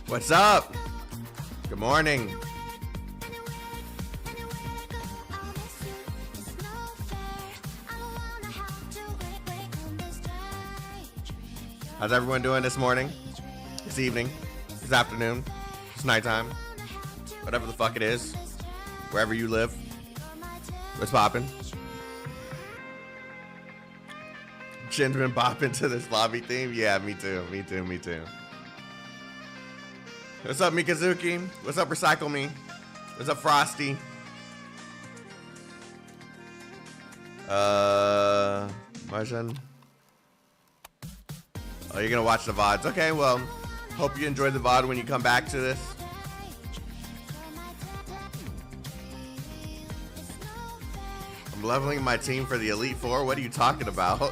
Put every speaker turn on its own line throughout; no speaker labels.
What's up? Good morning. How's everyone doing this morning? This evening? This afternoon? This nighttime? Whatever the fuck it is. Wherever you live. What's poppin'? Jin's been bopping to this lobby theme? Yeah, me too. Me too. Me too. What's up, Mikazuki? What's up, Recycle Me? What's up, Frosty? Marjan. Oh, you're gonna watch the VODs. Okay, well, hope you enjoyed the VOD when you come back to this. I'm leveling my team for the Elite Four. What are you talking about?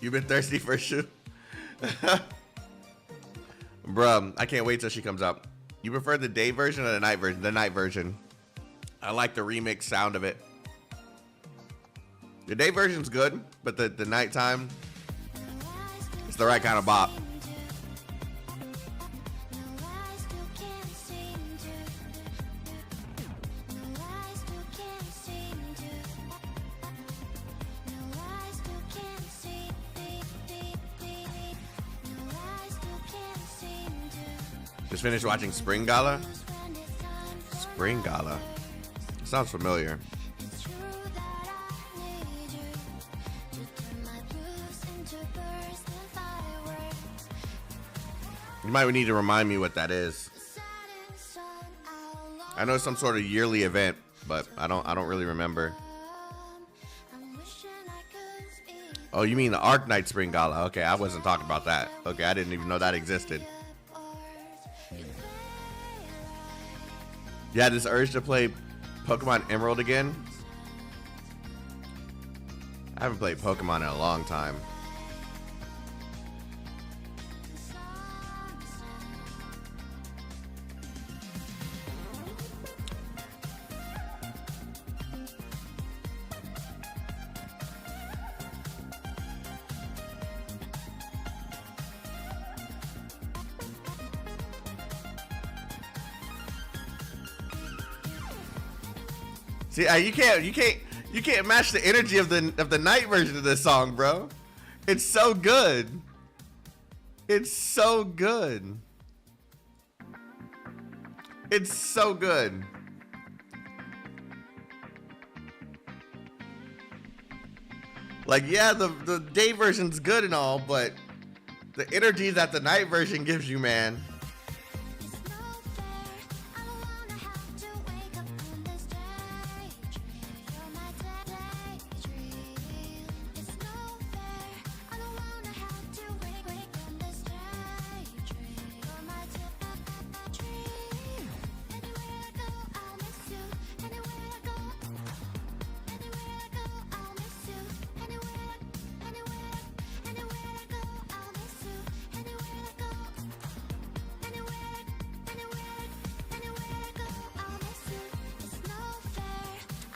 You've been thirsty for a shoe? Bruh, I can't wait till she comes up. You prefer the day version or the night version? The night version. I like the remix sound of it. The day version's good, but the nighttime, it's the right kind of bop. Just finished watching Spring Gala? Spring Gala. Sounds familiar. You might need to remind me what that is. I know it's some sort of yearly event, but I don't really remember. Oh, you mean the Arknights Spring Gala? Okay, I wasn't talking about that. Okay, I didn't even know that existed. You had this urge to play Pokemon Emerald again? I haven't played Pokemon in a long time. See, you can't match the energy of the night version of this song, bro. It's so good. It's so good. It's so good. Like, yeah, the day version's good and all, but the energy that the night version gives you, man.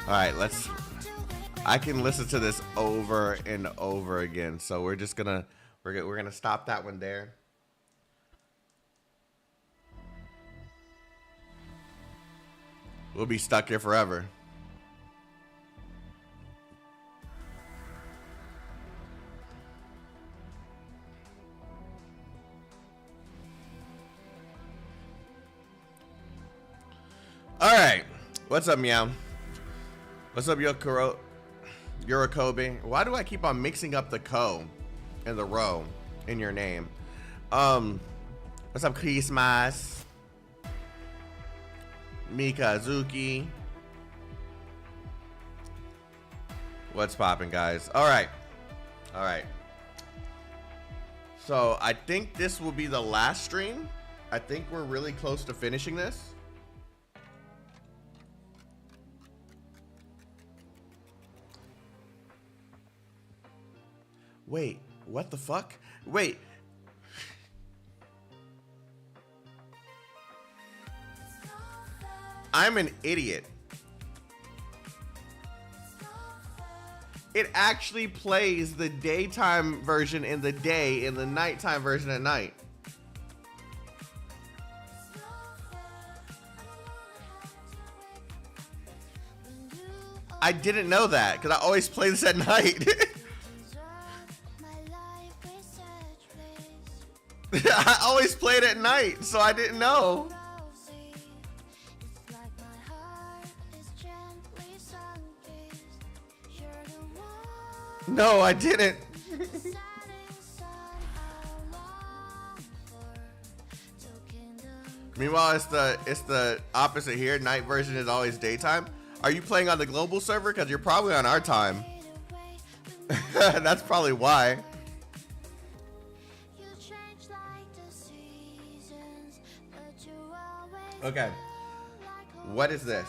All right, I can listen to this over and over again. So we're just gonna stop that one there. We'll be stuck here forever. All right, what's up, Meow? What's up, Yurakobe? Why do I keep on mixing up the ko and the ro in your name? What's up, Christmas? Mikazuki. What's poppin', guys? All right. So I think this will be the last stream. I think we're really close to finishing this. Wait, what the fuck? Wait. I'm an idiot. It actually plays the daytime version in the day and the nighttime version at night. I didn't know that because I always play this at night. I always play it at night, so I didn't know. No, I didn't. Meanwhile, it's the opposite here. Night version is always daytime. Are you playing on the global server? Because you're probably on our time. That's probably why. Okay. What is this?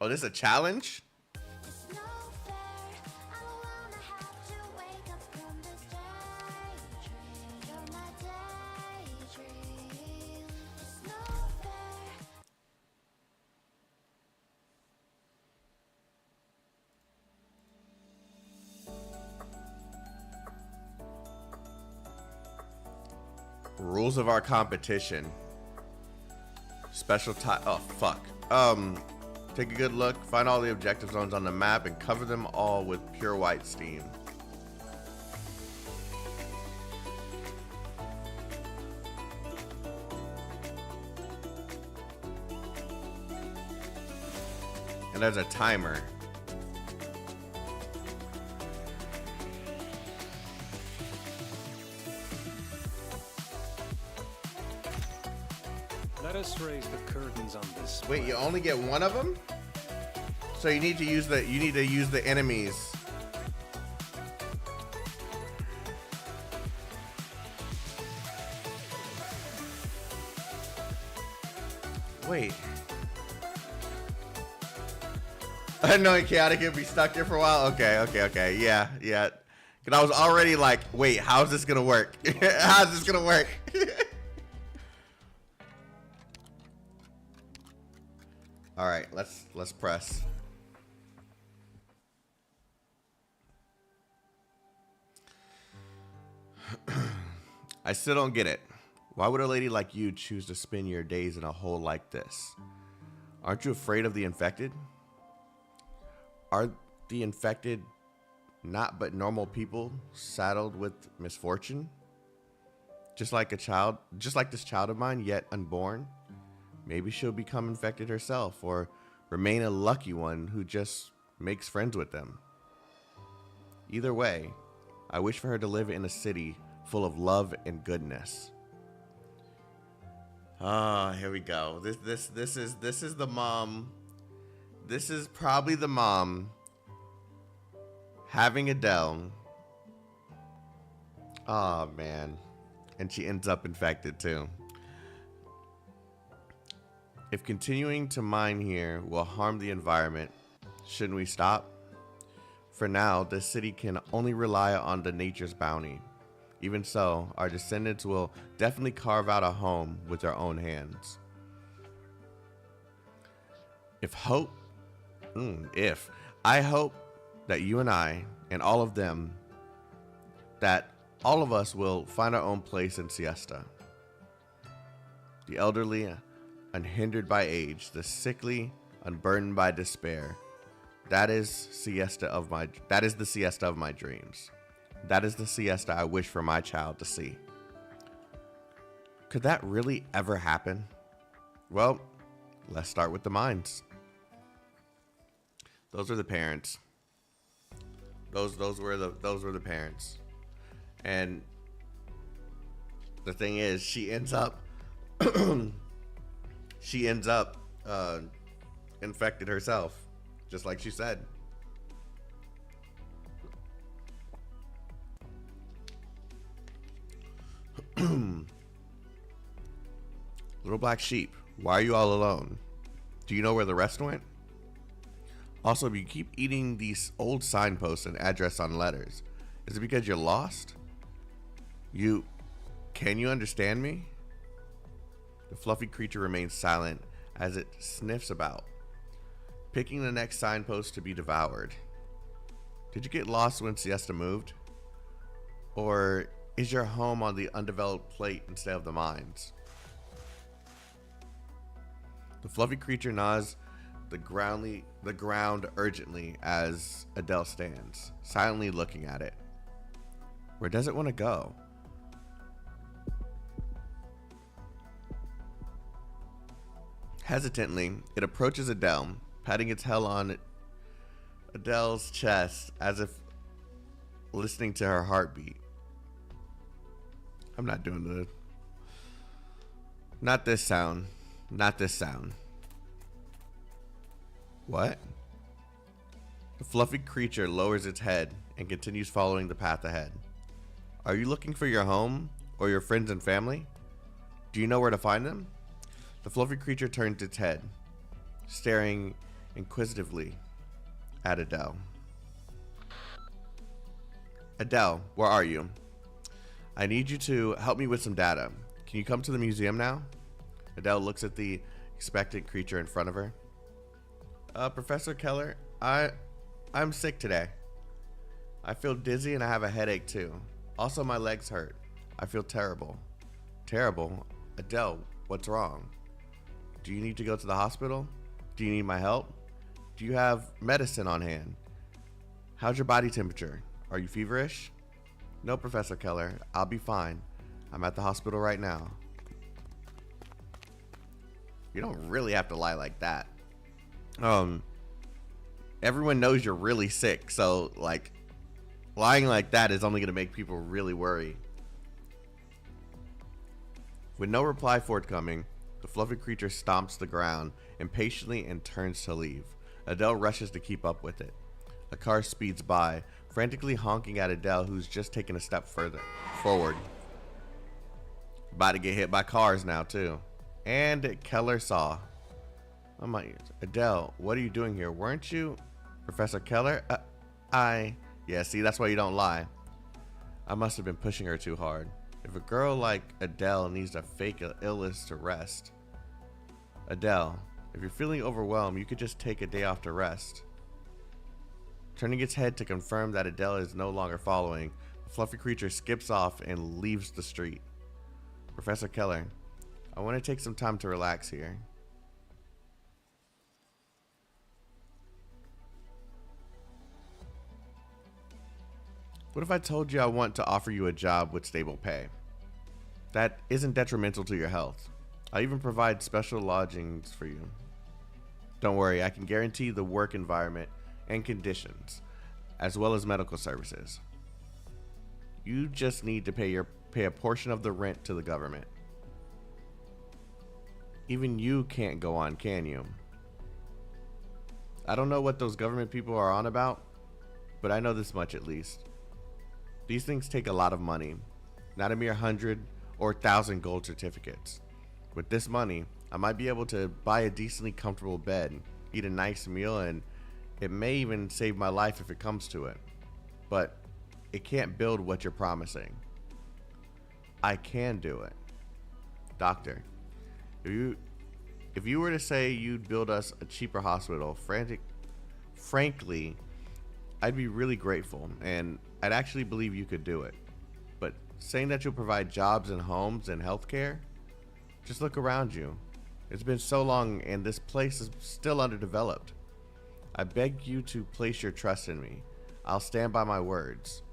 Oh, this is a challenge? Rules of our competition. Special time. Oh, fuck. Take a good look, find all the objective zones on the map, and cover them all with pure white steam. And there's a timer.
Let us raise the curtains on this.
Wait, you only get one of them? So you need to use the enemies. Wait. I know Chaotic could be stuck here for a while. Okay. Yeah. Cause I was already like, wait, how's this gonna work? How's this gonna work? All right, let's press. I still don't get it. Why would a lady like you choose to spend your days in a hole like this? Aren't you afraid of the infected? Are the infected not but normal people saddled with misfortune? Just like this child of mine, yet unborn? Maybe she'll become infected herself, or remain a lucky one who just makes friends with them. Either way, I wish for her to live in a city full of love and goodness. Ah, here we go. This is the mom. This is probably the mom having Adele. Oh man, and she ends up infected too. If continuing to mine here will harm the environment, shouldn't we stop? For now, this city can only rely on the nature's bounty. Even so, our descendants will definitely carve out a home with their own hands. I hope that you and I and all of them, that all of us will find our own place in Siesta. The elderly, unhindered by age, the sickly, unburdened by despair. That is the siesta of my dreams. That is the siesta I wish for my child to see. Could that really ever happen? Well, let's start with the minds. Those are the parents. Those were the parents. And the thing is, she ends up infected herself, just like she said. Little black sheep, why are you all alone? Do you know where the rest went? Also, if you keep eating these old signposts and address on letters, is it because you're lost? Can you understand me? The fluffy creature remains silent as it sniffs about, picking the next signpost to be devoured. Did you get lost when Siesta moved? Or is your home on the undeveloped plate instead of the mines? The fluffy creature gnaws the ground urgently as Adele stands, silently looking at it. Where does it want to go? Hesitantly, it approaches Adele, patting its head on Adele's chest as if listening to her heartbeat. I'm not doing the... Not this sound. Not this sound. What? The fluffy creature lowers its head and continues following the path ahead. Are you looking for your home or your friends and family? Do you know where to find them? The fluffy creature turns its head, staring inquisitively at Adele. Adele, where are you? I need you to help me with some data. Can you come to the museum now? Adele looks at the expectant creature in front of her. Professor Keller, I'm sick today. I feel dizzy and I have a headache too. Also, my legs hurt. I feel terrible. Terrible? Adele, what's wrong? Do you need to go to the hospital? Do you need my help? Do you have medicine on hand? How's your body temperature? Are you feverish? No, Professor Keller. I'll be fine. I'm at the hospital right now. You don't really have to lie like that. Everyone knows you're really sick, so like lying like that is only going to make people really worry. With no reply forthcoming, the fluffy creature stomps the ground impatiently and turns to leave. Adele rushes to keep up with it. A car speeds by, frantically honking at Adele, who's just taken a step forward. About to get hit by cars now too. And Keller saw. Oh my, Adele, what are you doing here? Weren't you Professor Keller? Yeah, see, that's why you don't lie. I must have been pushing her too hard. If a girl like Adele needs to fake an illness to rest. Adele, if you're feeling overwhelmed, you could just take a day off to rest. Turning its head to confirm that Adele is no longer following, the fluffy creature skips off and leaves the street. Professor Keller, I want to take some time to relax here. What if I told you I want to offer you a job with stable pay? That isn't detrimental to your health. I even provide special lodgings for you. Don't worry, I can guarantee the work environment and conditions, as well as medical services. You just need to pay a portion of the rent to the government. Even you can't go on, can you? I don't know what those government people are on about, but I know this much at least. These things take a lot of money, not a mere 100 or 1,000 gold certificates. With this money, I might be able to buy a decently comfortable bed, eat a nice meal, and it may even save my life if it comes to it. But it can't build what you're promising. I can do it. Doctor, if you were to say you'd build us a cheaper hospital, frankly, I'd be really grateful, and I'd actually believe you could do it. But saying that you'll provide jobs and homes and healthcare? Just look around you. It's been so long and this place is still underdeveloped. I beg you to place your trust in me. I'll stand by my words.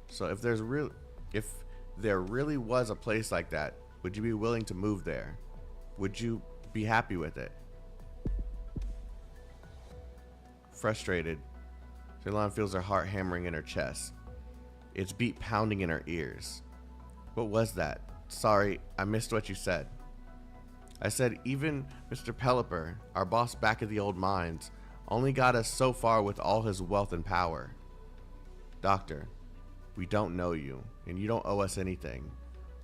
So if there really was a place like that, would you be willing to move there? Would you be happy with it? Frustrated, Ceylon feels her heart hammering in her chest. Its beat pounding in her ears. What was that? Sorry, I missed what you said. I said even Mr. Pelipper, our boss back at the old mines, only got us so far with all his wealth and power. Doctor, we don't know you, and you don't owe us anything.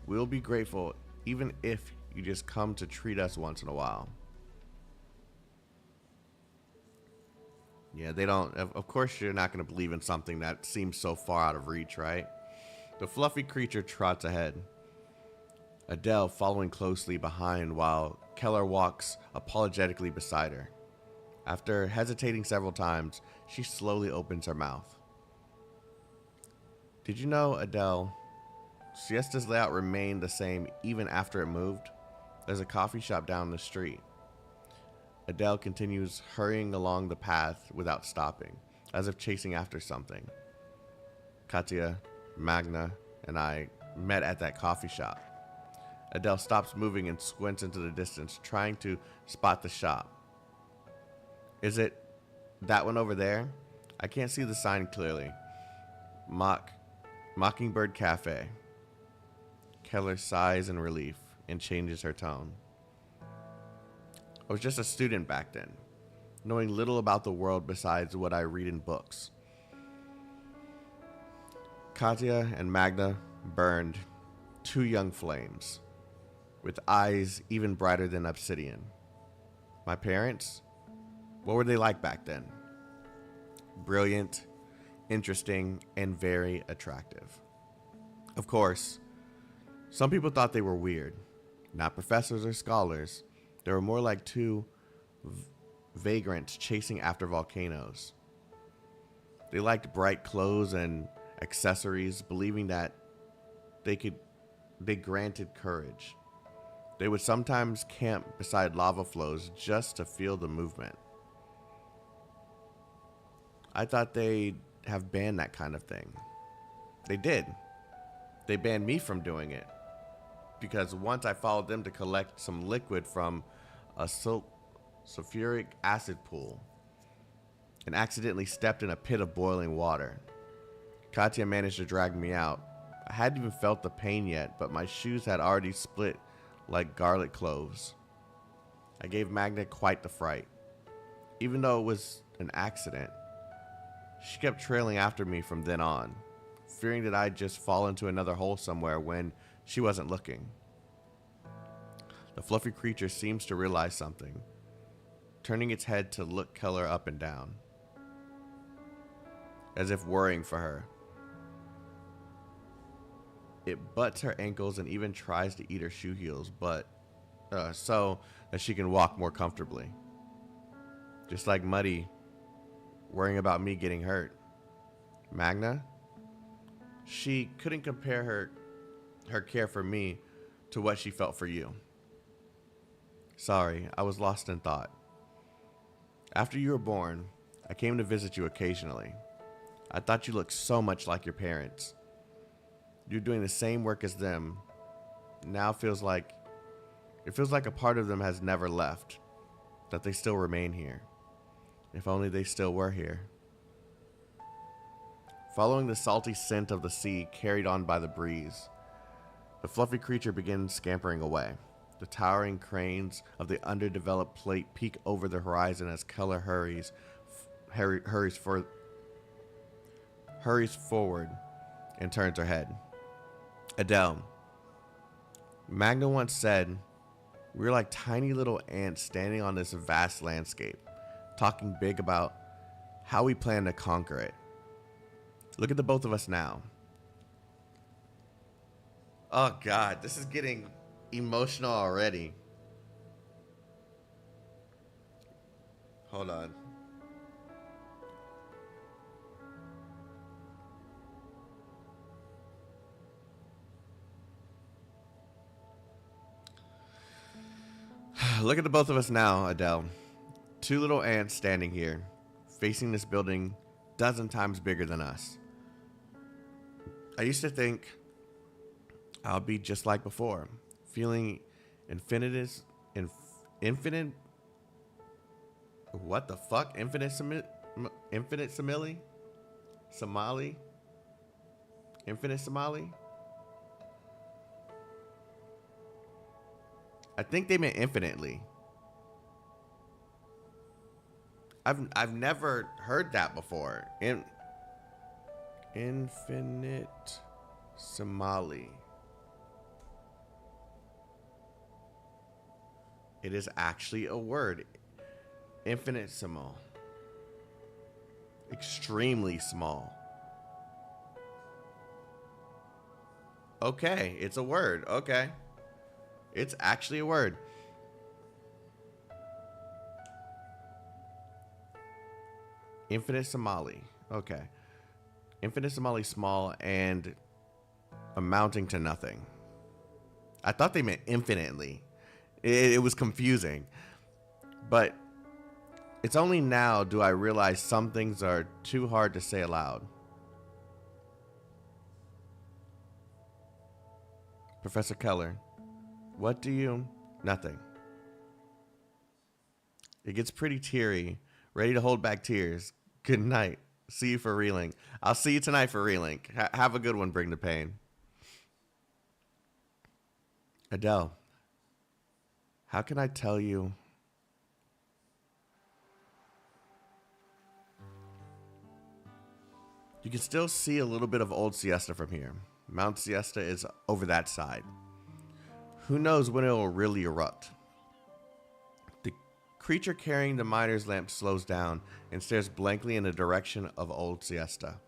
We'll be grateful even if you just come to treat us once in a while. Yeah, they don't. Of course, you're not going to believe in something that seems so far out of reach, right? The fluffy creature trots ahead, Adele following closely behind while Keller walks apologetically beside her. After hesitating several times, she slowly opens her mouth. Did you know, Adele, Siesta's layout remained the same even after it moved? There's a coffee shop down the street. Adele continues hurrying along the path without stopping, as if chasing after something. Katya, Magna, and I met at that coffee shop. Adele stops moving and squints into the distance, trying to spot the shop. Is it that one over there? I can't see the sign clearly. Mockingbird Cafe. Keller sighs in relief and changes her tone. I was just a student back then, knowing little about the world besides what I read in books. Katya and Magna burned two young flames, with eyes even brighter than obsidian. My parents? What were they like back then? Brilliant, interesting, and very attractive. Of course, some people thought they were weird. Not professors or scholars. They were more like two vagrants chasing after volcanoes. They liked bright clothes and accessories, believing that they granted courage. They would sometimes camp beside lava flows just to feel the movement. I thought they'd have banned that kind of thing. They did. They banned me from doing it, because once I followed them to collect some liquid from a sulfuric acid pool and accidentally stepped in a pit of boiling water. Katya managed to drag me out. I hadn't even felt the pain yet, but my shoes had already split like garlic cloves. I gave Magna quite the fright. Even though it was an accident, she kept trailing after me from then on, fearing that I'd just fall into another hole somewhere when she wasn't looking. The fluffy creature seems to realize something, turning its head to look Keller up and down, as if worrying for her. It butts her ankles and even tries to eat her shoe heels, so that she can walk more comfortably. Just like Muddy, worrying about me getting hurt. Magna? She couldn't compare her care for me to what she felt for you. Sorry, I was lost in thought. After you were born, I came to visit you occasionally. I thought you looked so much like your parents. You're doing the same work as them. Now it feels like a part of them has never left, that they still remain here. If only they still were here. Following the salty scent of the sea carried on by the breeze, the fluffy creature begins scampering away. The towering cranes of the underdeveloped plate peek over the horizon as Keller hurries forward and turns her head. Adele, Magna once said, we're like tiny little ants standing on this vast landscape, talking big about how we plan to conquer it. Look at the both of us now. Oh God, this is getting emotional already. Hold on. Look at the both of us now, Adele. Two little ants standing here, facing this building dozen times bigger than us. I used to think I'll be just like before, feeling infinite. What the fuck? Infinite Somali? Infinite Somali? I think they meant infinitely. I've never heard that before. Infinite Somali. It is actually a word. Infinitesimal. Extremely small. Okay, it's a word. Okay. It's actually a word. Infinitesimally. Okay. Infinitesimally small and amounting to nothing. I thought they meant infinitely. It was confusing. But it's only now do I realize some things are too hard to say aloud. Professor Keller, what do you... Nothing. It gets pretty teary, ready to hold back tears. Good night. See you for Relink. I'll see you tonight for Relink. Have a good one, Bring the Pain. Adele, how can I tell you... You can still see a little bit of Old Siesta from here. Mount Siesta is over that side. Who knows when it will really erupt? The creature carrying the miner's lamp slows down and stares blankly in the direction of Old Siesta.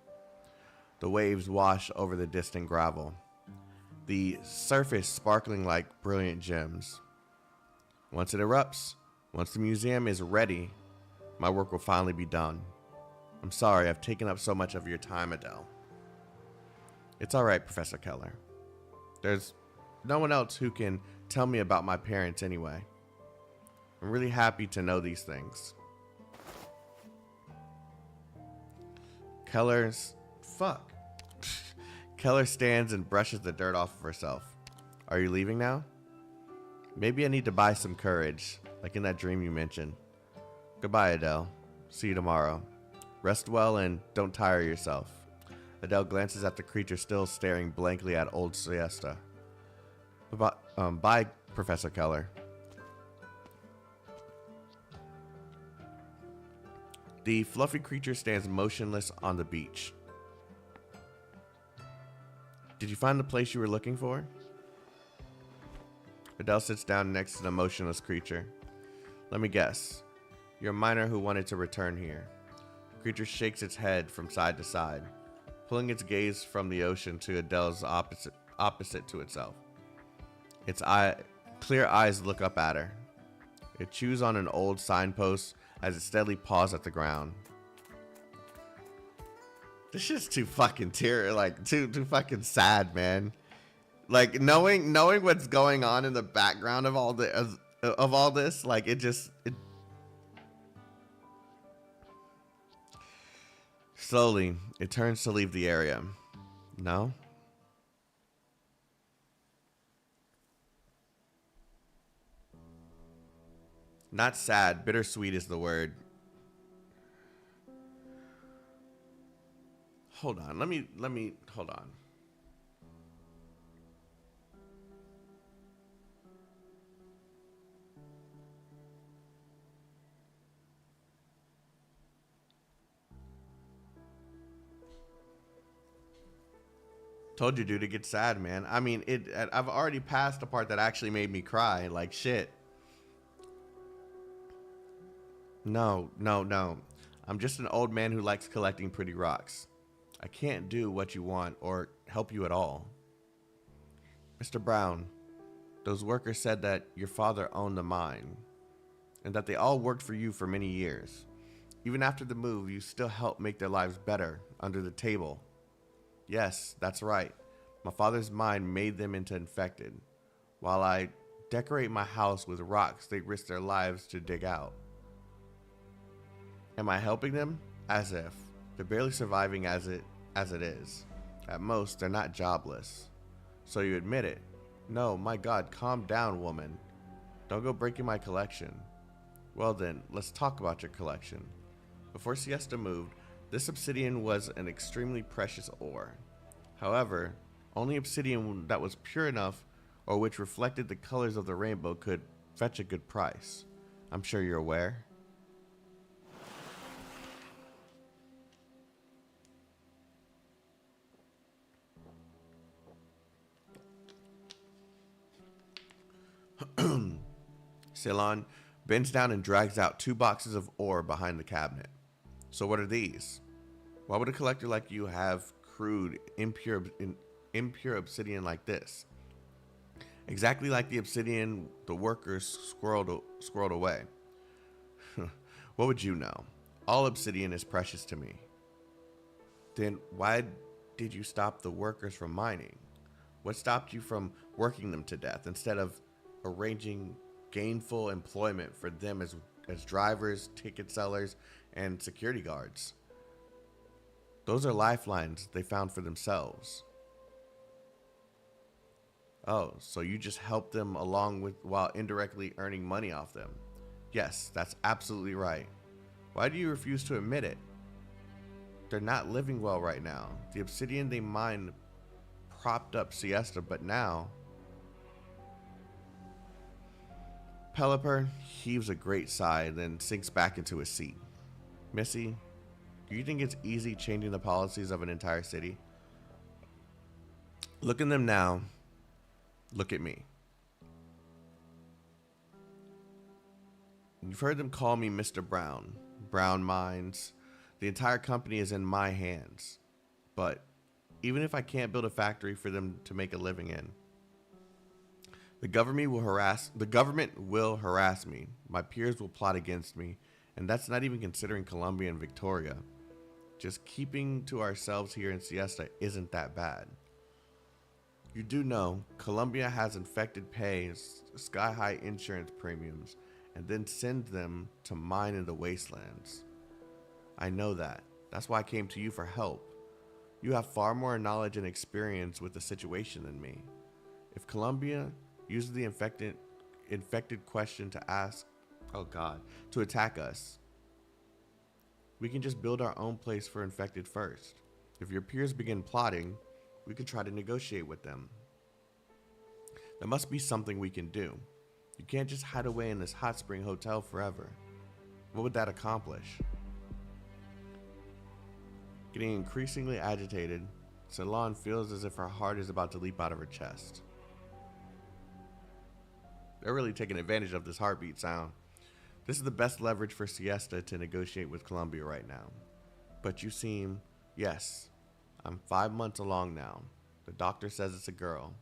The waves wash over the distant gravel, the surface sparkling like brilliant gems. Once it erupts, once the museum is ready, my work will finally be done. I'm sorry I've taken up so much of your time, Adele. It's alright, Professor Keller. There's no one else who can tell me about my parents anyway. I'm really happy to know these things. Fuck. Keller stands and brushes the dirt off of herself. Are you leaving now? Maybe I need to buy some courage, like in that dream you mentioned. Goodbye, Adele. See you tomorrow. Rest well and don't tire yourself. Adele glances at the creature still staring blankly at Old Siesta. Bye, Professor Keller. The fluffy creature stands motionless on the beach. Did you find the place you were looking for? Adele sits down next to the motionless creature. Let me guess. You're a miner who wanted to return here. The creature shakes its head from side to side, pulling its gaze from the ocean to Adele's opposite to itself. Its clear eyes look up at her. It chews on an old signpost as it steadily paws at the ground. This shit's too fucking too fucking sad, man. Like knowing what's going on in the background of all this, like it slowly it turns to leave the area. No? Not sad, bittersweet is the word. Hold on, let me hold on. Told you, dude, it gets sad, man. I mean, I've already passed the part that actually made me cry, like shit. No. I'm just an old man who likes collecting pretty rocks. I can't do what you want or help you at all. Mr. Brown, those workers said that your father owned the mine and that they all worked for you for many years. Even after the move, you still helped make their lives better under the table. Yes, that's right. My father's mine made them into infected. While I decorate my house with rocks they risk their lives to dig out. Am I helping them? As if. They're barely surviving as it is. At most, they're not jobless. So you admit it. No, my God, calm down, woman. Don't go breaking my collection. Well then, let's talk about your collection. Before Siesta moved, this obsidian was an extremely precious ore. However, only obsidian that was pure enough or which reflected the colors of the rainbow could fetch a good price. I'm sure you're aware. Ceylon bends down and drags out 2 boxes of ore behind the cabinet. So what are these? Why would a collector like you have crude, impure obsidian like this? Exactly like the obsidian the workers squirreled away. What would you know? All obsidian is precious to me. Then why did you stop the workers from mining? What stopped you from working them to death instead of arranging gainful employment for them as drivers, ticket sellers, and security guards? Those are lifelines they found for themselves. Oh, so you just help them along with while indirectly earning money off them. Yes, that's absolutely right. Why do you refuse to admit it? They're not living well right now. The obsidian they mined propped up Siesta, but now... Pelipper heaves a great sigh, then sinks back into his seat. Missy, do you think it's easy changing the policies of an entire city? Look at them now. Look at me. You've heard them call me Mr. Brown. Brown Mines. The entire company is in my hands. But even if I can't build a factory for them to make a living in, the government will harass me. My peers will plot against me. And that's not even considering Colombia and Victoria. Just keeping to ourselves here in Siesta isn't that bad. You do know, Colombia has infected pays sky-high insurance premiums and then sends them to mine in the wastelands. I know that. That's why I came to you for help. You have far more knowledge and experience with the situation than me. If Colombia uses the infected question to ask, to attack us, we can just build our own place for infected first. If your peers begin plotting, we could try to negotiate with them. There must be something we can do. You can't just hide away in this hot spring hotel forever. What would that accomplish? Getting increasingly agitated, Ceylon feels as if her heart is about to leap out of her chest. They're really taking advantage of this heartbeat sound. This is the best leverage for Siesta to negotiate with Colombia right now. But you seem, yes, I'm 5 months along now. The doctor says it's a girl.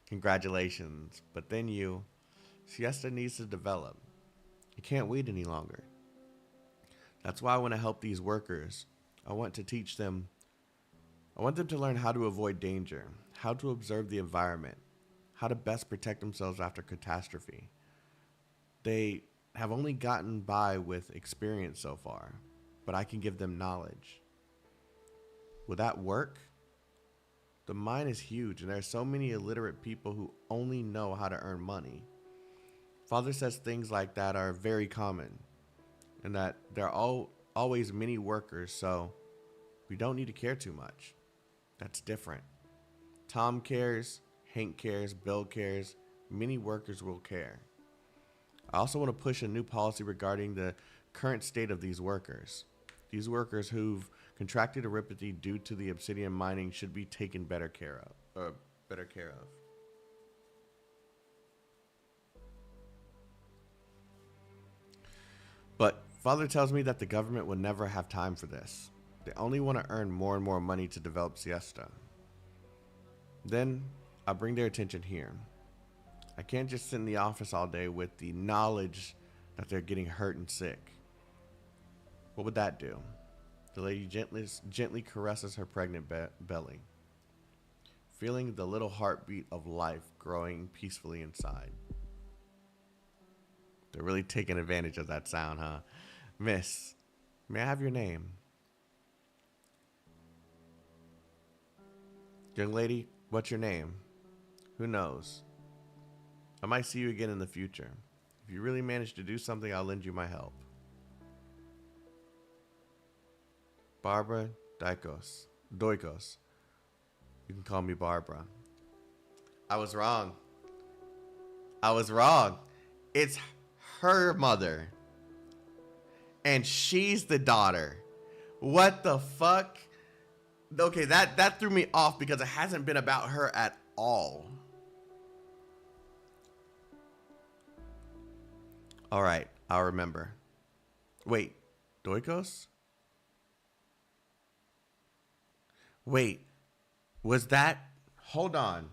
Congratulations. But then Siesta needs to develop. You can't wait any longer. That's why I want to help these workers. I want them to learn how to avoid danger, how to observe the environment, how to best protect themselves after catastrophe. They have only gotten by with experience so far, but I can give them knowledge. Will that work? The mine is huge, and there are so many illiterate people who only know how to earn money. Father says things like that are very common, and that there are always many workers, so we don't need to care too much. That's different. Tom cares, Hank cares, Bill cares, many workers will care. I also want to push a new policy regarding the current state of these workers. These workers who've contracted erypathy due to the obsidian mining should be taken better care of. But Father tells me that the government will never have time for this. They only want to earn more and more money to develop Siesta. Then I bring their attention here. I can't just sit in the office all day with the knowledge that they're getting hurt and sick. What would that do? The lady gently caresses her pregnant belly, feeling the little heartbeat of life growing peacefully inside. They're really taking advantage of that sound, huh? Miss, may I have your name? Young lady, what's your name? Who knows? I might see you again in the future. If you really manage to do something, I'll lend you my help. Barbara Doikos. You can call me Barbara. I was wrong. It's her mother. And she's the daughter. What the fuck? Okay, that threw me off because it hasn't been about her at all. All right, I'll remember. Wait, Doikos? Wait, was that... Hold on.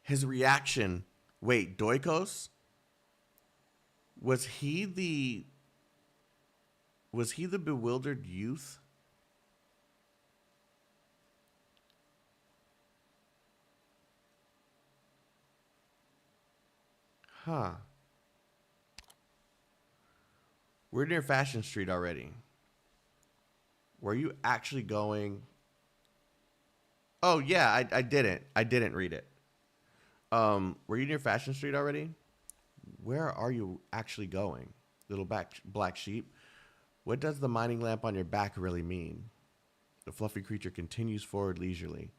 His reaction. Wait, Doikos? Was he the bewildered youth? Huh. We're near Fashion Street already. Were you actually going? Oh yeah, I didn't. I didn't read it. Were you near Fashion Street already? Where are you actually going? Little black sheep. What does the mining lamp on your back really mean? The fluffy creature continues forward leisurely,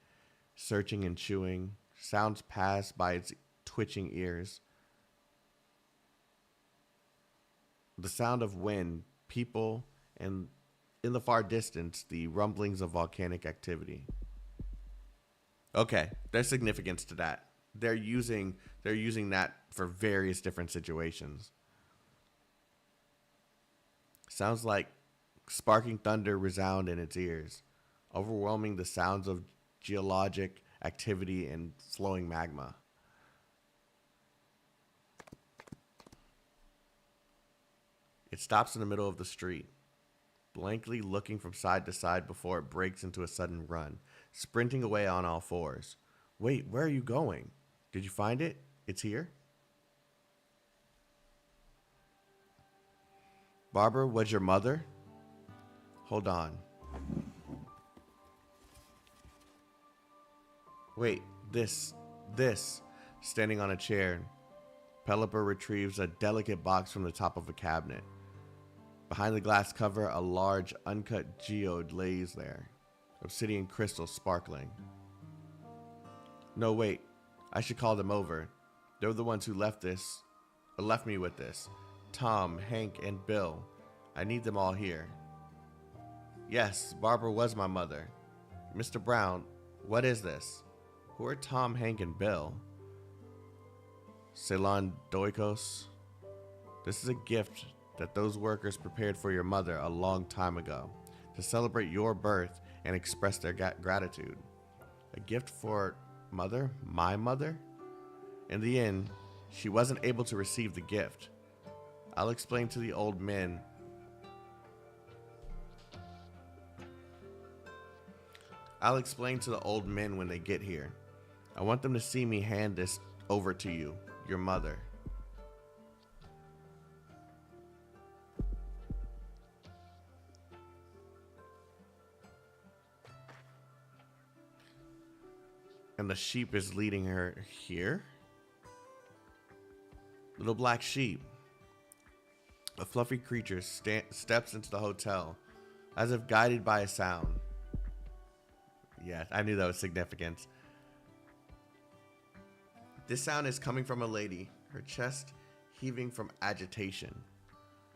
searching and chewing. Sounds pass by its twitching ears. The sound of wind, people, and in the far distance, the rumblings of volcanic activity. Okay, there's significance to that. They're using that for various different situations. Sounds like sparking thunder resound in its ears, overwhelming the sounds of geologic activity and flowing magma. It stops in the middle of the street, blankly looking from side to side before it breaks into a sudden run, sprinting away on all fours. Wait, where are you going? Did you find it? It's here? Barbara was your mother? Hold on. Wait, this. Standing on a chair, Pelipper retrieves a delicate box from the top of a cabinet. Behind the glass cover, a large, uncut geode lays there, obsidian crystal sparkling. No, wait. I should call them over. They're the ones who left me with this. Tom, Hank, and Bill. I need them all here. Yes, Barbara was my mother. Mr. Brown, what is this? Who are Tom, Hank, and Bill? Ceylon Doikos. This is a gift that those workers prepared for your mother a long time ago to celebrate your birth and express their gratitude. A gift for mother? My mother? In the end, she wasn't able to receive the gift. I'll explain to the old men. I'll explain to the old men when they get here. I want them to see me hand this over to you, your mother. And the sheep is leading her here? Little black sheep. A fluffy creature steps into the hotel, as if guided by a sound. Yeah, I knew that was significant. This sound is coming from a lady, her chest heaving from agitation.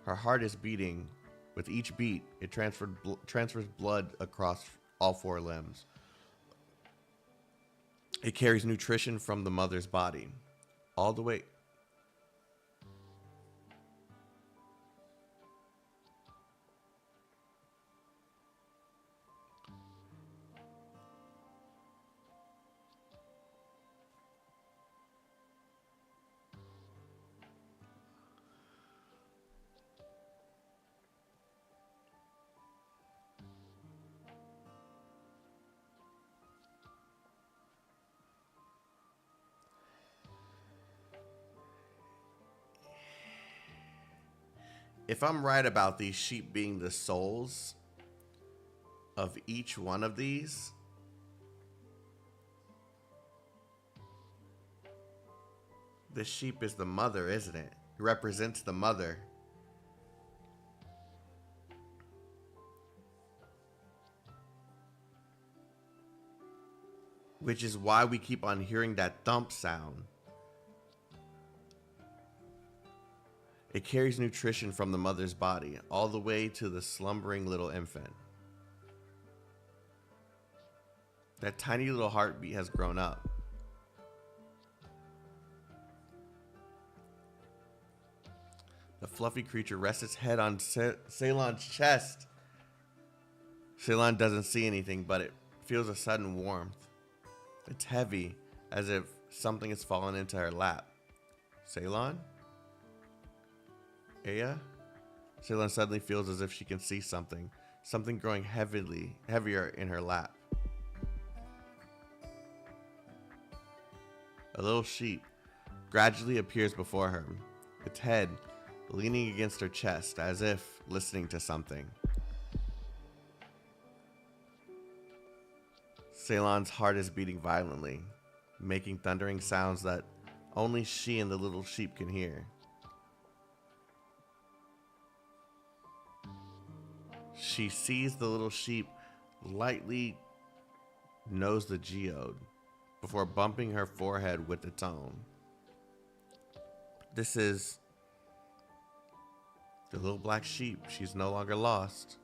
Her heart is beating. With each beat, it transfers blood across all four limbs. It carries nutrition from the mother's body, all the way. If I'm right about these sheep being the souls of each one of these, the sheep is the mother, isn't it? It represents the mother. Which is why we keep on hearing that thump sound. It carries nutrition from the mother's body all the way to the slumbering little infant. That tiny little heartbeat has grown up. The fluffy creature rests its head on Ceylon's chest. Ceylon doesn't see anything, but it feels a sudden warmth. It's heavy, as if something has fallen into her lap. Ceylon? Aya? Ceylon suddenly feels as if she can see something. Something growing heavier in her lap. A little sheep gradually appears before her, its head leaning against her chest as if listening to something. Ceylon's heart is beating violently, making thundering sounds that only she and the little sheep can hear. She sees the little sheep lightly nose the geode before bumping her forehead with its own. This is the little black sheep. She's no longer lost.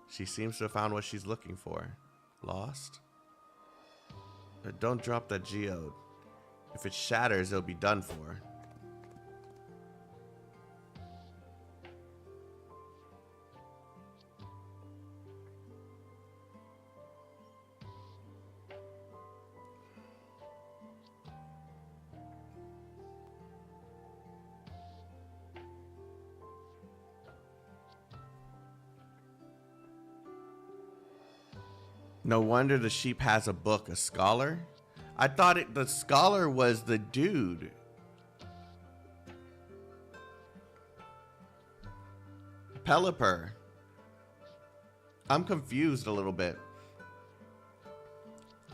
She seems to have found what she's looking for. Lost? But don't drop that geode. If it shatters, it'll be done for. No wonder the sheep has a book, a scholar. I thought the scholar was the dude. Pelipper. I'm confused a little bit.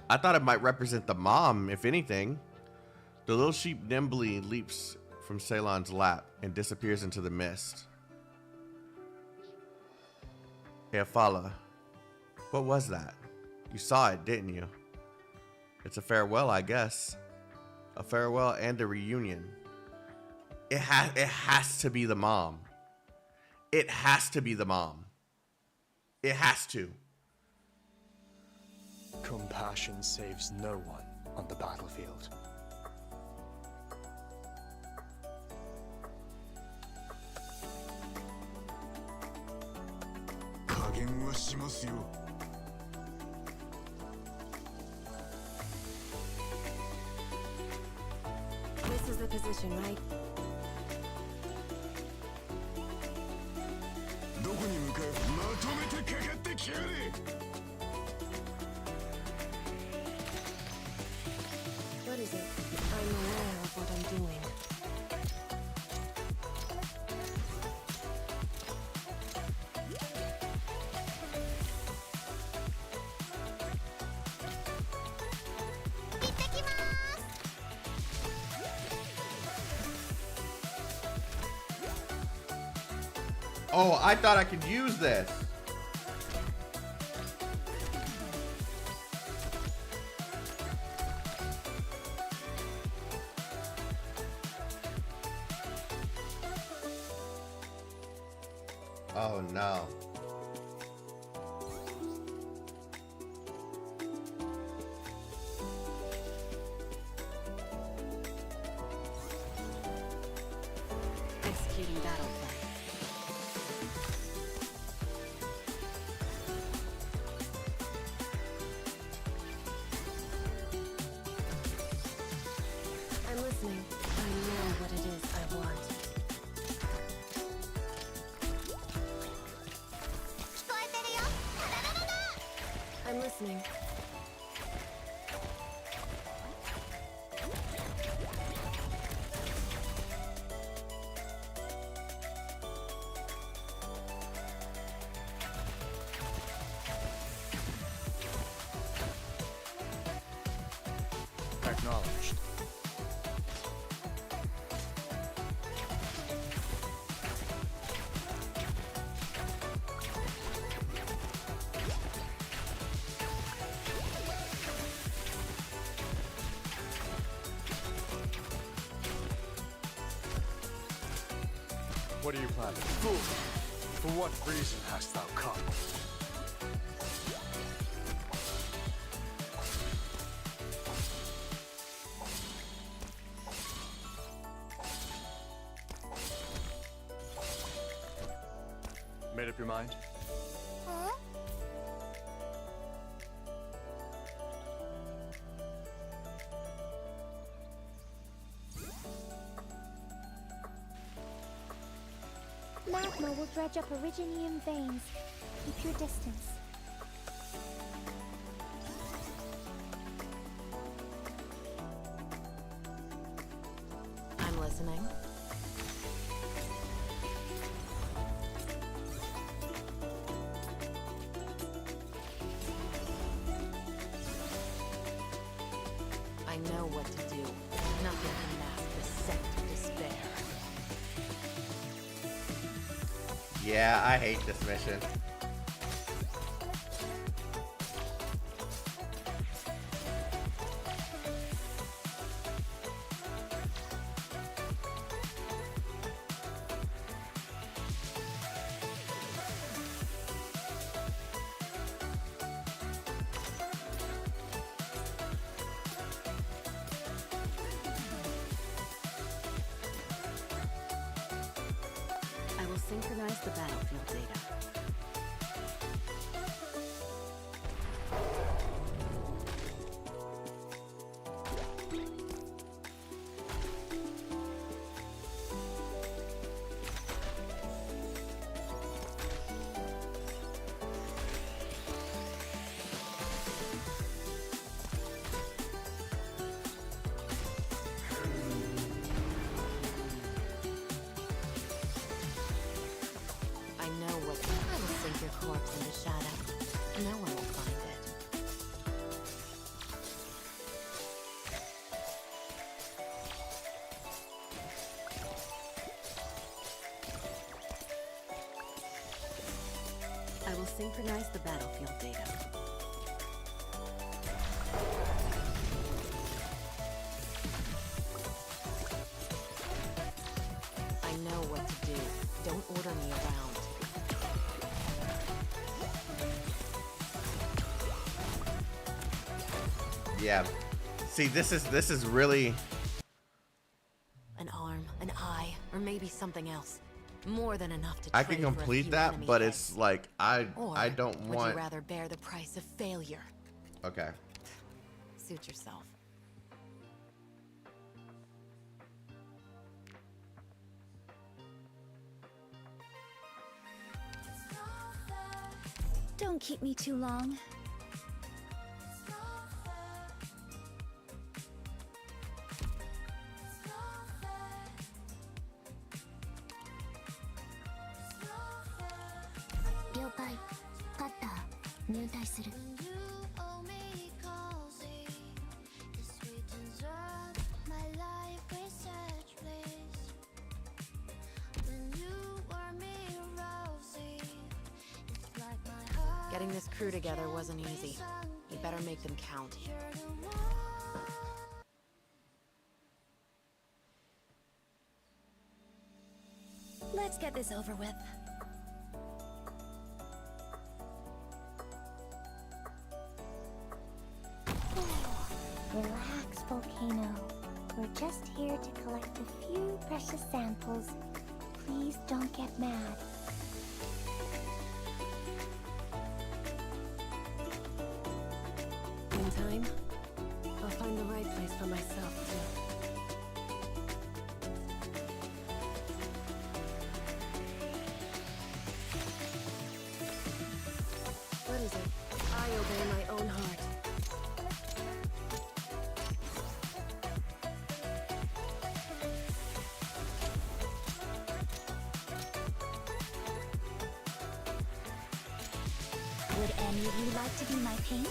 I thought it might represent the mom, if anything. The little sheep nimbly leaps from Ceylon's lap and disappears into the mist. Eafala, what was that? You saw it, didn't you? It's a farewell, I guess. A farewell and a reunion. It has to be the mom. It has to be the mom. It has to.
Compassion saves no one on the battlefield.
This is the position, right? What is it? I'm aware of what I'm doing.
Oh, I thought I could use this. Oh no.
Executing battle plan. I'm listening. I know what it is I want. I'm listening.
Acknowledged. What are you planning? Fool! For what reason hast thou come? Made up your mind?
Huh? Magma will dredge up originium veins. Keep your distance.
I'm listening. I know what to do. Nothing can mask the scent of despair.
Yeah, I hate this mission.
I will synchronize the battlefield data. I know what. I will sink your corpse into shadow. No one will find it. I will synchronize the battlefield data. I know what to do. Don't order me around.
Yeah. See, this is really.
An arm, an eye, or maybe something else. More than enough to
I
trade
can
for a
complete
few
that,
enemy
but
heads.
it's like I
Or
don't
would
want.
you rather bear the price of failure?
Okay.
Suit yourself.
Don't keep me too long.
Getting this crew together wasn't easy. You better make them count.
Let's get this over with. Relax, Volcano. We're just here to collect a few precious samples. Please don't get mad.
In time, I'll find the right place for myself, too. What is it? I obey my own heart.
Would any of you like to be my paint?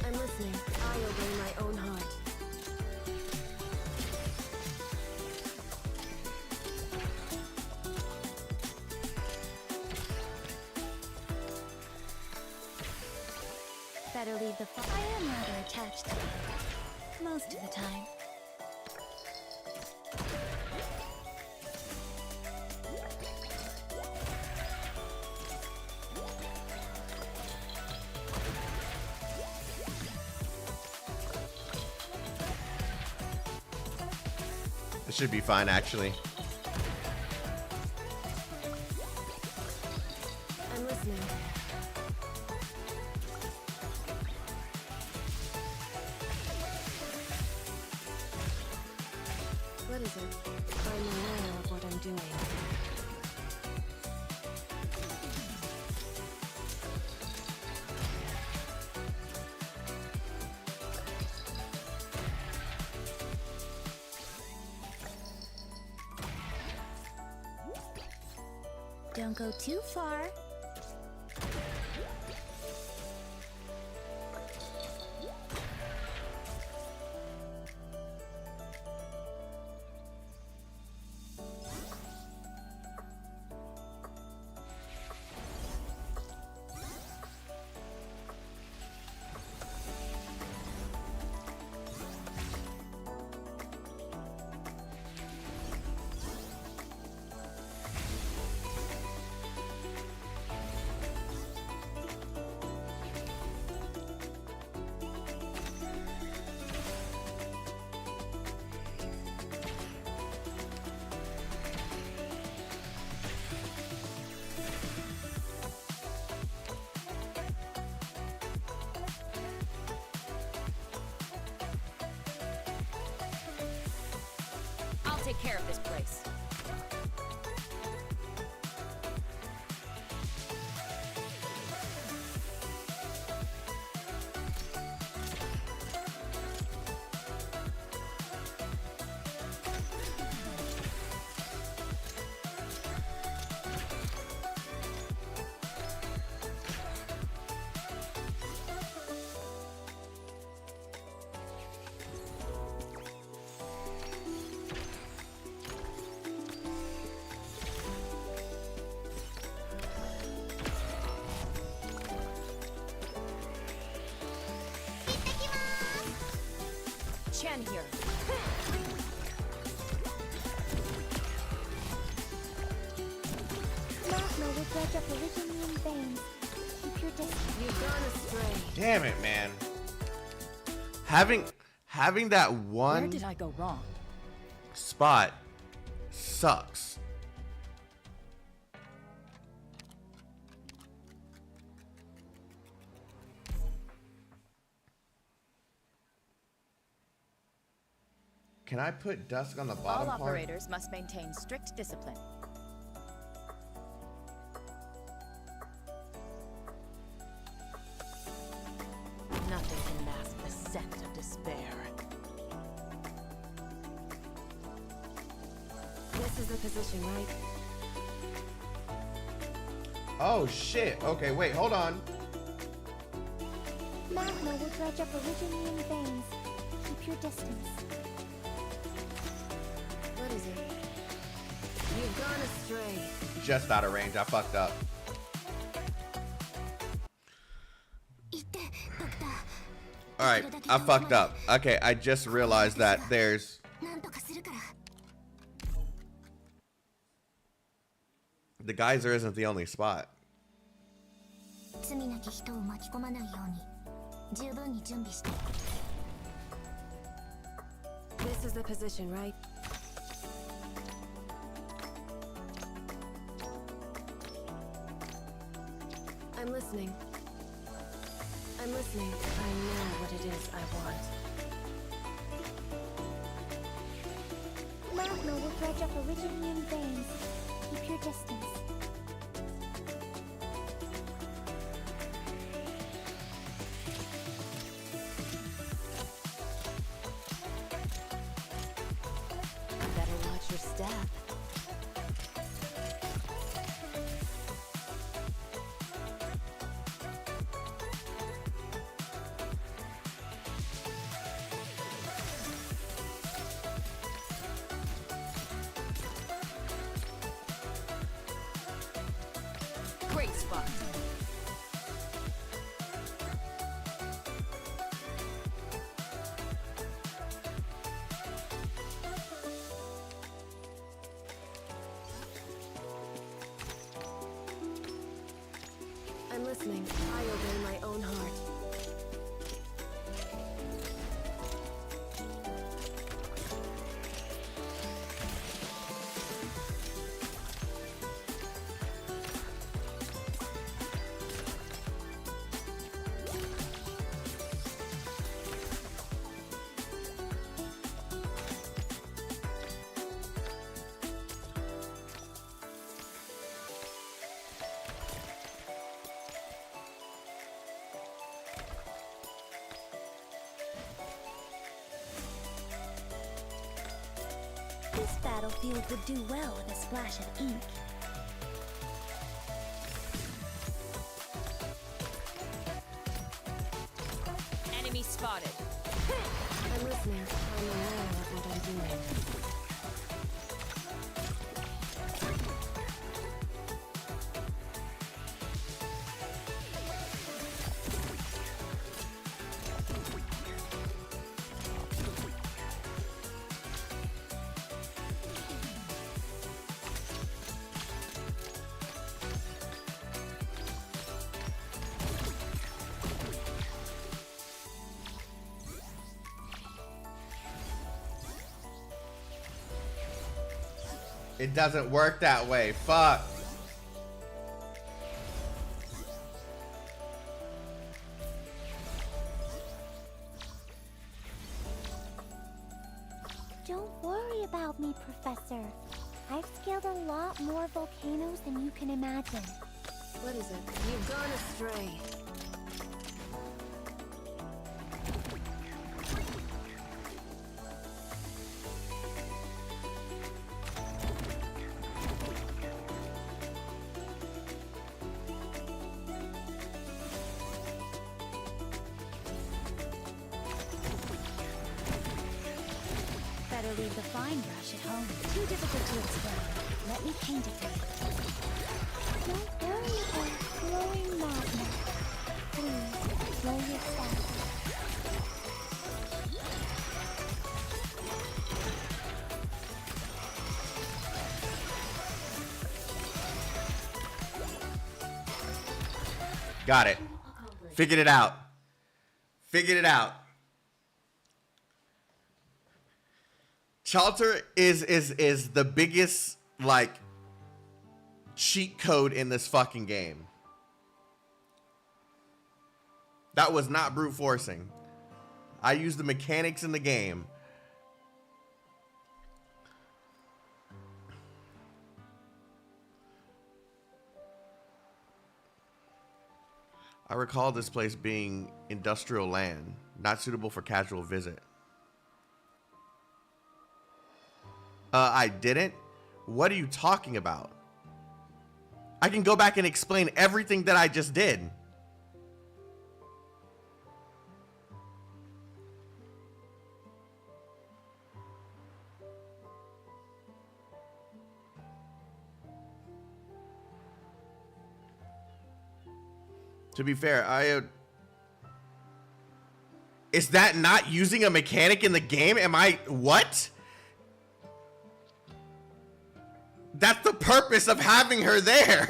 I'm listening. I obey my own heart.
better leave the fire. I am rather attached to it. Most of the time.
It should be fine, actually.
I'm listening. What is it? I'm aware of what I'm doing.
Don't go too far.
I'll take care of this place. Chen here.
Magma will dredge up Originian veins. Keep your distance.
You've gone astray.
Damn it, man. Having that one
Where did I go wrong?
spot sucks. Can I put dusk on the bottom
All
part?
operators must maintain strict discipline.
Nothing can mask the scent of despair. This is the position, right?
Oh shit. Okay, wait, hold on.
Magma will dredge up Originian veins. Keep your distance.
What is it? You've gone astray.
Just out of range. I fucked up. Alright, I fucked up. Okay, I just realized that there's... The geyser isn't the only spot.
This is the position, right? I'm listening. I'm listening. I know what it is I want.
Magma will dredge up Originian veins. Keep your distance.
Better watch your step. Great spot. listening. I obey my own heart.
This battlefield would do well with a splash of ink.
Enemy spotted.
I'm listening. I'm aware of what I'm doing.
It doesn't work that way. Fuck.
Don't worry about me, Professor. I've scaled a lot more volcanoes than you can imagine.
What is it? You've gone astray.
Better leave the fine brush at home. Too difficult to explain. Let me paint it for you.
Don't worry about glowing magma. Please, slow yourself.
Got it. Figured it out. Figured it out. Chaotik is the biggest, like, cheat code in this fucking game. That was not brute forcing. I used the mechanics in the game. I recall this place being industrial land, not suitable for casual visit. I didn't? What are you talking about? I can go back and explain everything that I just did. To be fair, is that not using a mechanic in the game? Am I, what? That's the purpose of having her there.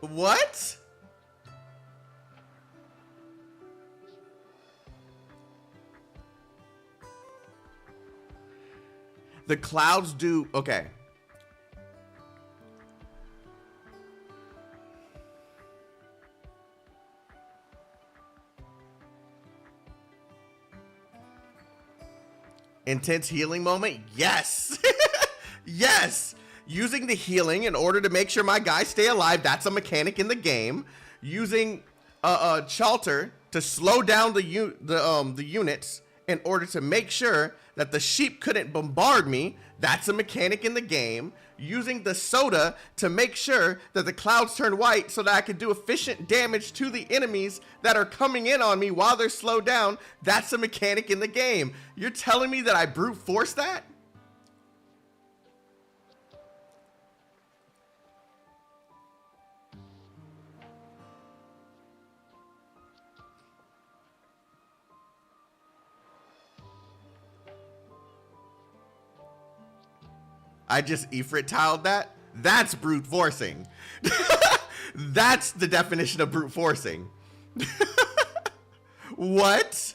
What? The clouds do, okay. Intense healing moment? Yes. Yes. Using the healing in order to make sure my guys stay alive. That's a mechanic in the game. Using Chaotik to slow down the units in order to make sure that the sheep couldn't bombard me. That's a mechanic in the game. Using the soda to make sure that the clouds turn white so that I could do efficient damage to the enemies that are coming in on me while they're slowed down. That's a mechanic in the game. You're telling me that I brute force that? I just Ifrit tiled that. That's brute forcing. That's the definition of brute forcing. What?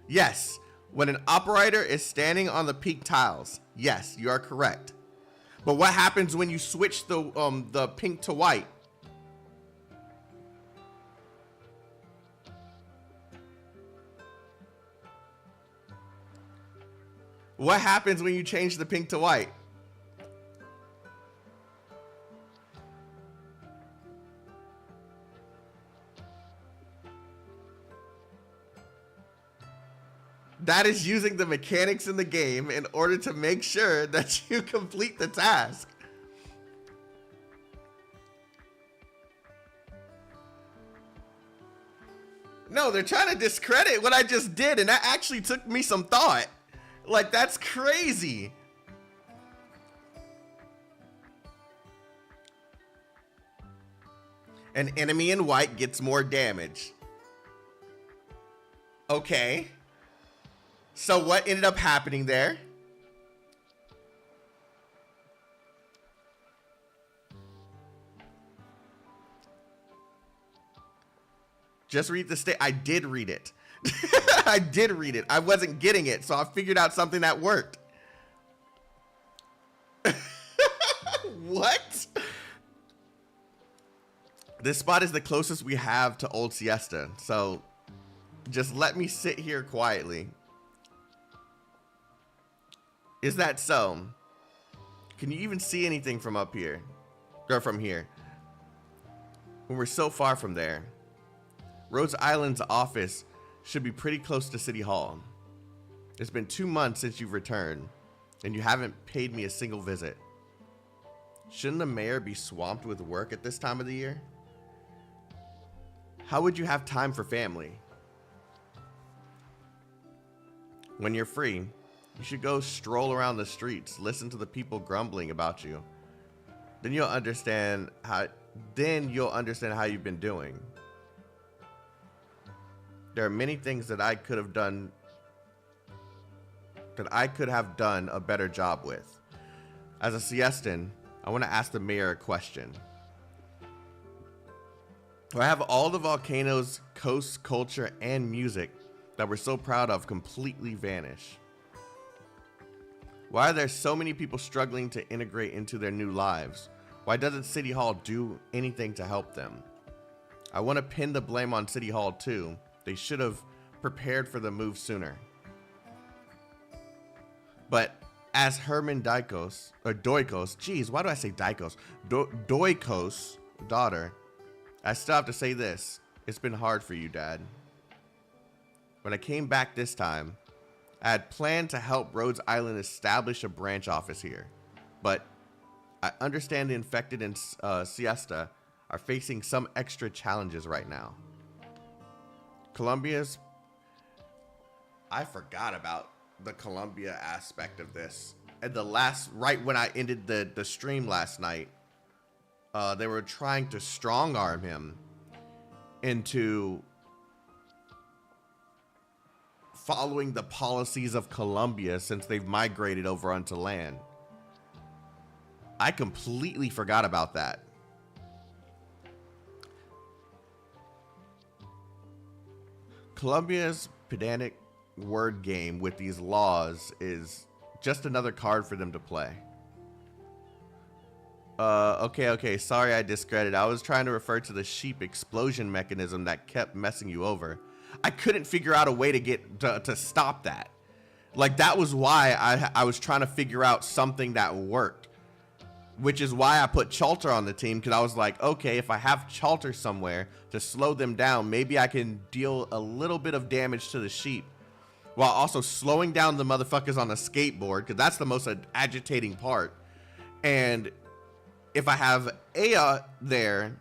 Yes, when an operator is standing on the pink tiles. Yes, you are correct. But what happens when you switch the pink to white? What happens when you change the pink to white? That is using the mechanics in the game in order to make sure that you complete the task. No, they're trying to discredit what I just did, and that actually took me some thought. Like, that's crazy. An enemy in white gets more damage. Okay. So what ended up happening there? Just read the state. I did read it. I did read it. I wasn't getting it, so I figured out something that worked. What? This spot is the closest we have to Old Siesta, so just let me sit here quietly. Is that so? Can you even see anything from up here? Or from here? When we're so far from there. Rhodes Island's office should be pretty close to City Hall. It's been 2 months since you've returned, and you haven't paid me a single visit. Shouldn't the mayor be swamped with work at this time of the year? How would you have time for family? When you're free, you should go stroll around the streets, listen to the people grumbling about you. Then you'll understand how you've been doing. There are many things that I could have done a better job with. As a Siestan, I want to ask the mayor a question. I have all the volcanoes, coasts, culture, and music that we're so proud of completely vanish. Why are there so many people struggling to integrate into their new lives? Why doesn't City Hall do anything to help them? I want to pin the blame on City Hall too. They should have prepared for the move sooner. But as Herman Doikos, geez, why do I say Dikos? Doikos' daughter, I still have to say this. It's been hard for you, Dad. When I came back this time, I had planned to help Rhodes Island establish a branch office here. But I understand the infected in Siesta are facing some extra challenges right now. I forgot about the Colombia aspect of this. At right when I ended the stream last night, they were trying to strong arm him into following the policies of Colombia since they've migrated over onto land. I completely forgot about that. Colombia's pedantic word game with these laws is just another card for them to play. Okay, sorry I discredited. I was trying to refer to the sheep explosion mechanism that kept messing you over. I couldn't figure out a way to get to stop that. Like, that was why I was trying to figure out something that worked. Which is why I put Chaotik on the team, because I was like, okay, if I have Chaotik somewhere to slow them down, maybe I can deal a little bit of damage to the sheep while also slowing down the motherfuckers on the skateboard, because that's the most agitating part. And if I have Aya there,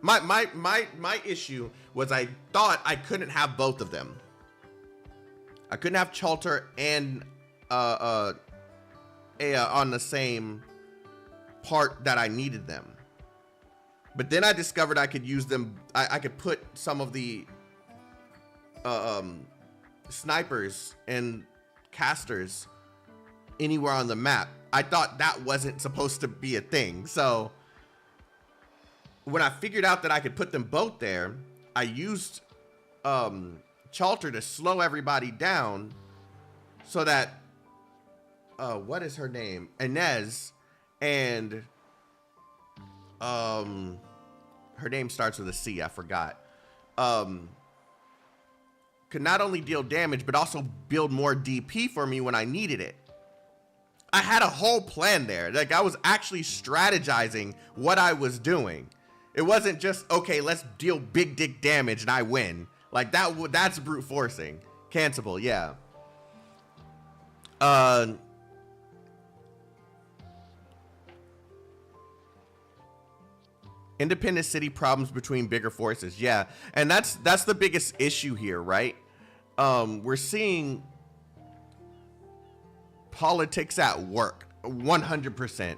my issue was I thought I couldn't have both of them. I couldn't have Chaotik and Aya on the same part that I needed them. But then I discovered I could use them. I could put some of the snipers and casters anywhere on the map. I thought that wasn't supposed to be a thing. So when I figured out that I could put them both there, I used Chaotik to slow everybody down so that what is her name? Inez and her name starts with a C, I forgot. Could not only deal damage, but also build more DP for me when I needed it. I had a whole plan there. Like, I was actually strategizing what I was doing. It wasn't just, okay, let's deal big dick damage and I win. Like, that's brute forcing. Cancelable, yeah. Independent city problems between bigger forces. Yeah. And that's the biggest issue here, right? We're seeing politics at work 100%.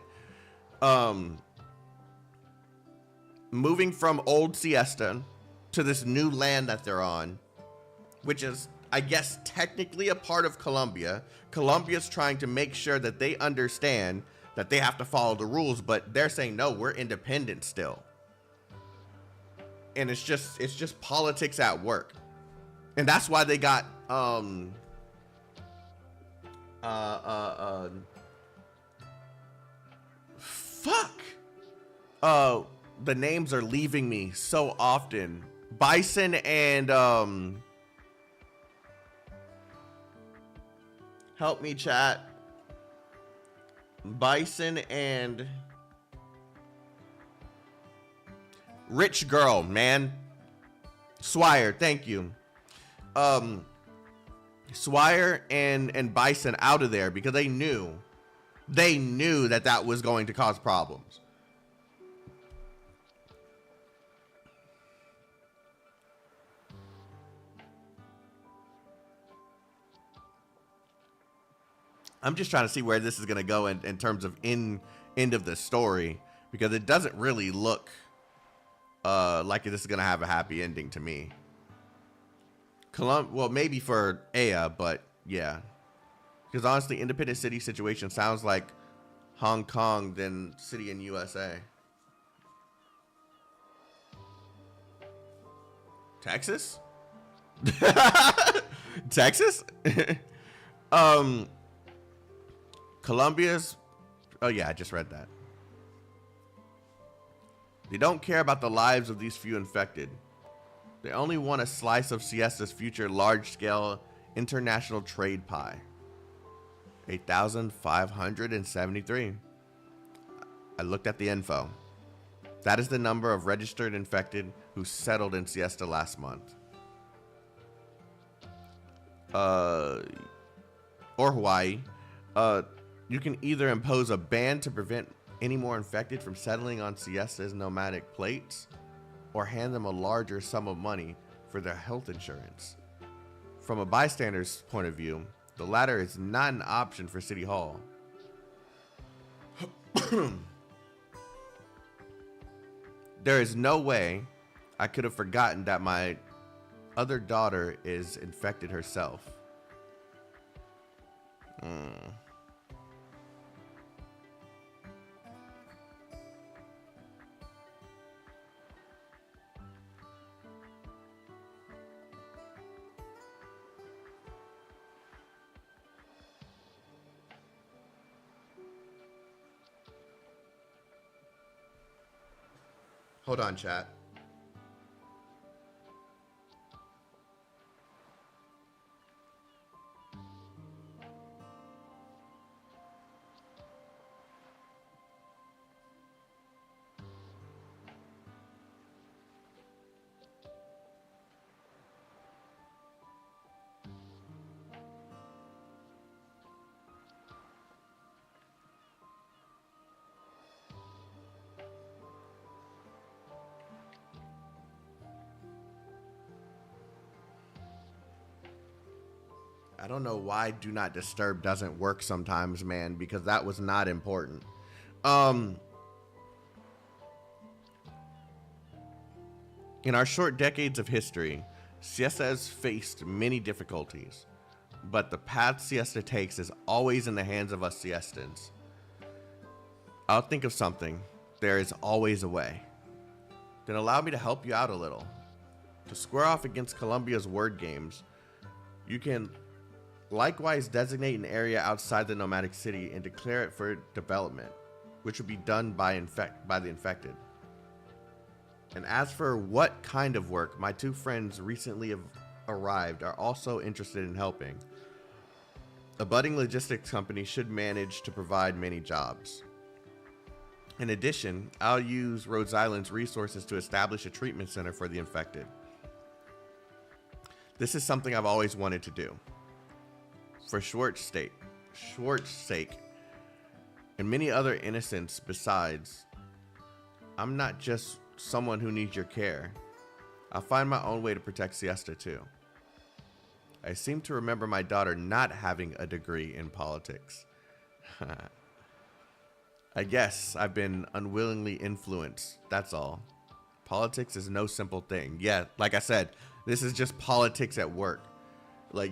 Moving from old Siesta to this new land that they're on, which is, I guess, technically a part of Colombia. Colombia's trying to make sure that they understand that they have to follow the rules, but they're saying, no, we're independent still. And it's just politics at work. And that's why they got the names are leaving me so often. Bison and help me, chat. Bison and Rich Girl, man. Swire, thank you. Swire and Bison out of there because they knew that was going to cause problems. I'm just trying to see where this is going to go in terms of end of the story, because it doesn't really look like this is going to have a happy ending to me. Well, maybe for Aya, but yeah. Because honestly, independent city situation sounds like Hong Kong than city in USA. Texas? Texas? Colombia's... Oh yeah, I just read that. They don't care about the lives of these few infected. They only want a slice of Siesta's future large-scale international trade pie. 8,573. I looked at the info. That is the number of registered infected who settled in Siesta last month. Or Hawaii. You can either impose a ban to prevent any more infected from settling on Siesta's nomadic plates, or hand them a larger sum of money for their health insurance. From a bystander's point of view, the latter is not an option for City Hall. There is no way I could have forgotten that my other daughter is infected herself. Hold on, chat. I don't know why Do Not Disturb doesn't work sometimes, man, because that was not important. In our short decades of history, Siesta has faced many difficulties, but the path Siesta takes is always in the hands of us Siestans. I'll think of something. There is always a way. Then allow me to help you out a little. To square off against Columbia's word games, you can likewise designate an area outside the nomadic city and declare it for development, which would be done by the infected. And as for what kind of work, my two friends recently have arrived are also interested in helping. A budding logistics company should manage to provide many jobs. In addition, I'll use Rhodes Island's resources to establish a treatment center for the infected. This is something I've always wanted to do. For Schwartz's sake, and many other innocents besides, I'm not just someone who needs your care. I'll find my own way to protect Siesta too. I seem to remember my daughter not having a degree in politics. I guess I've been unwillingly influenced, that's all. Politics is no simple thing. Yeah, like I said, this is just politics at work. Like,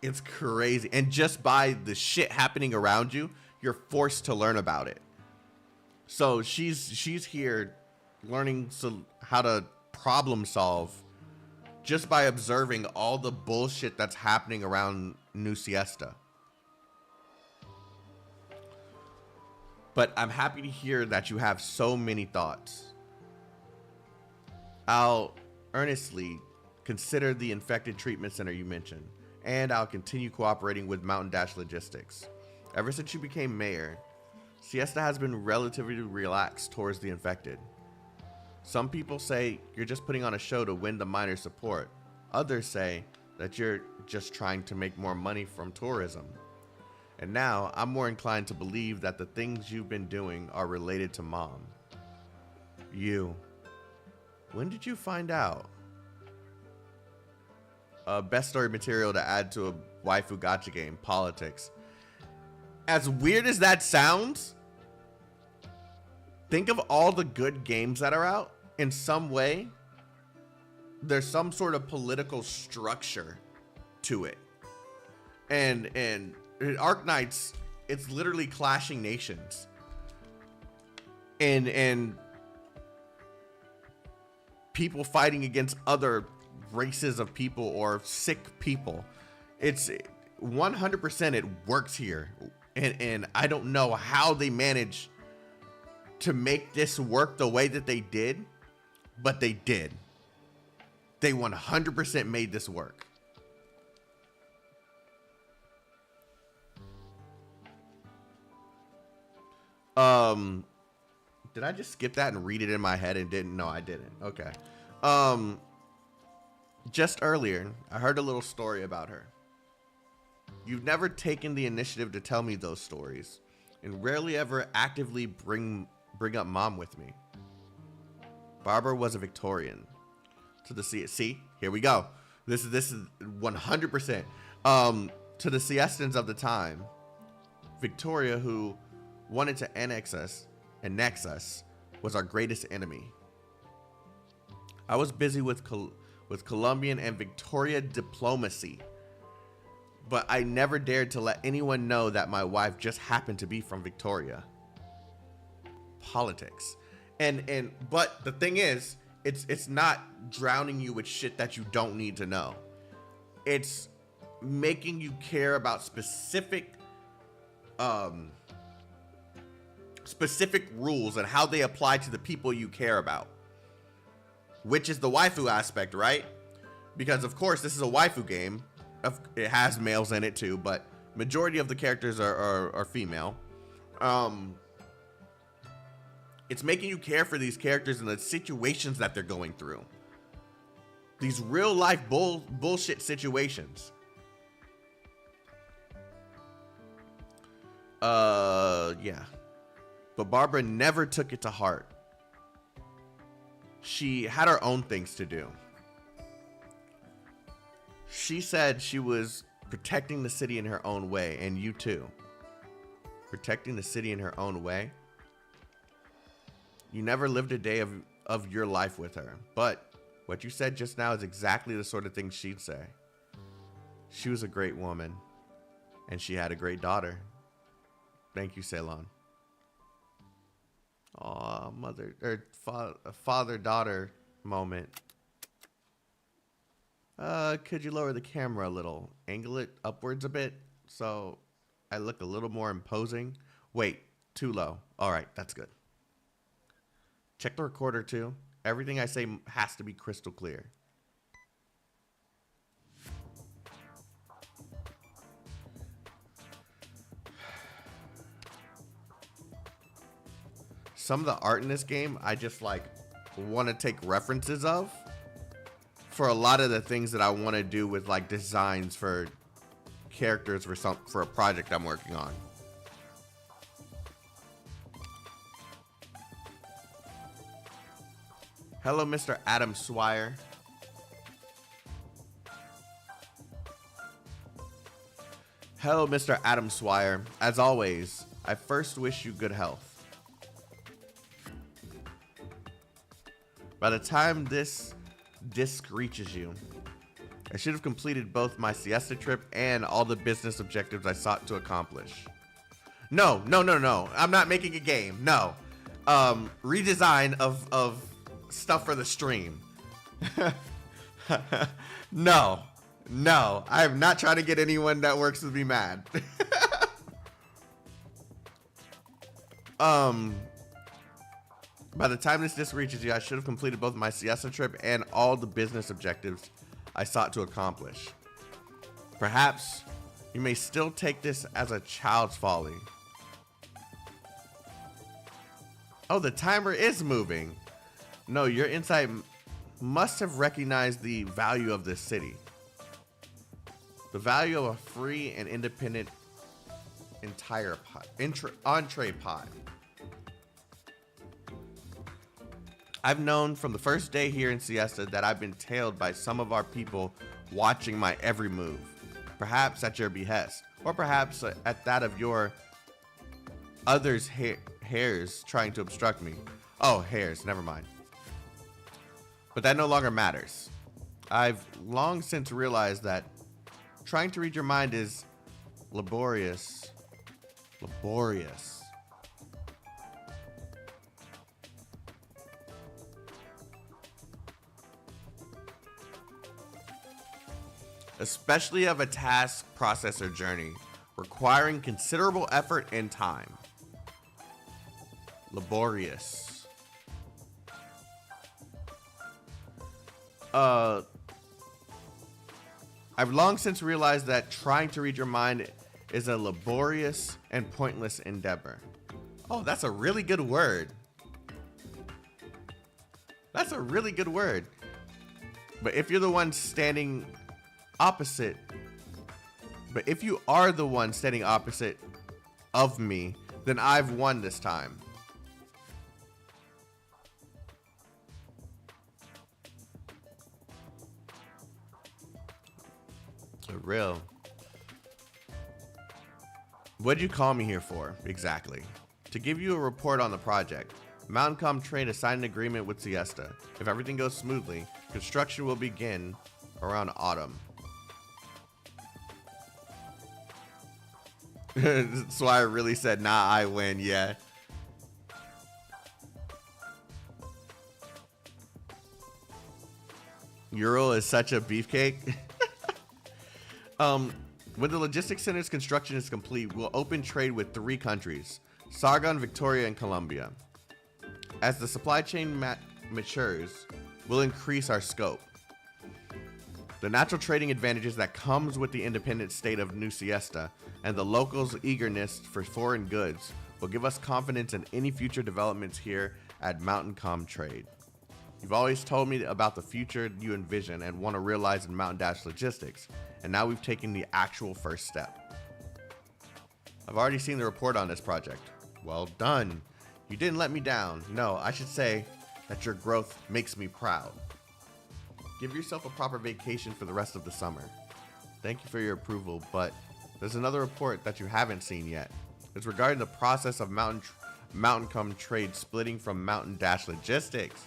it's crazy. And just by the shit happening around you, you're forced to learn about it. So she's here learning how to problem solve just by observing all the bullshit that's happening around New Siesta. But I'm happy to hear that you have so many thoughts. I'll earnestly consider the infected treatment center you mentioned, and I'll continue cooperating with Mountain Dash Logistics. Ever since you became mayor, Siesta has been relatively relaxed towards the infected. Some people say you're just putting on a show to win the miners' support. Others say that you're just trying to make more money from tourism. And now I'm more inclined to believe that the things you've been doing are related to Mom. When did you find out? Best story material to add to a waifu gacha game, politics. As weird as that sounds, think of all the good games that are out. In some way, there's some sort of political structure to it. And Arknights, it's literally clashing nations. And people fighting against other races of people or sick people. It's 100% it works here. And I don't know how they managed to make this work the way that they did, but they did. They 100% made this work. Did I just skip that and read it in my head and didn't? No, I didn't. Okay. Just earlier, I heard a little story about her. You've never taken the initiative to tell me those stories, and rarely ever actively bring up Mom with me. Barbara was a Victorian. See, here we go. This is 100%. To the Siestans of the time, Victoria, who wanted to annex us, was our greatest enemy. I was busy with Colombian and Victoria diplomacy, but I never dared to let anyone know that my wife just happened to be from Victoria. Politics. But the thing is, it's not drowning you with shit that you don't need to know. It's making you care about specific rules and how they apply to the people you care about, which is the waifu aspect, right? Because of course this is a waifu game. It has males in it too, but majority of the characters are female. It's making you care for these characters and the situations that they're going through. These real life bullshit situations. Yeah. But Barbara never took it to heart. She had her own things to do. She said she was protecting the city in her own way, and you too. Protecting the city in her own way? You never lived a day of your life with her, but What you said just now is exactly the sort of thing she'd say. She was a great woman, and she had a great daughter. Thank you, Ceylon. Aw, father-daughter moment. Could you lower the camera a little? Angle it upwards a bit so I look a little more imposing. Wait, too low. All right, that's good. Check the recorder too. Everything I say has to be crystal clear. Some of the art in this game, I just like want to take references of for a lot of the things that I want to do with like designs for characters for a project I'm working on. Hello, Mr. Adam Swire. Hello, Mr. Adam Swire. As always, I first wish you good health. By the time this disc reaches you, I should have completed both my siesta trip and all the business objectives I sought to accomplish. No. I'm not making a game. No. Redesign of stuff for the stream. No. I am not trying to get anyone that works with me mad. By the time this disc reaches you, I should have completed both my siesta trip and all the business objectives I sought to accomplish. Perhaps you may still take this as a child's folly. Oh, the timer is moving. No, your insight must have recognized the value of this city. The value of a free and independent entree pod. I've known from the first day here in Siesta that I've been tailed by some of our people watching my every move. Perhaps at your behest, or perhaps at that of your others' hairs trying to obstruct me. Oh, hairs, never mind. But that no longer matters. I've long since realized that trying to read your mind is laborious. Especially of a task processor journey, requiring considerable effort and time. Laborious. I've long since realized that trying to read your mind is a laborious and pointless endeavor. Oh, that's a really good word. That's a really good word. But if you're the one standing opposite, but if you are the one standing opposite of me, then I've won this time. For real. What'd you call me here for, exactly? To give you a report on the project. Mountain Trade has signed an agreement with Siesta. If everything goes smoothly, construction will begin around autumn. That's why I really said, nah, I win, yeah. Ural is such a beefcake. When the logistics center's construction is complete, we'll open trade with 3 countries, Sargon, Victoria, and Colombia. As the supply chain matures, we'll increase our scope. The natural trading advantages that comes with the independent state of New Siesta and the locals' eagerness for foreign goods will give us confidence in any future developments here at Mountain Trade. You've always told me about the future you envision and want to realize in Mountain Dash Logistics, and now we've taken the actual first step. I've already seen the report on this project. Well done. You didn't let me down. No, I should say that your growth makes me proud. Give yourself a proper vacation for the rest of the summer. Thank you for your approval, but there's another report that you haven't seen yet. It's regarding the process of Mountain Trade splitting from Mountain Dash Logistics.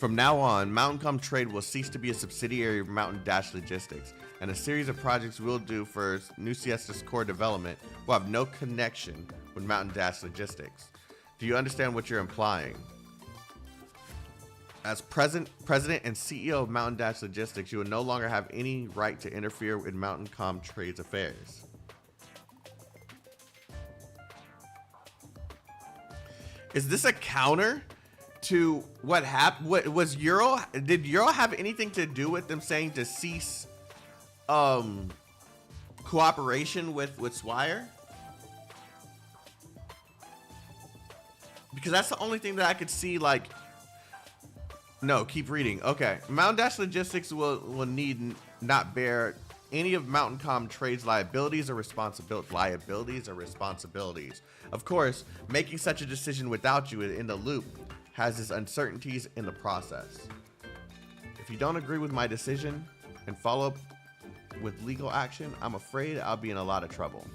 From now on, Mountain Calm Trade will cease to be a subsidiary of Mountain Dash Logistics, and a series of projects we'll do for New Siesta's core development will have no connection with Mountain Dash Logistics. Do you understand what you're implying? As president and CEO of Mountain Dash Logistics, you will no longer have any right to interfere in Mountain Calm Trade's affairs. Is this a counter to what happened? What was Euro? Did Euro have anything to do with them saying to cease cooperation with Swire? Because that's the only thing that I could see. Like, no, keep reading. Okay, Mountain Dash Logistics will need not bear any of Mountain Calm Trade's liabilities or responsibilities. Of course, making such a decision without you in the loop has its uncertainties in the process. If you don't agree with my decision and follow up with legal action, I'm afraid I'll be in a lot of trouble.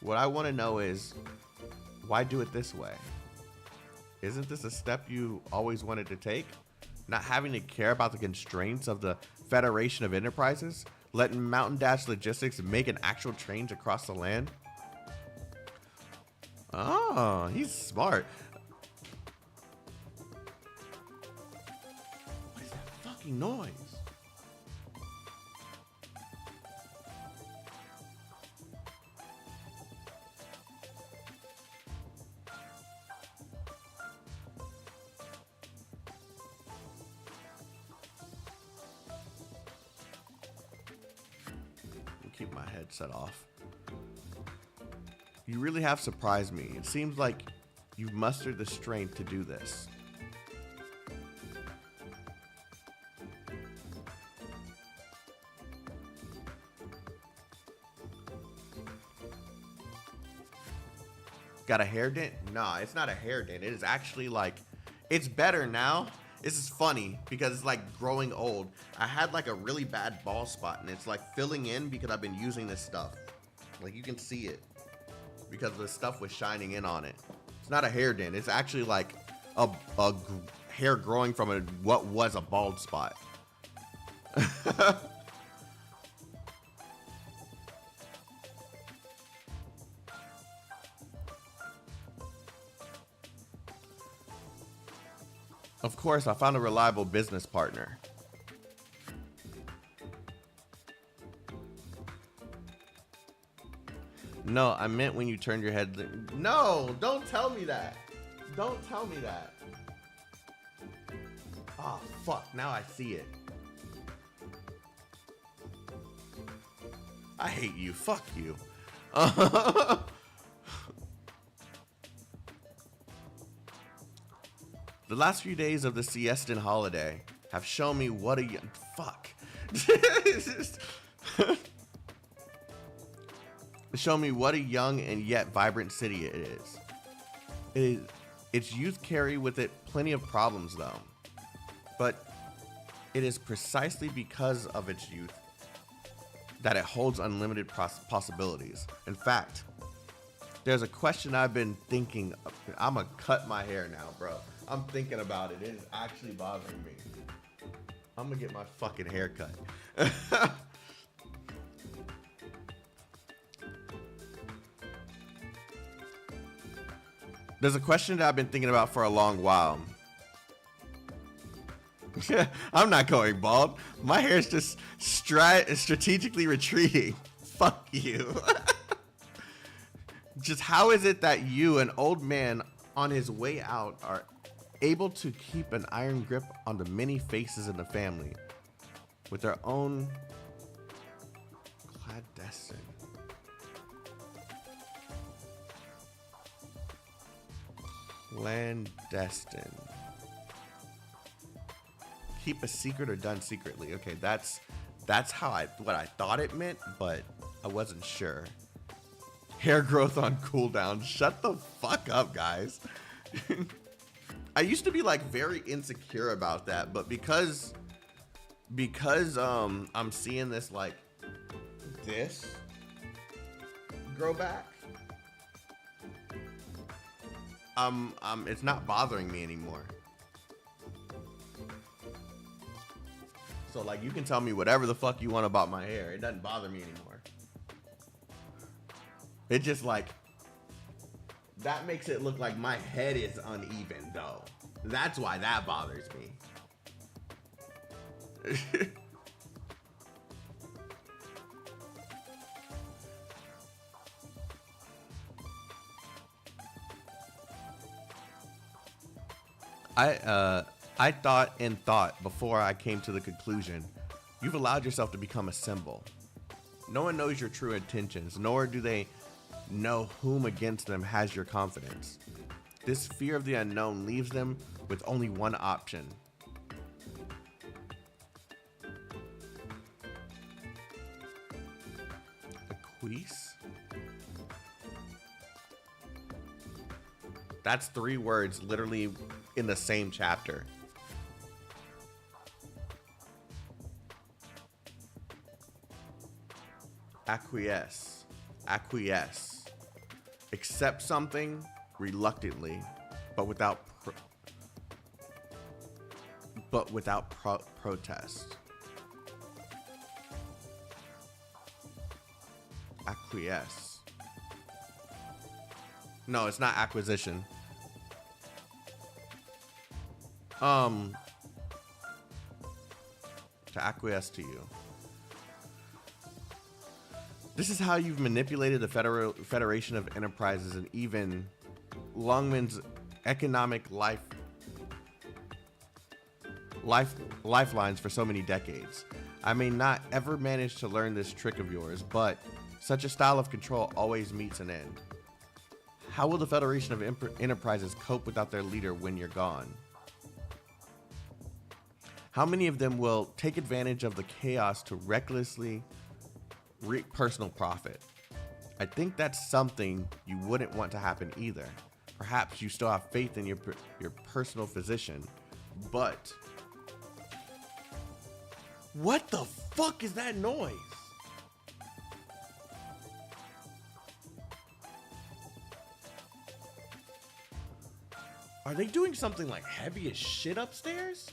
What I want to know is, why do it this way? Isn't this a step you always wanted to take? Not having to care about the constraints of the Federation of Enterprises? Letting Mountain Dash Logistics make an actual change across the land? Oh, he's smart. What is that fucking noise? Keep my headset off. You really have surprised me. It seems like you've mustered the strength to do this. Got a hair dent? Nah, it's not a hair dent. It is actually like, it's better now. This is funny because it's like growing old. I had like a really bad bald spot and it's like filling in because I've been using this stuff. Like you can see it because the stuff was shining in on it. It's not a hair dent. It's actually like a hair growing from what was a bald spot. Of course, I found a reliable business partner. No, I meant when you turned your head. No, don't tell me that. Don't tell me that. Oh, fuck. Now I see it. I hate you. Fuck you. The last few days of the Siestan holiday have shown me what a fuck. Show me what a young and yet vibrant city it is. Its youth carry with it plenty of problems though. But it is precisely because of its youth that it holds unlimited possibilities. In fact, there's a question I've been thinking. I'm gonna cut my hair now, bro. I'm thinking about it. It is actually bothering me. I'm gonna get my fucking hair cut. There's a question that I've been thinking about for a long while. I'm not going bald. My hair is just strategically retreating. Fuck you. Just how is it that you, an old man on his way out, are able to keep an iron grip on the many faces in the family with their own clandestine? Clandestine. Keep a secret or done secretly. Okay, that's how what I thought it meant, but I wasn't sure. Hair growth on cooldown. Shut the fuck up, guys. I used to be like very insecure about that, but because I'm seeing this like this grow back, it's not bothering me anymore. So like you can tell me whatever the fuck you want about my hair. It doesn't bother me anymore. It just like that makes it look like my head is uneven though. That's why that bothers me. I thought before I came to the conclusion, you've allowed yourself to become a symbol. No one knows your true intentions, nor do they know whom against them has your confidence. This fear of the unknown leaves them with only one option. Acquiesce? That's 3 words literally in the same chapter. Acquiesce. Acquiesce. Accept something reluctantly, but without protest. Acquiesce. No, it's not acquisition. To acquiesce to you. This is how you've manipulated the Federation of Enterprises and even Lungman's economic lifelines for so many decades. I may not ever manage to learn this trick of yours, but such a style of control always meets an end. How will the Federation of Enterprises cope without their leader when you're gone? How many of them will take advantage of the chaos to recklessly reap personal profit? I think that's something you wouldn't want to happen either. Perhaps you still have faith in your personal physician, but what the fuck is that noise? Are they doing something like heavy as shit upstairs?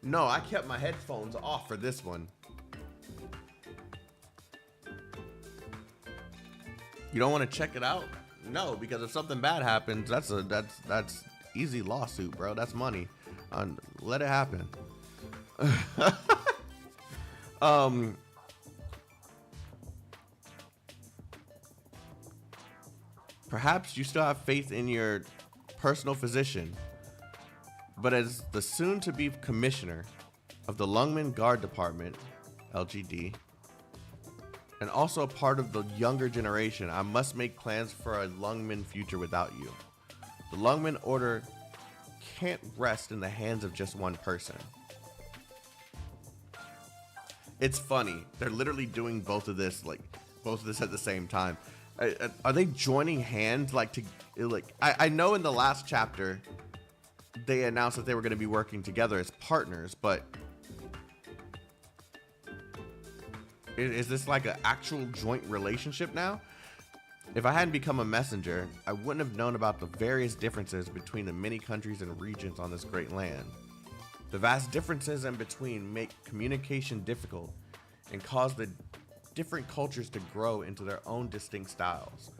No, I kept my headphones off for this one. You don't want to check it out? No, because if something bad happens, that's easy lawsuit, bro. That's money. Let it happen. Perhaps you still have faith in your personal physician, but as the soon-to-be commissioner of the Lungman Guard Department, LGD, and also a part of the younger generation, I must make plans for a Lungman future without you. The Lungman Order can't rest in the hands of just one person. It's funny. They're literally doing both of this at the same time. Are they joining hands? I know in the last chapter they announced that they were going to be working together as partners, but is this like an actual joint relationship now? If I hadn't become a messenger, I wouldn't have known about the various differences between the many countries and regions on this great land. The vast differences in between make communication difficult and cause the different cultures to grow into their own distinct styles.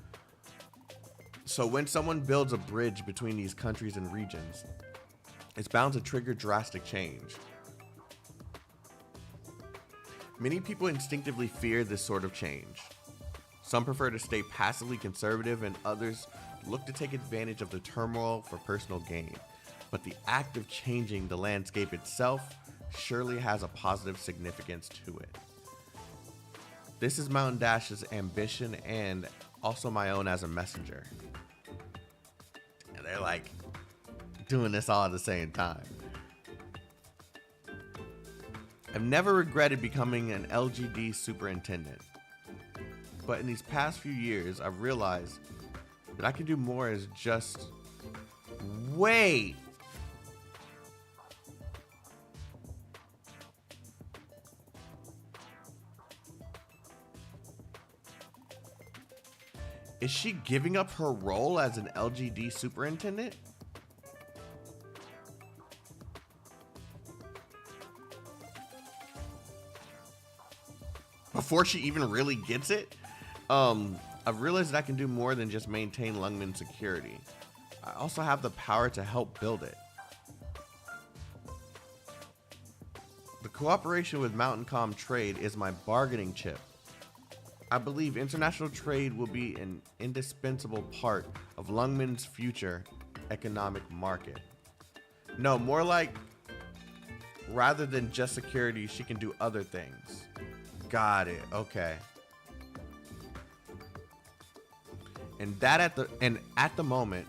So when someone builds a bridge between these countries and regions, it's bound to trigger drastic change. Many people instinctively fear this sort of change. Some prefer to stay passively conservative, and others look to take advantage of the turmoil for personal gain. But the act of changing the landscape itself surely has a positive significance to it. This is Mountain Dash's ambition and also my own as a messenger. And they're like doing this all at the same time. I've never regretted becoming an LGD superintendent. But in these past few years, I've realized that I can do more as just wait. Is she giving up her role as an LGD superintendent? Before she even really gets it? I've realized that I can do more than just maintain Lungmen's security. I also have the power to help build it. The cooperation with Mountain Calm Trade is my bargaining chip. I believe international trade will be an indispensable part of Lungmen's future economic market. No, more like, rather than just security, she can do other things. Got it. Okay. And at the moment,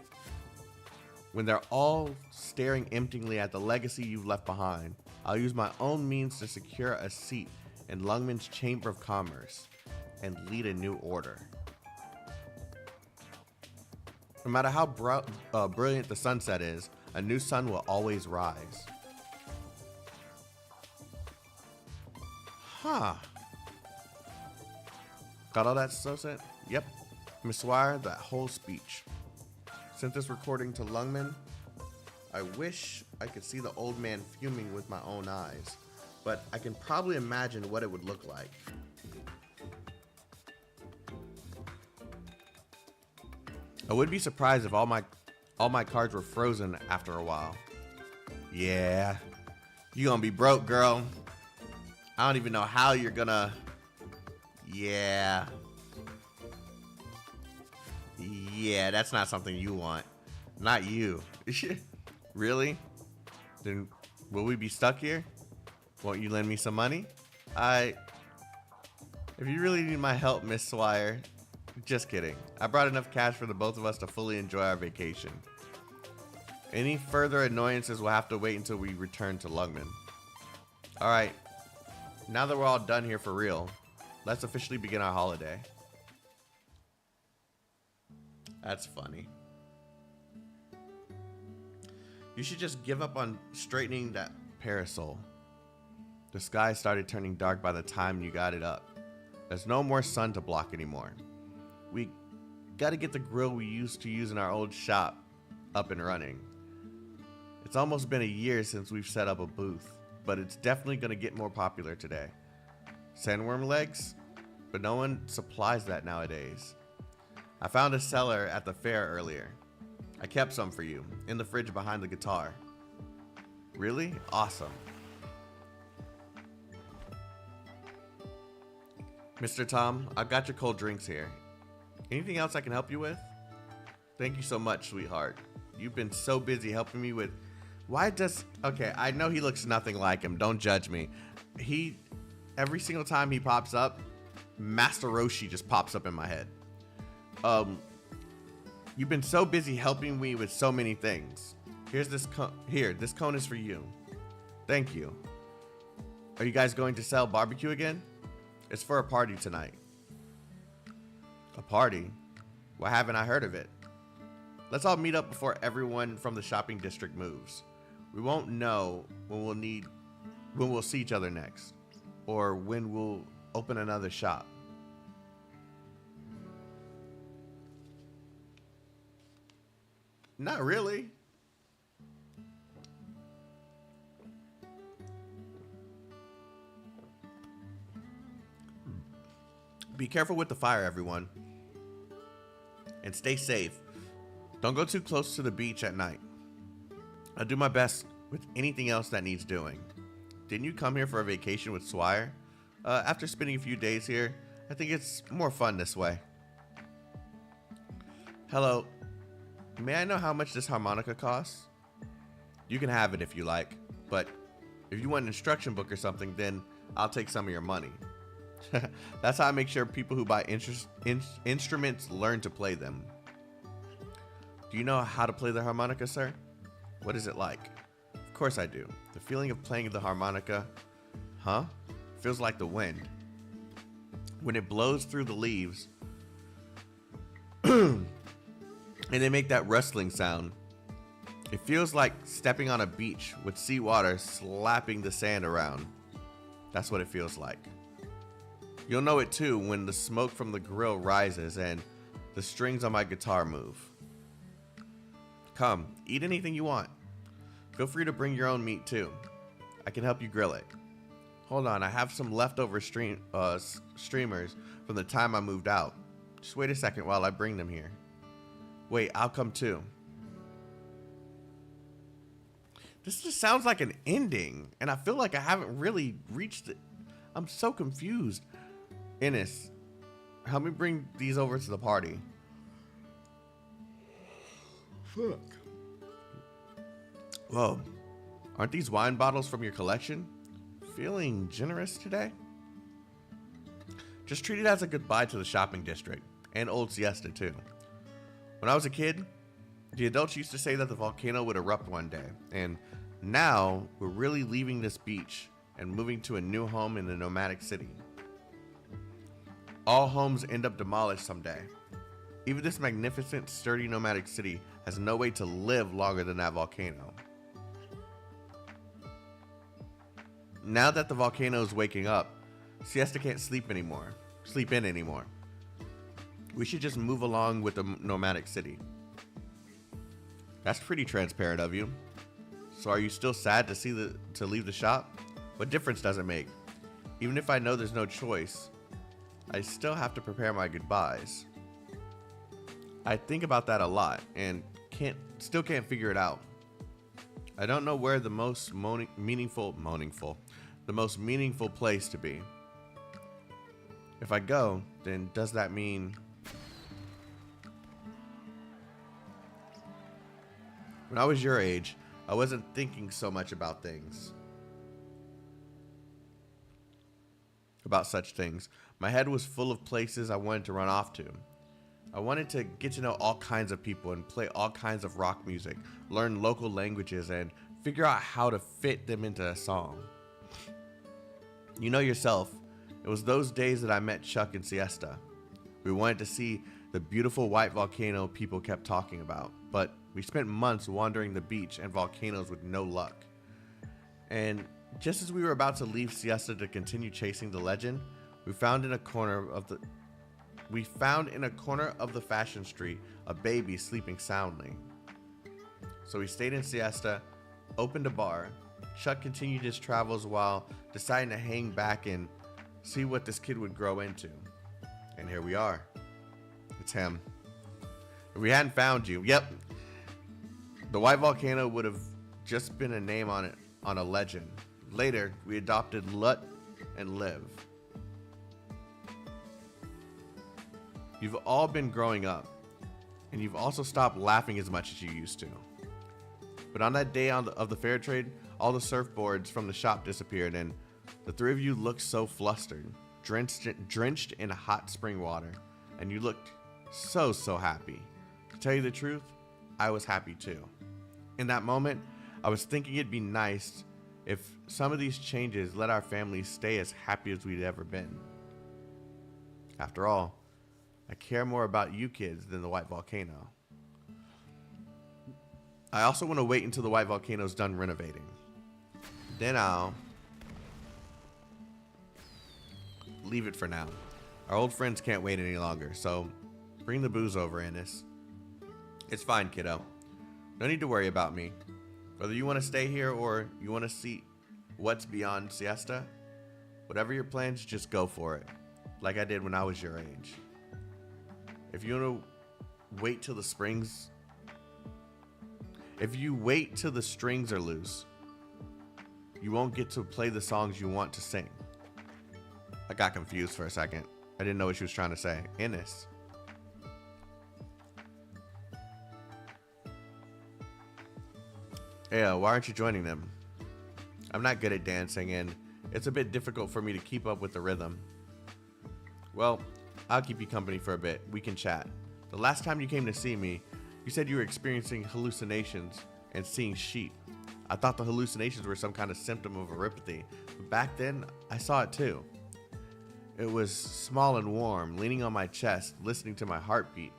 when they're all staring emptily at the legacy you've left behind, I'll use my own means to secure a seat in Lungmen's Chamber of Commerce and lead a new order. No matter how brilliant the sunset is, a new sun will always rise. Huh. Got all that so set? Yep. Miss Swire, that whole speech. Sent this recording to Lungmen. I wish I could see the old man fuming with my own eyes, but I can probably imagine what it would look like. I would be surprised if all my cards were frozen after a while. Yeah, you gonna be broke, girl. I don't even know how you're gonna. Yeah, that's not something you want. Not you. Really? Then will we be stuck here? Won't you lend me some money? If you really need my help, Miss Swire. Just kidding. I brought enough cash for the both of us to fully enjoy our vacation. Any further annoyances will have to wait until we return to Lungmen. Alright. Now that we're all done here for real, let's officially begin our holiday. That's funny. You should just give up on straightening that parasol. The sky started turning dark by the time you got it up. There's no more sun to block anymore. We gotta get the grill we used to use in our old shop up and running. It's almost been a year since we've set up a booth, but it's definitely gonna get more popular today. Sandworm legs? But no one supplies that nowadays. I found a seller at the fair earlier. I kept some for you, in the fridge behind the guitar. Really? Awesome. Mr. Tom, I've got your cold drinks here. Anything else I can help you with? Thank you so much, sweetheart. You've been so busy helping me with... Okay, I know he looks nothing like him. Don't judge me. Every single time he pops up, Master Roshi just pops up in my head. You've been so busy helping me with so many things. Here's this cone. This cone is for you. Thank you. Are you guys going to sell barbecue again? It's for a party tonight. A party? Why haven't I heard of it? Let's all meet up before everyone from the shopping district moves. We won't know when we'll see each other next, or when we'll open another shop. Not really. Be careful with the fire, everyone. And stay safe. Don't go too close to the beach at night. I'll do my best with anything else that needs doing. Didn't you come here for a vacation with Swire? After spending a few days here, I think it's more fun this way. Hello. May I know how much this harmonica costs? You can have it if you like, but if you want an instruction book or something, then I'll take some of your money. That's how I make sure people who buy instruments learn to play them. Do you know how to play the harmonica, sir? What is it like? Of course I do. The feeling of playing the harmonica, feels like the wind. When it blows through the leaves, and they make that rustling sound, it feels like stepping on a beach with seawater slapping the sand around. That's what it feels like. You'll know it too when the smoke from the grill rises and the strings on my guitar move. Come, eat anything you want. Feel free to bring your own meat too. I can help you grill it. Hold on, I have some leftover streamers from the time I moved out. Just wait a second while I bring them here. Wait, I'll come too. This just sounds like an ending, and I feel like I haven't really reached it. I'm so confused. Ennis, help me bring these over to the party. Fuck. Whoa. Aren't these wine bottles from your collection? Feeling generous today? Just treat it as a goodbye to the shopping district, and Old Siesta too. When I was a kid, the adults used to say that the volcano would erupt one day, and now we're really leaving this beach and moving to a new home in the nomadic city. All homes end up demolished someday. Even this magnificent, sturdy nomadic city has no way to live longer than that volcano. Now that the volcano is waking up, Siesta can't sleep in anymore. We should just move along with the nomadic city. That's pretty transparent of you. So are you still sad to leave the shop? What difference does it make? Even if I know there's no choice, I still have to prepare my goodbyes. I think about that a lot and still can't figure it out. I don't know where the most meaningful place to be. If I go, then does that mean... When I was your age, I wasn't thinking so much about such things. My head was full of places I wanted to run off to. I wanted to get to know all kinds of people and play all kinds of rock music, learn local languages, and figure out how to fit them into a song. You know yourself, it was those days that I met Chuck and Siesta. We wanted to see the beautiful white volcano people kept talking about, but we spent months wandering the beach and volcanoes with no luck. And just as we were about to leave Siesta to continue chasing the legend, we found in a corner of the fashion street a baby sleeping soundly. So we stayed in Siesta, opened a bar. Chuck continued his travels while deciding to hang back and see what this kid would grow into. And here we are. It's him. If we hadn't found you, yep, the white volcano would have just been a name on a legend. Later, we adopted Lut and Liv. You've all been growing up, and you've also stopped laughing as much as you used to. But on that day of the fair trade, all the surfboards from the shop disappeared, and the three of you looked so flustered, drenched in hot spring water, and you looked so happy. To tell you the truth, I was happy too. In that moment, I was thinking it'd be nice if some of these changes let our family stay as happy as we'd ever been. After all, I care more about you kids than the white volcano. I also want to wait until the white volcano's done renovating. Then I'll leave it for now. Our old friends can't wait any longer, so bring the booze over, Ennis. It's fine, kiddo. No need to worry about me. Whether you want to stay here or you want to see what's beyond Siesta, whatever your plans, just go for it. Like I did when I was your age. If you want to wait till the strings are loose, you won't get to play the songs you want to sing. I got confused for a second. I didn't know what she was trying to say. Ennis. Yeah, why aren't you joining them? I'm not good at dancing, and it's a bit difficult for me to keep up with the rhythm. Well, I'll keep you company for a bit. We can chat. The last time you came to see me, you said you were experiencing hallucinations and seeing sheep. I thought the hallucinations were some kind of symptom of erypathy, but back then, I saw it too. It was small and warm, leaning on my chest, listening to my heartbeat.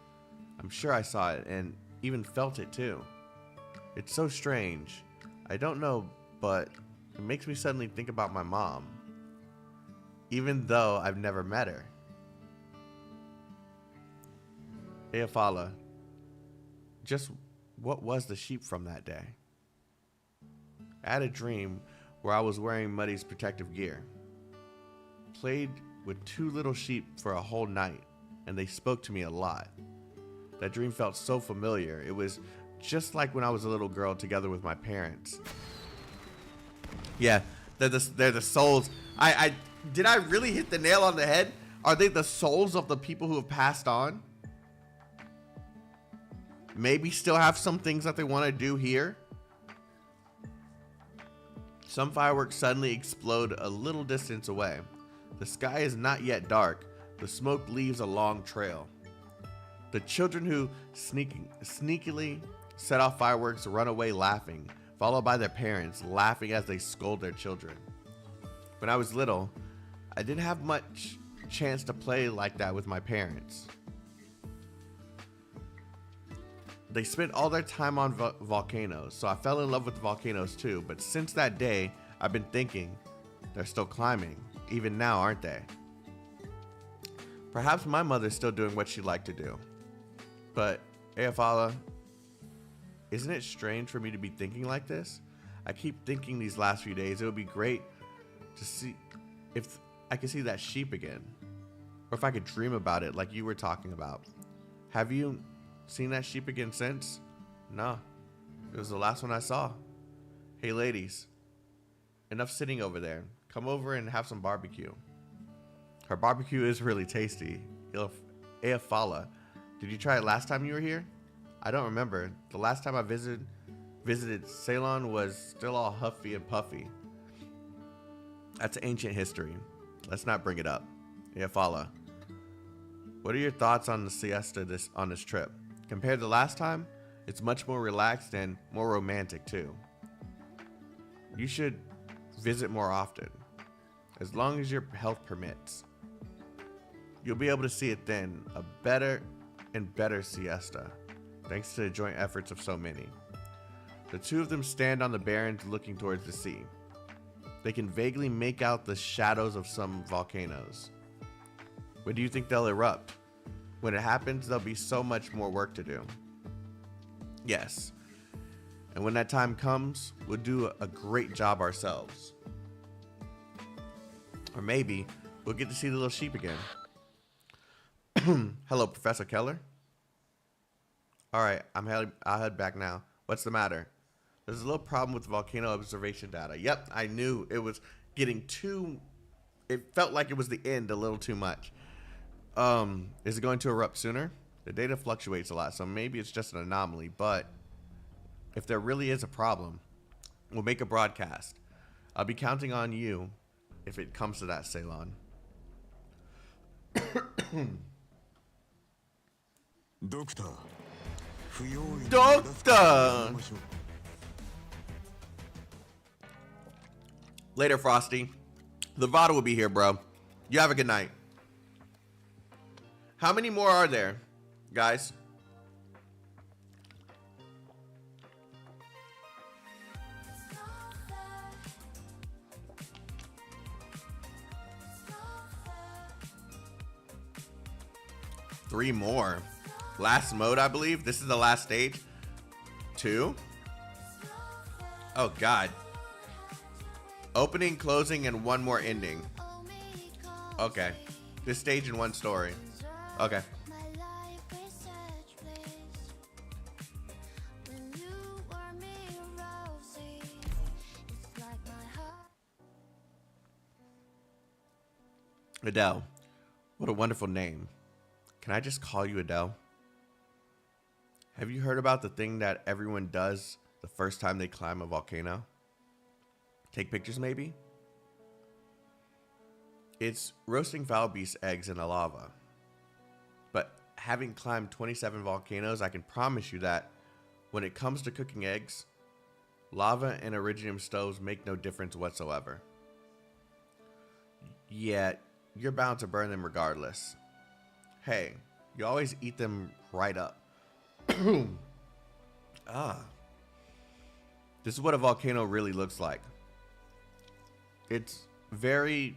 I'm sure I saw it and even felt it too. It's so strange. I don't know, but it makes me suddenly think about my mom, even though I've never met her. Eafala, just what was the sheep from that day? I had a dream where I was wearing Muddy's protective gear. Played with 2 little sheep for a whole night, and they spoke to me a lot. That dream felt so familiar. It was just like when I was a little girl together with my parents. Yeah, they're the souls. Did I really hit the nail on the head? Are they the souls of the people who have passed on? Maybe still have some things that they want to do here? Some fireworks suddenly explode a little distance away. The sky is not yet dark. The smoke leaves a long trail. The children who sneakily set off fireworks run away laughing, followed by their parents laughing as they scold their children. When I was little, I didn't have much chance to play like that with my parents. They spent all their time on volcanoes, so I fell in love with volcanoes too, but since that day, I've been thinking, they're still climbing, even now, aren't they? Perhaps my mother's still doing what she liked to do. But, Eafala, isn't it strange for me to be thinking like this? I keep thinking these last few days it would be great to see if I could see that sheep again. Or if I could dream about it like you were talking about. Have you seen that sheep again since? No. It was the last one I saw. Hey ladies, enough sitting over there. Come over and have some barbecue. Her barbecue is really tasty. Eafala, did you try it last time you were here? I don't remember. The last time I visited Ceylon was still all huffy and puffy. That's ancient history. Let's not bring it up. Eafala, what are your thoughts on the siesta on this trip? Compared to last time, it's much more relaxed and more romantic too. You should visit more often, as long as your health permits. You'll be able to see it then, a better and better siesta, thanks to the joint efforts of so many. The 2 of them stand on the barrens looking towards the sea. They can vaguely make out the shadows of some volcanoes. When do you think they'll erupt? When it happens, there'll be so much more work to do. Yes. And when that time comes, we'll do a great job ourselves. Or maybe we'll get to see the little sheep again. Hello, Professor Keller. Alright, I'll head back now. What's the matter? There's a little problem with the volcano observation data. Yep, I knew it was getting too... It felt like it was the end a little too much. Is it going to erupt sooner? The data fluctuates a lot, so maybe it's just an anomaly, but if there really is a problem, we'll make a broadcast. I'll be counting on you if it comes to that, Ceylon. Doctor! Later, Frosty. The Vada will be here, bro. You have a good night. How many more are there, guys? Three more. Last mode, I believe. This is the last stage. 2. Oh, God. Opening, closing, and 1 more ending. Okay. This stage and 1 story. Okay. Adele. What a wonderful name. Can I just call you Adele? Have you heard about the thing that everyone does the first time they climb a volcano? Take pictures, maybe? It's roasting foul beast eggs in a lava. But having climbed 27 volcanoes, I can promise you that when it comes to cooking eggs, lava and iridium stoves make no difference whatsoever. Yet, you're bound to burn them regardless. Hey, you always eat them right up. This is what a volcano really looks like. It's very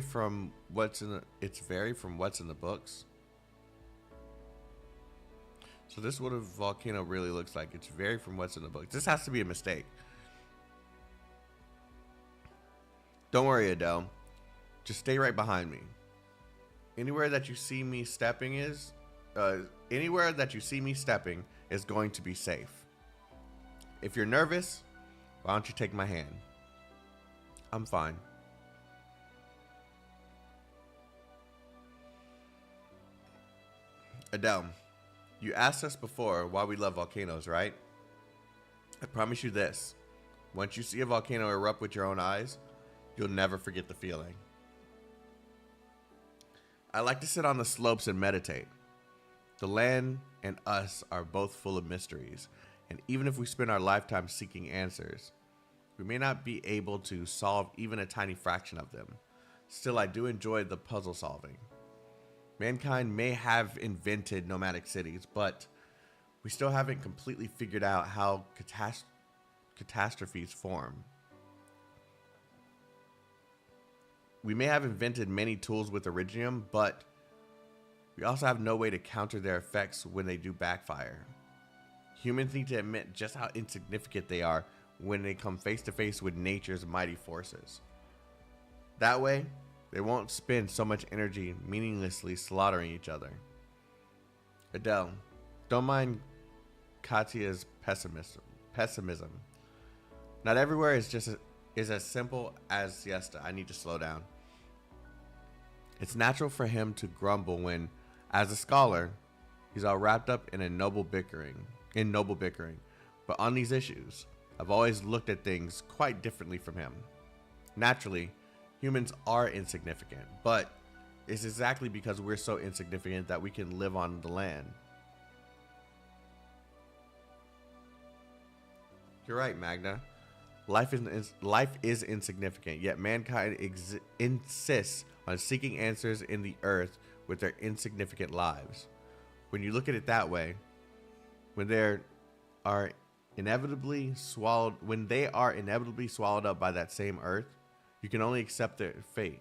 from what's in the books. So this is what a volcano really looks like. It's varied from what's in the book. This has to be a mistake. Don't worry, Adele. Just stay right behind me. Anywhere that you see me stepping is going to be safe. If you're nervous, why don't you take my hand? I'm fine. Adele, you asked us before why we love volcanoes, right? I promise you this. Once you see a volcano erupt with your own eyes, you'll never forget the feeling. I like to sit on the slopes and meditate. The land and us are both full of mysteries, and even if we spend our lifetime seeking answers, we may not be able to solve even a tiny fraction of them. Still, I do enjoy the puzzle solving. Mankind may have invented nomadic cities, but we still haven't completely figured out how catastrophes form. We may have invented many tools with Iridium, but we also have no way to counter their effects when they do backfire. Humans need to admit just how insignificant they are when they come face to face with nature's mighty forces. That way, they won't spend so much energy meaninglessly slaughtering each other. Adele, don't mind Katya's pessimism. Not everywhere is as simple as siesta. I need to slow down. It's natural for him to grumble when, as a scholar, he's all wrapped up in noble bickering. But on these issues, I've always looked at things quite differently from him. Naturally, humans are insignificant, but it's exactly because we're so insignificant that we can live on the land. You're right, Magna. Life is insignificant, yet mankind insists on seeking answers in the earth with their insignificant lives. When you look at it that way, when they are inevitably swallowed up by that same earth, you can only accept their fate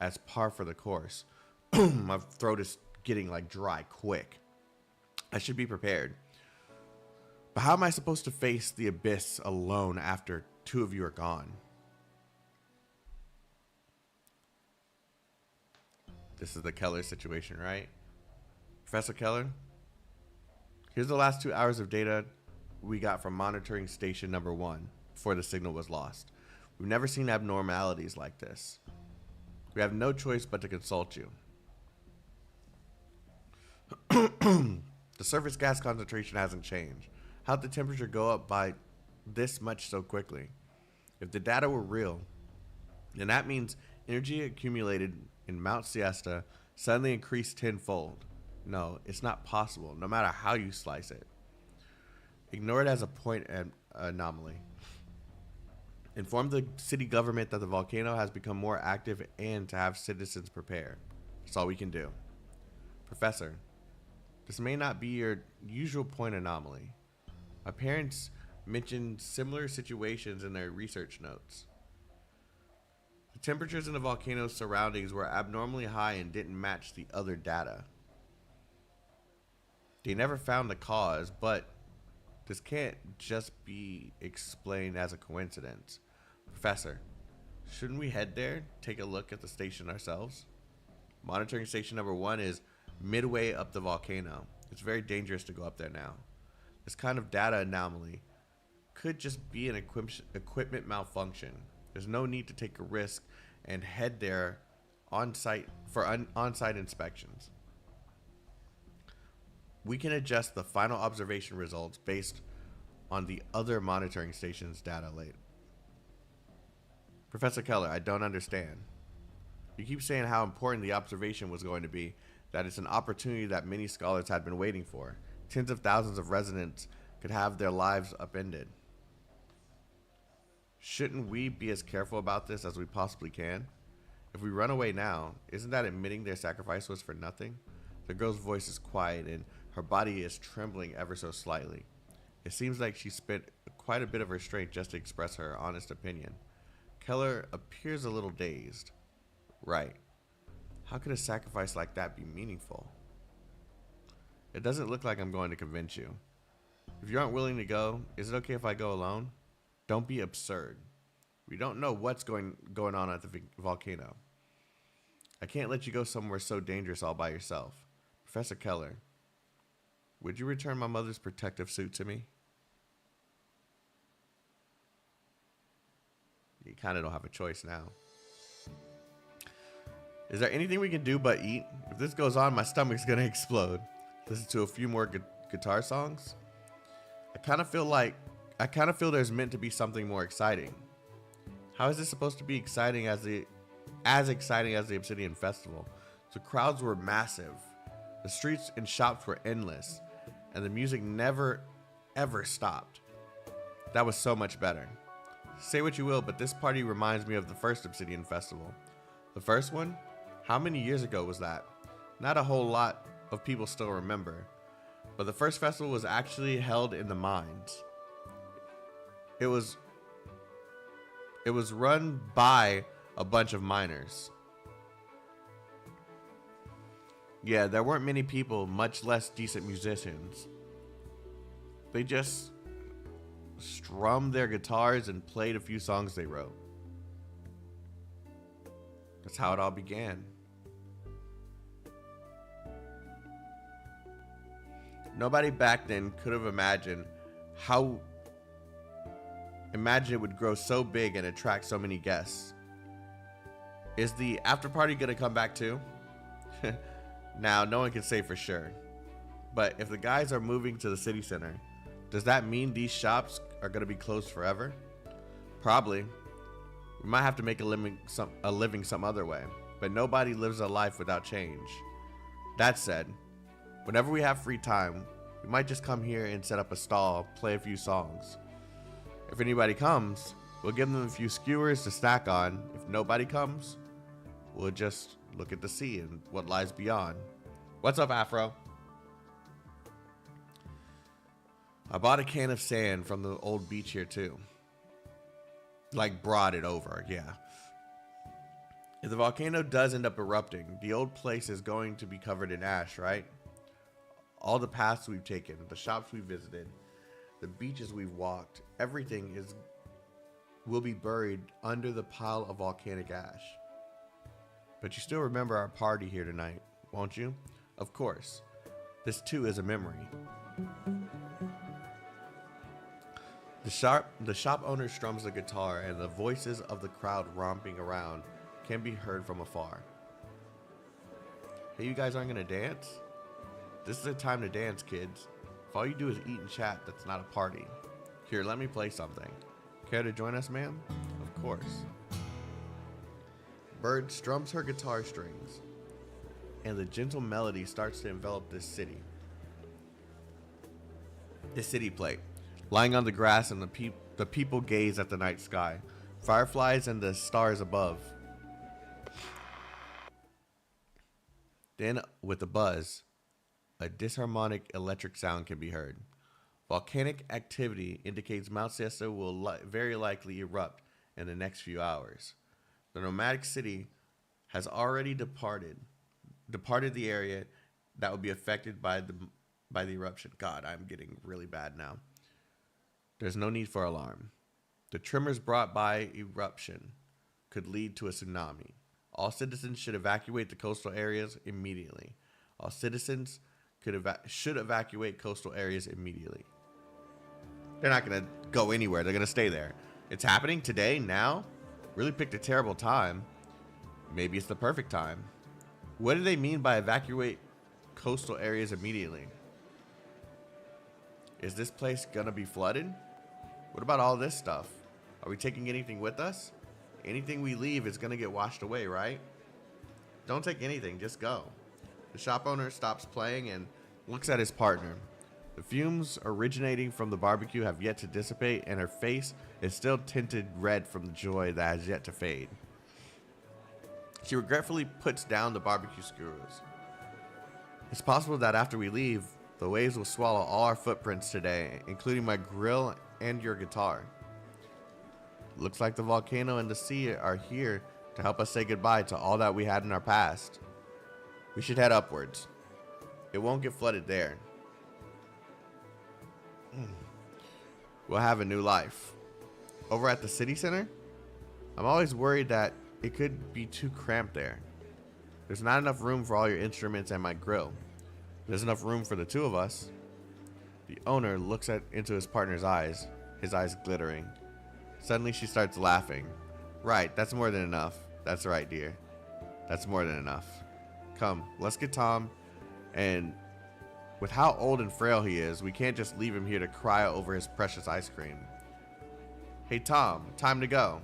as par for the course. My throat is getting like dry quick. I should be prepared. But how am I supposed to face the abyss alone after two of you are gone? This is the Keller situation, right? Professor Keller, here's the last 2 hours of data we got from monitoring station number 1 before the signal was lost. We've never seen abnormalities like this. We have no choice but to consult you. The surface gas concentration hasn't changed. How'd the temperature go up by this much so quickly? If the data were real, then that means energy accumulated in Mount Siesta suddenly increased tenfold. No, it's not possible, no matter how you slice it. Ignore it as a point anomaly. Inform the city government that the volcano has become more active and to have citizens prepare. That's all we can do. Professor, this may not be your usual point anomaly. My parents mentioned similar situations in their research notes. The temperatures in the volcano's surroundings were abnormally high and didn't match the other data. They never found the cause, but this can't just be explained as a coincidence. Professor, shouldn't we head there, take a look at the station ourselves? Monitoring station number 1 is midway up the volcano. It's very dangerous to go up there now. This kind of data anomaly could just be an equipment malfunction. There's no need to take a risk and head there on-site for on-site inspections. We can adjust the final observation results based on the other monitoring station's data later. Professor Keller, I don't understand. You keep saying how important the observation was going to be, that it's an opportunity that many scholars had been waiting for. Tens of thousands of residents could have their lives upended. Shouldn't we be as careful about this as we possibly can? If we run away now, isn't that admitting their sacrifice was for nothing? The girl's voice is quiet and her body is trembling ever so slightly. It seems like she spent quite a bit of her strength just to express her honest opinion. Keller appears a little dazed. Right. How could a sacrifice like that be meaningful? It doesn't look like I'm going to convince you. If you aren't willing to go, is it okay if I go alone? Don't be absurd. We don't know what's going on at the volcano. I can't let you go somewhere so dangerous all by yourself. Professor Keller, would you return my mother's protective suit to me? You kind of don't have a choice now. Is there anything we can do but eat? If this goes on, my stomach's gonna explode. Listen to a few more guitar songs. I kind of feel there's meant to be something more exciting. How is this supposed to be exciting as exciting as the Obsidian Festival? The crowds were massive. The streets and shops were endless, and the music never ever stopped. That was so much better. Say what you will, but this party reminds me of the first Obsidian Festival. The first one? How many years ago was that? Not a whole lot of people still remember, but the first festival was actually held in the mines. It was run by a bunch of miners. Yeah, there weren't many people, much less decent musicians. They just strummed their guitars and played a few songs they wrote. That's how it all began. Nobody back then could have imagined it would grow so big and attract so many guests. Is the after party gonna come back too? Now, no one can say for sure. But if the guys are moving to the city center, does that mean these shops are gonna be closed forever? Probably. We might have to make a living some other way. But nobody lives a life without change. That said, whenever we have free time, we might just come here and set up a stall, play a few songs. If anybody comes, we'll give them a few skewers to snack on. If nobody comes, we'll just look at the sea and what lies beyond. What's up, Afro? I bought a can of sand from the old beach here too. Like, brought it over, yeah. If the volcano does end up erupting, the old place is going to be covered in ash, right? All the paths we've taken, the shops we've visited, the beaches we've walked, everything will be buried under the pile of volcanic ash. But you still remember our party here tonight, won't you? Of course. This too is a memory. The shop owner strums the guitar, and the voices of the crowd romping around can be heard from afar. Hey, you guys aren't gonna dance? This is the time to dance, kids. If all you do is eat and chat, that's not a party. Here, let me play something. Care to join us, ma'am? Of course. Bird strums her guitar strings, and the gentle melody starts to envelop this city. The city plate. Lying on the grass, and the people gaze at the night sky, fireflies and the stars above. Then, with a buzz, a disharmonic electric sound can be heard. Volcanic activity indicates Mount Siesta will very likely erupt in the next few hours. The nomadic city has already departed the area that will be affected by the eruption. God, I'm getting really bad now. There's no need for alarm. The tremors brought by eruption could lead to a tsunami. All citizens should evacuate the coastal areas immediately. All citizens should evacuate coastal areas immediately. They're not going to go anywhere. They're going to stay there. It's happening today, now? Really picked a terrible time. Maybe it's the perfect time. What do they mean by evacuate coastal areas immediately? Is this place going to be flooded? What about all this stuff? Are we taking anything with us? Anything we leave is going to get washed away, right? Don't take anything, just go. The shop owner stops playing and looks at his partner. The fumes originating from the barbecue have yet to dissipate, and her face is still tinted red from the joy that has yet to fade. She regretfully puts down the barbecue skewers. It's possible that after we leave, the waves will swallow all our footprints today, including my grill and your guitar. Looks like the volcano and the sea are here to help us say goodbye to all that we had in our past. We should head upwards. It won't get flooded there. We'll have a new life. Over at the city center, I'm always worried that it could be too cramped there. There's not enough room for all your instruments and my grill. There's enough room for the two of us. The owner looks into his partner's eyes, his eyes glittering. Suddenly she starts laughing. Right, that's more than enough. That's right, dear. That's more than enough. Come, let's get Tom. And with how old and frail he is, we can't just leave him here to cry over his precious ice cream. Hey Tom, time to go.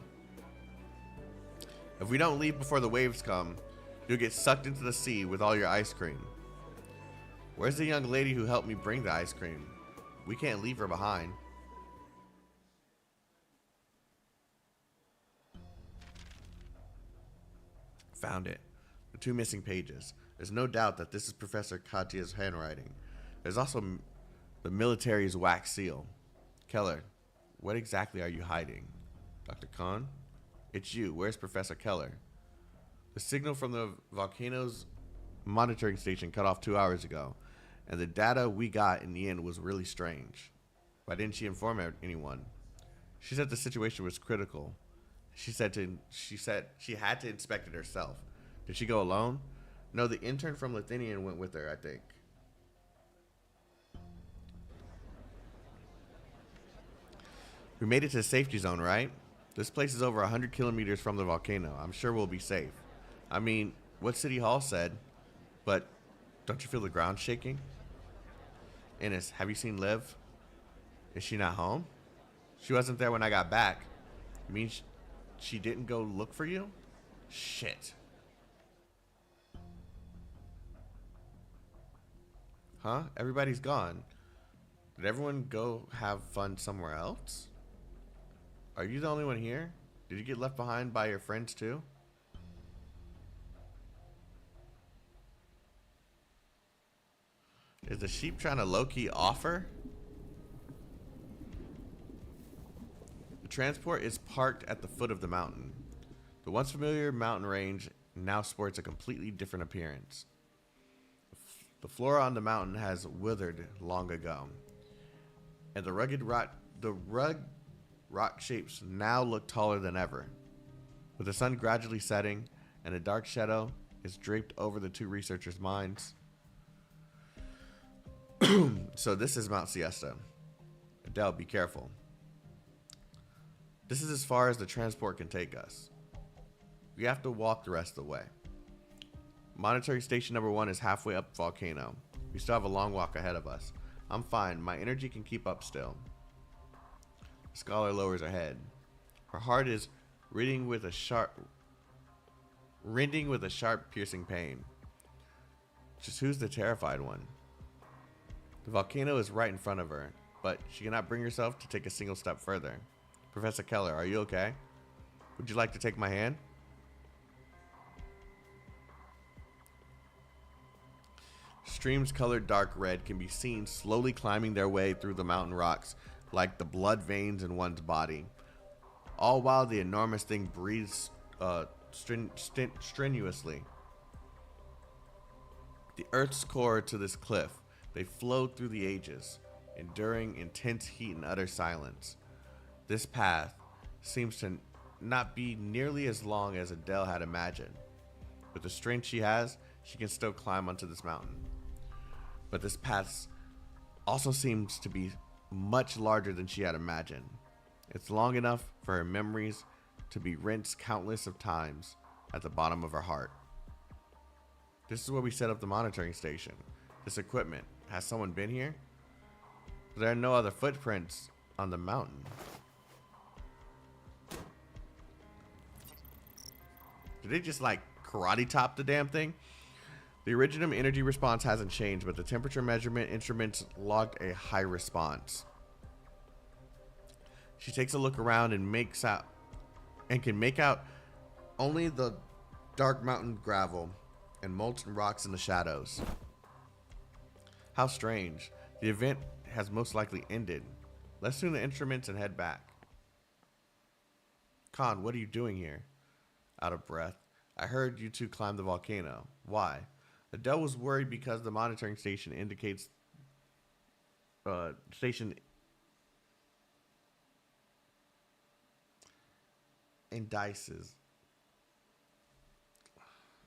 If we don't leave before the waves come, you'll get sucked into the sea with all your ice cream. Where's the young lady who helped me bring the ice cream? We can't leave her behind. Found it. The 2 missing pages. There's no doubt that this is Professor Katia's handwriting. There's also the military's wax seal. Keller, what exactly are you hiding? Dr. Khan? It's you. Where's Professor Keller? The signal from the volcano's monitoring station cut off 2 hours ago, and the data we got in the end was really strange. Why didn't she inform anyone? She said the situation was critical. She said she had to inspect it herself. Did she go alone? No, the intern from Lithuania went with her, I think. We made it to the safety zone, right? This place is over 100 kilometers from the volcano. I'm sure we'll be safe. I mean, what City Hall said, but don't you feel the ground shaking? Ines, have you seen Liv? Is she not home? She wasn't there when I got back. You mean she didn't go look for you? Shit. Huh? Everybody's gone. Did everyone go have fun somewhere else? Are you the only one here? Did you get left behind by your friends too? Is the sheep trying to low-key offer? The transport is parked at the foot of the mountain. The once familiar mountain range now sports a completely different appearance. The flora on the mountain has withered long ago, and the rugged rock shapes now look taller than ever. With the sun gradually setting and a dark shadow is draped over the 2 researchers' minds. So this is Mount Siesta. Adele, be careful. This is as far as the transport can take us. We have to walk the rest of the way. Monitoring station number 1 is halfway up the volcano. We still have a long walk ahead of us. I'm fine. My energy can keep up still. The scholar lowers her head. Her heart is rending with a sharp, piercing pain. Just who's the terrified one? The volcano is right in front of her, but she cannot bring herself to take a single step further. Professor Keller, are you okay? Would you like to take my hand? Streams colored dark red can be seen slowly climbing their way through the mountain rocks like the blood veins in one's body. All while the enormous thing breathes strenuously. The Earth's core to this cliff, they flowed through the ages, enduring intense heat and utter silence. This path seems to not be nearly as long as Adele had imagined. With the strength she has, she can still climb onto this mountain. But this path also seems to be much larger than she had imagined. It's long enough for her memories to be rinsed countless of times at the bottom of her heart. This is where we set up the monitoring station. This equipment. Has someone been here? There are no other footprints on the mountain. Did they just like karate chop the damn thing? The original energy response hasn't changed, but the temperature measurement instruments logged a high response. She takes a look around and can make out only the dark mountain gravel and molten rocks in the shadows. How strange. The event has most likely ended. Let's tune the instruments and head back. Khan, what are you doing here? Out of breath. I heard you two climb the volcano. Why? Adele was worried because the monitoring station indicates station indices.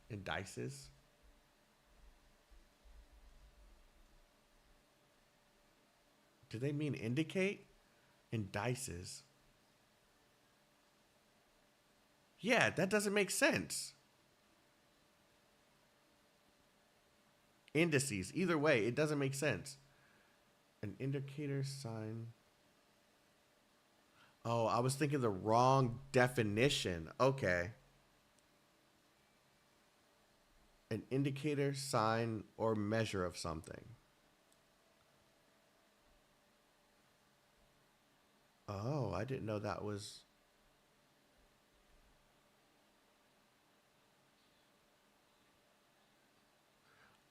Indices? Do they mean indicate? Indices. Yeah, that doesn't make sense. Indices. Either way, it doesn't make sense. An indicator sign. Oh, I was thinking the wrong definition. Okay. An indicator, sign, or measure of something. Oh, I didn't know that was...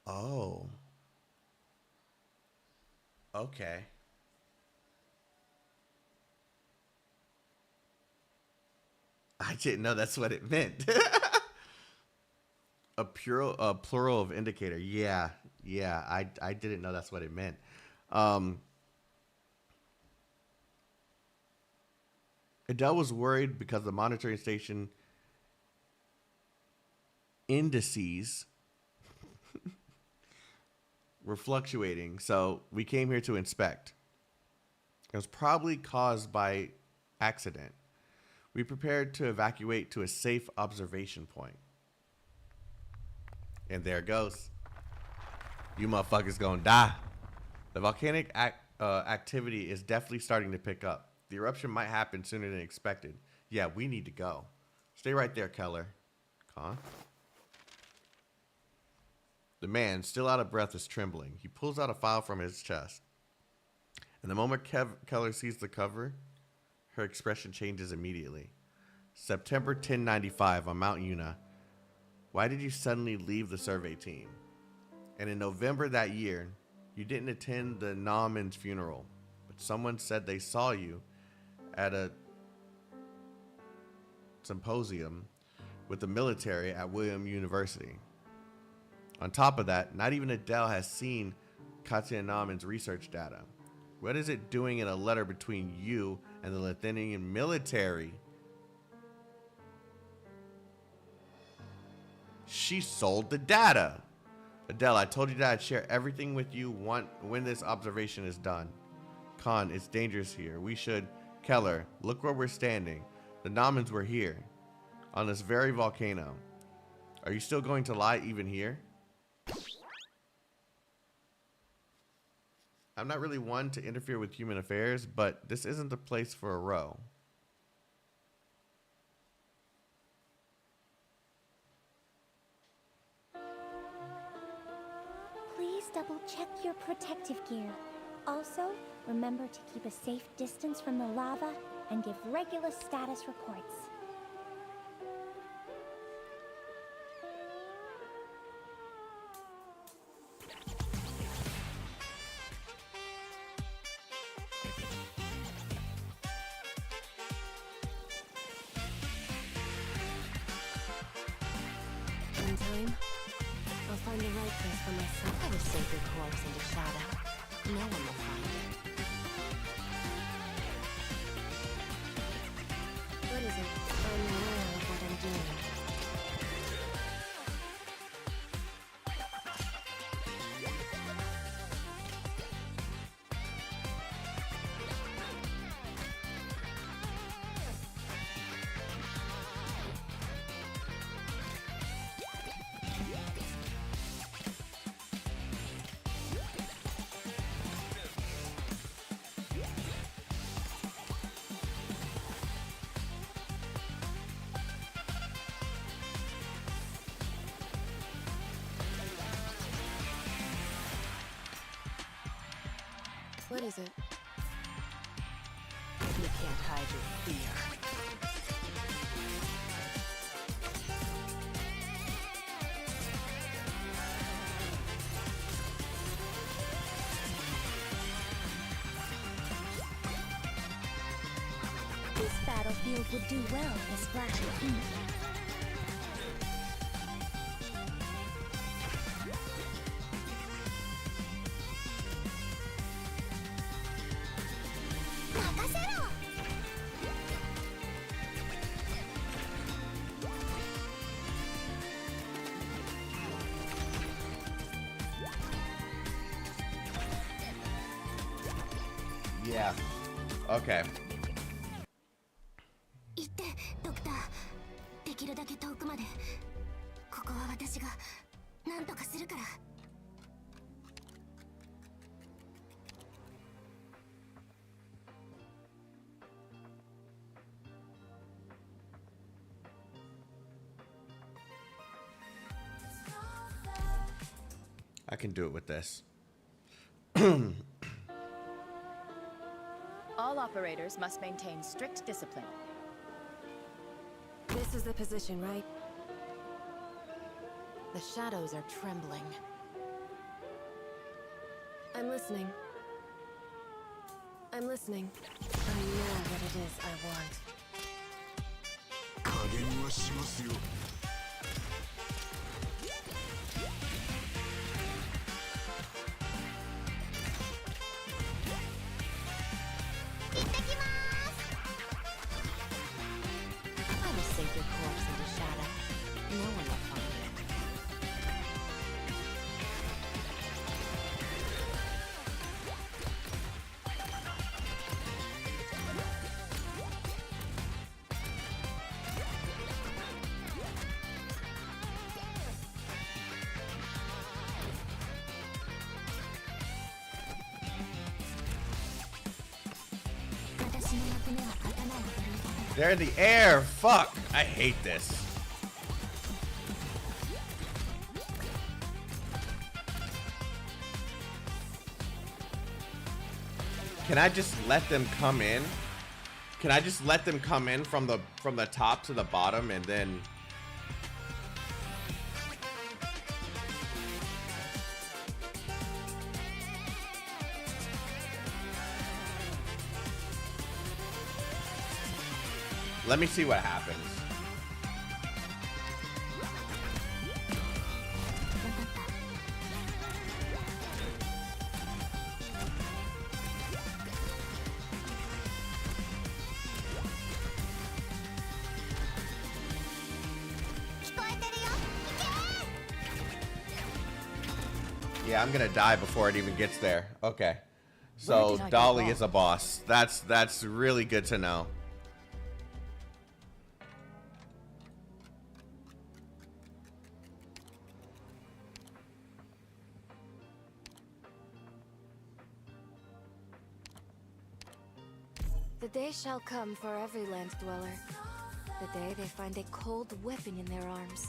Oh. Okay. I didn't know that's what it meant. A plural of indicator. Yeah. I didn't know that's what it meant. Adele was worried because the monitoring station indices were fluctuating, so we came here to inspect. It was probably caused by accident. We prepared to evacuate to a safe observation point. And there it goes. You motherfuckers gonna die. The volcanic activity is definitely starting to pick up. The eruption might happen sooner than expected. Yeah, we need to go. Stay right there, Keller. Con. The man, still out of breath, is trembling. He pulls out a file from his chest. And the moment Keller sees the cover, her expression changes immediately. September 1095 on Mount Una. Why did you suddenly leave the survey team? And in November that year, you didn't attend the Nauman's funeral, but someone said they saw you at a symposium with the military at William University. On top of that, not even Adele has seen Katya Nauman's research data. What is it doing in a letter between you and the Lithuanian military? She sold the data. Adele, I told you that I'd share everything with you when this observation is done. Khan, it's dangerous here. We should... Keller, look where we're standing. The Naumans were here. On this very volcano. Are you still going to lie even here? I'm not really one to interfere with human affairs, but this isn't the place for a row.
Please double check your protective gear. Also, remember to keep a safe distance from the lava and give regular status reports.
In time, I'll find the right place for myself. I will sink your corpse into shadow. No one will find it. What is it? I'm aware of what I'm doing. What is it? You can't hide your fear.
This battlefield would do well with a splash of ink.
Yeah. Okay.
言ってドクター、できるだけ遠くまで。ここは私が何とかするから。
I can do it with this.
All operators must maintain strict discipline.
This is the position, right? The shadows are trembling. I'm listening. I'm listening. I know what it is I want.
加減はしますよ。
行ってきます。
I will sink your corpse into shadow. No one will find it.
They're in the air. Fuck. I hate this. Can I just let them come in? Can I just let them come in from the top to the bottom and then let me see what happens. Yeah, I'm gonna die before it even gets there. Okay. So Dolly is a boss. That's really good to know.
The day shall come for every land dweller. The day they find a cold weapon in their arms.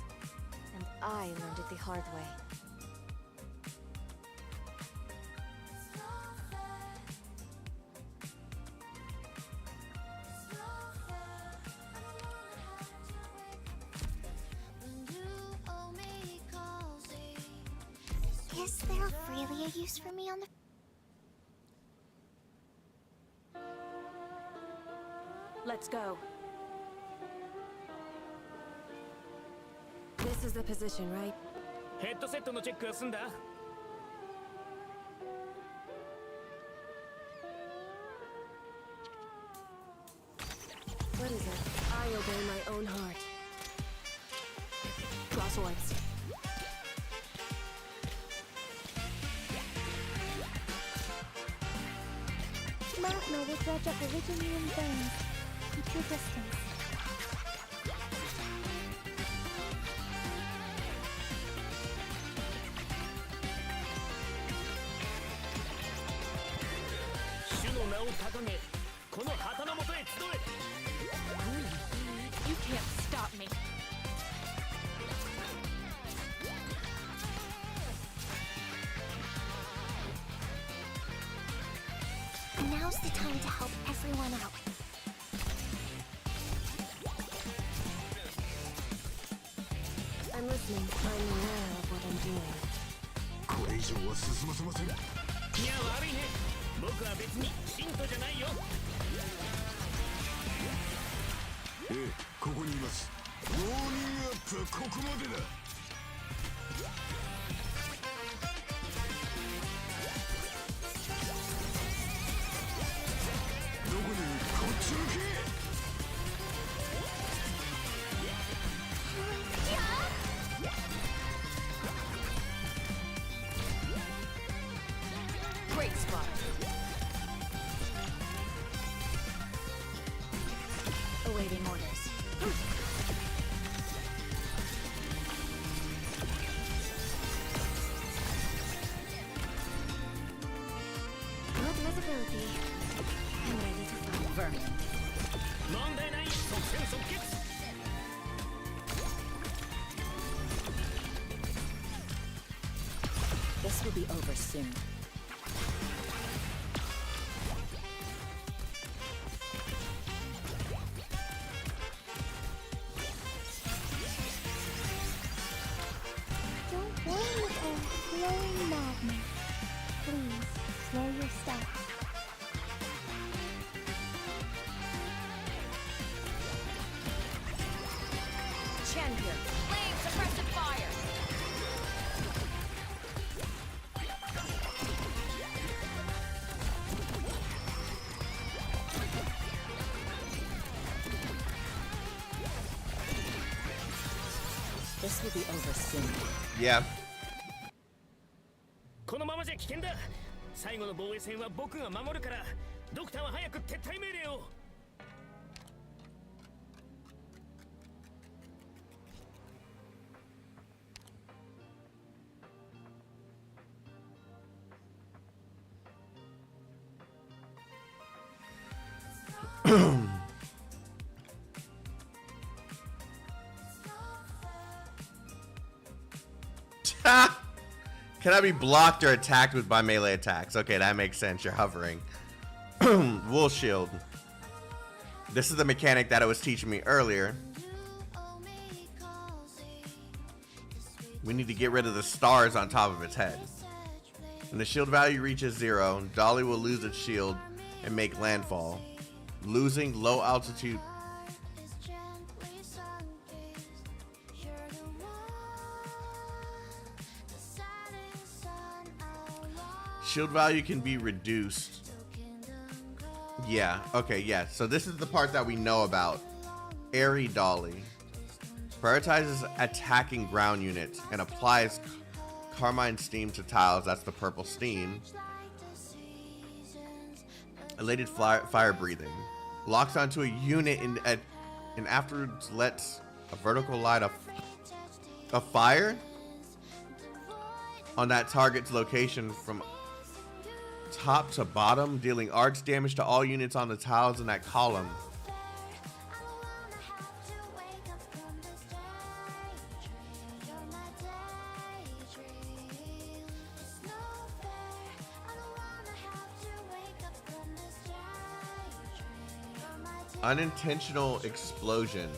And I learned it the hard way.
Is there really a use for me on the...
Let's go. This is the position, right?
ヘッドセットのチェックは済んだ?
What is it? I obey my own heart. Draw swords.
Magma will dredge up Originium veins. Keep your distance.
You can't stop me.
Now's the time to help everyone out.
I'm listening. I'm aware of what I'm doing.
これ以上は進ませません。
いや悪いね。僕は別に信徒じゃないよ。
ええ、ここにいます。ウォーミングアップはここまでだ。どこにいる？こっち向け。
Great spot. awaiting orders.
Good visibility. I'm ready to fight.
Vermin.
問題ない即戦即決
This will be over soon.
Don't worry, flowing madness. Please, slow your steps.
Chen here. Flame suppressive fire.
This will be over soon.
Yeah.
このままじゃ危険だ最後の防衛線は僕が守るからドクターは早く撤退命令を
Cannot be blocked or attacked with by melee attacks. Okay, that makes sense. You're hovering. Wool shield. This is the mechanic that it was teaching me earlier. We need to get rid of the stars on top of its head. When the shield value reaches 0, Dolly will lose its shield and make landfall. Losing low altitude. Shield value can be reduced. Yeah, okay, yeah. So this is the part that we know about. Airy Dolly. Prioritizes attacking ground units and applies Carmine Steam to tiles. That's the purple steam. Elated fire breathing. Locks onto a unit and afterwards lets a vertical light of fire on that target's location from top to bottom, dealing arch damage to all units on the tiles in that column. Unintentional explosion.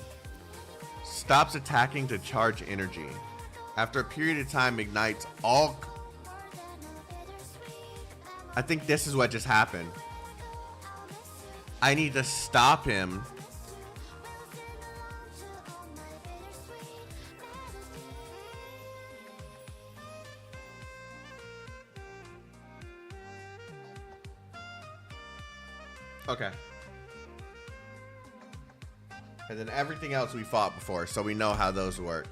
Stops attacking to charge energy. After a period of time, ignites all. I think this is what just happened. I need to stop him. Okay. And then everything else we fought before, so we know how those work.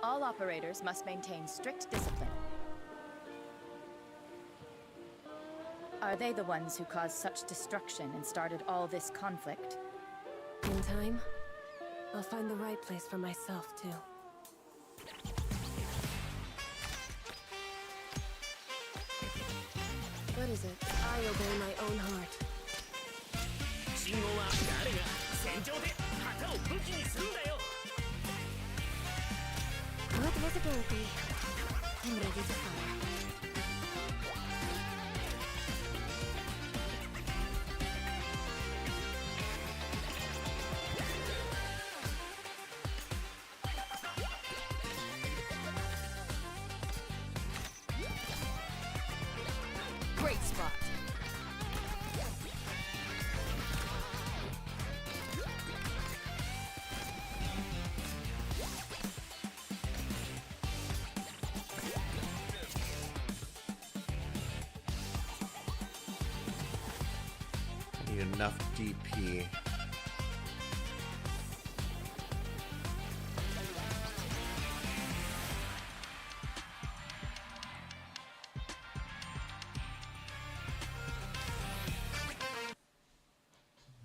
All operators must maintain strict discipline. Are they the ones who caused such destruction and started all this conflict?
In time, I'll find the right place for myself, too. What is it? I obey my own heart.
信号は誰が戦場で旗を武器にするんだよ
Good visibility. I'm ready to fire. spot.
Need enough DP.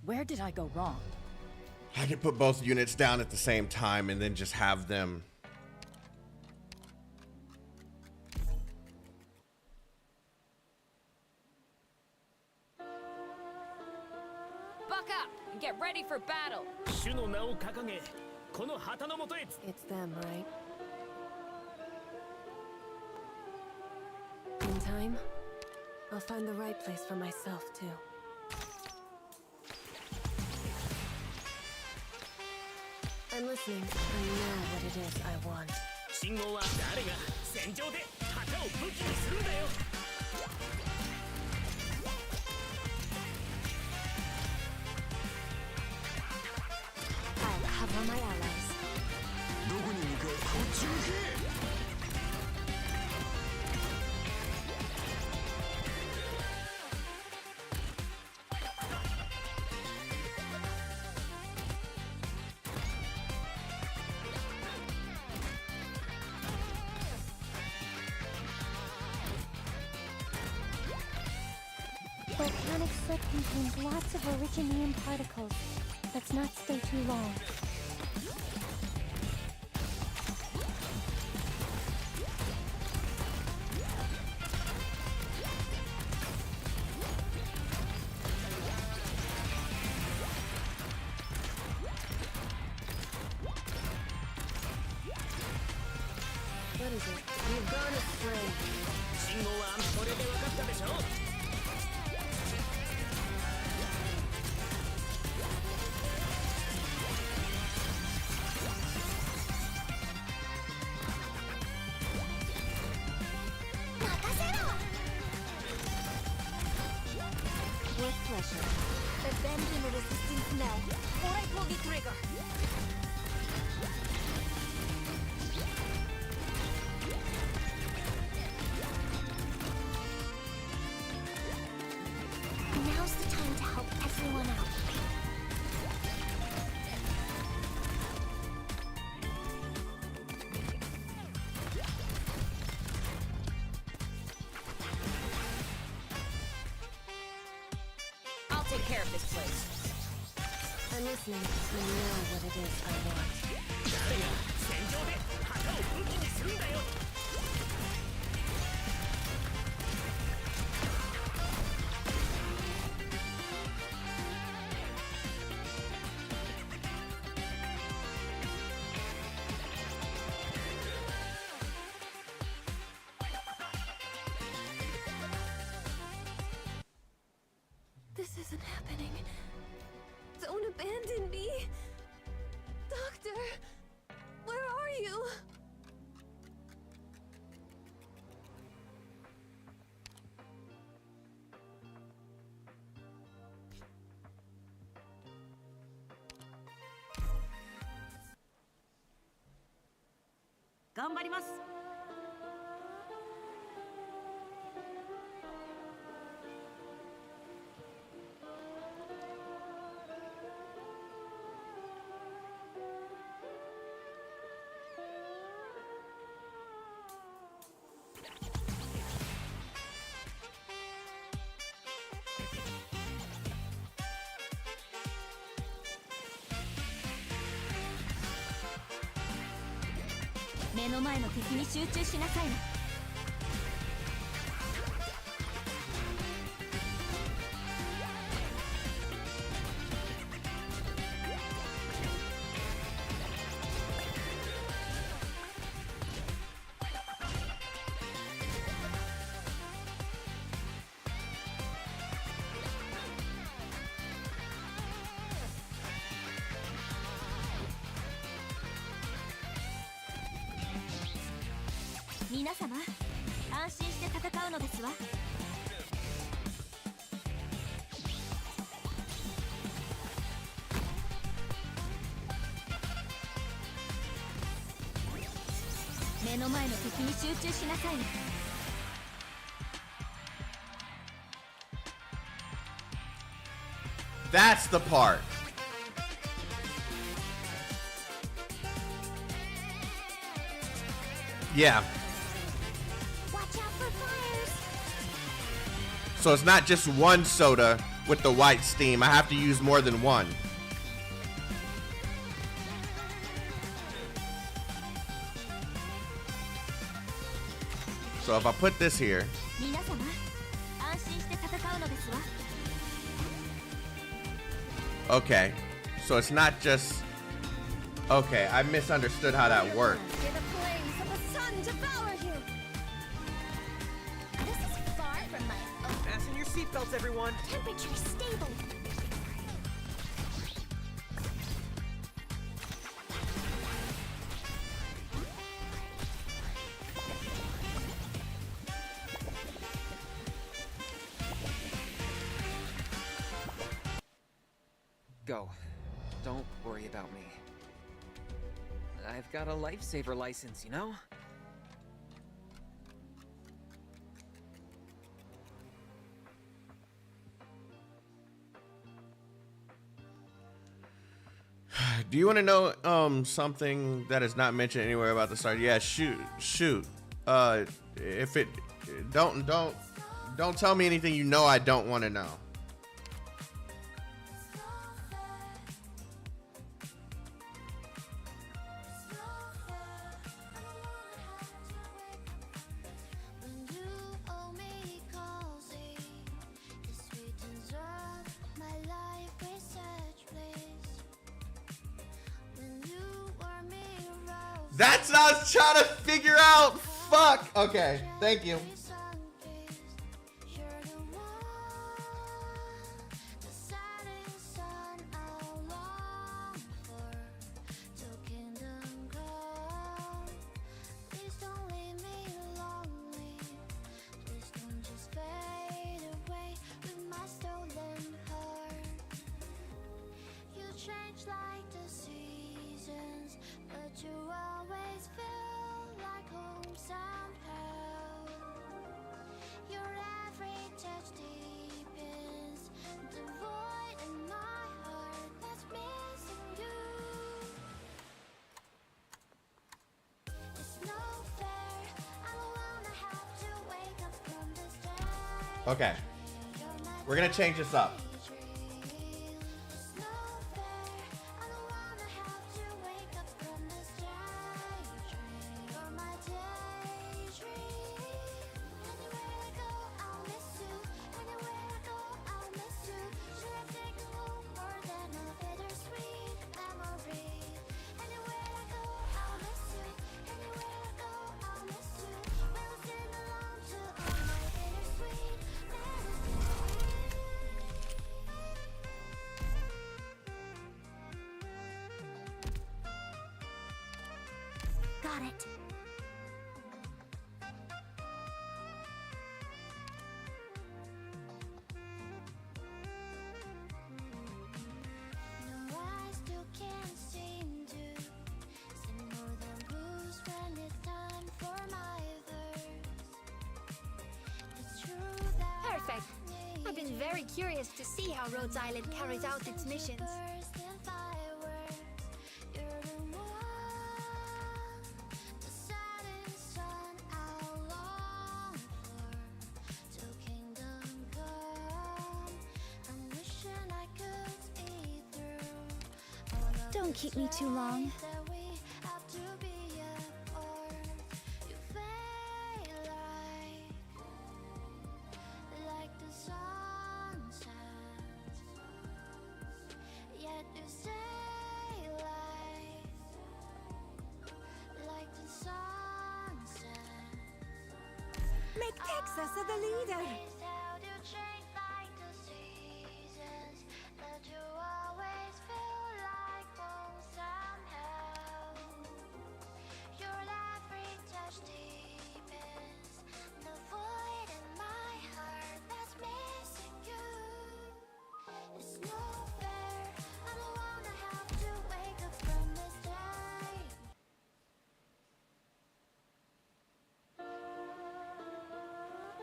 Where did I go wrong?
I could put both units down at the same time and then just have them.
Buck up and get ready for battle.
主の名を掲げ、この旗の下へ。
It's them, right? In time, I'll find the right place for myself, too. I'm listening. I know what it is I want.
信号は誰が戦場で旗を武器にするんだよ。
I'll cover my allies.
どこに向かう？こっち向け！
Volcanic soot contains lots of originium particles. Let's not stay too long.
What is it? You've gone astray.
信号はこれで分かったでしょ。
With pleasure.
Avenging the resistance now. Or I pull the trigger. Now's the time to help everyone out.
I'll take care of this place. I'm listening. I know what it is I want.
誰が戦場で旗を武器にするんだよ。
This isn't happening. Don't abandon me. Doctor, where are you?
Ganbarimasu. 目の前の敵に集中しなさいな。皆様、安心して戦うのですわ。目の前の敵に集中しなさい。
That's the part. Yeah.
Watch out for fires.
So it's not just one soda with the white steam. I have to use more than one. So if I put this here.
皆様、安心して戦うのですわ。
Okay. So it's not just. Okay, I misunderstood how that worked.
May the flames of the sun devour you. This is far from my
Fasten your seatbelts, everyone.
temperature stable.
Go. Don't worry about me. I've got a lifesaver license, you know?
Do you want to know something that is not mentioned anywhere about the start? Yeah, shoot. If it don't tell me anything you know I don't want to know. That's what I was trying to figure out. Fuck. Okay. Thank you. Okay. We're gonna change this up.
Got it.
No, I still can't seem to sing more than blues when it's time for my verse. It's true that
Perfect. I've been very curious to see how Rhodes Island carries out its missions.
burst in fireworks. You're the one, the setting sun I long for, till kingdom come. I'm wishing I could see through all of
Don't keep me too long.
that we have to be apart. You fade like the sunset, yet you stay like the sunset.
Make Texas the leader.
Amazed how you change like the seasons, that you always feel like home somehow. Your every touch deepens the void in my heart that's missing you. It's no fair, I don't wanna have to wake up from this day.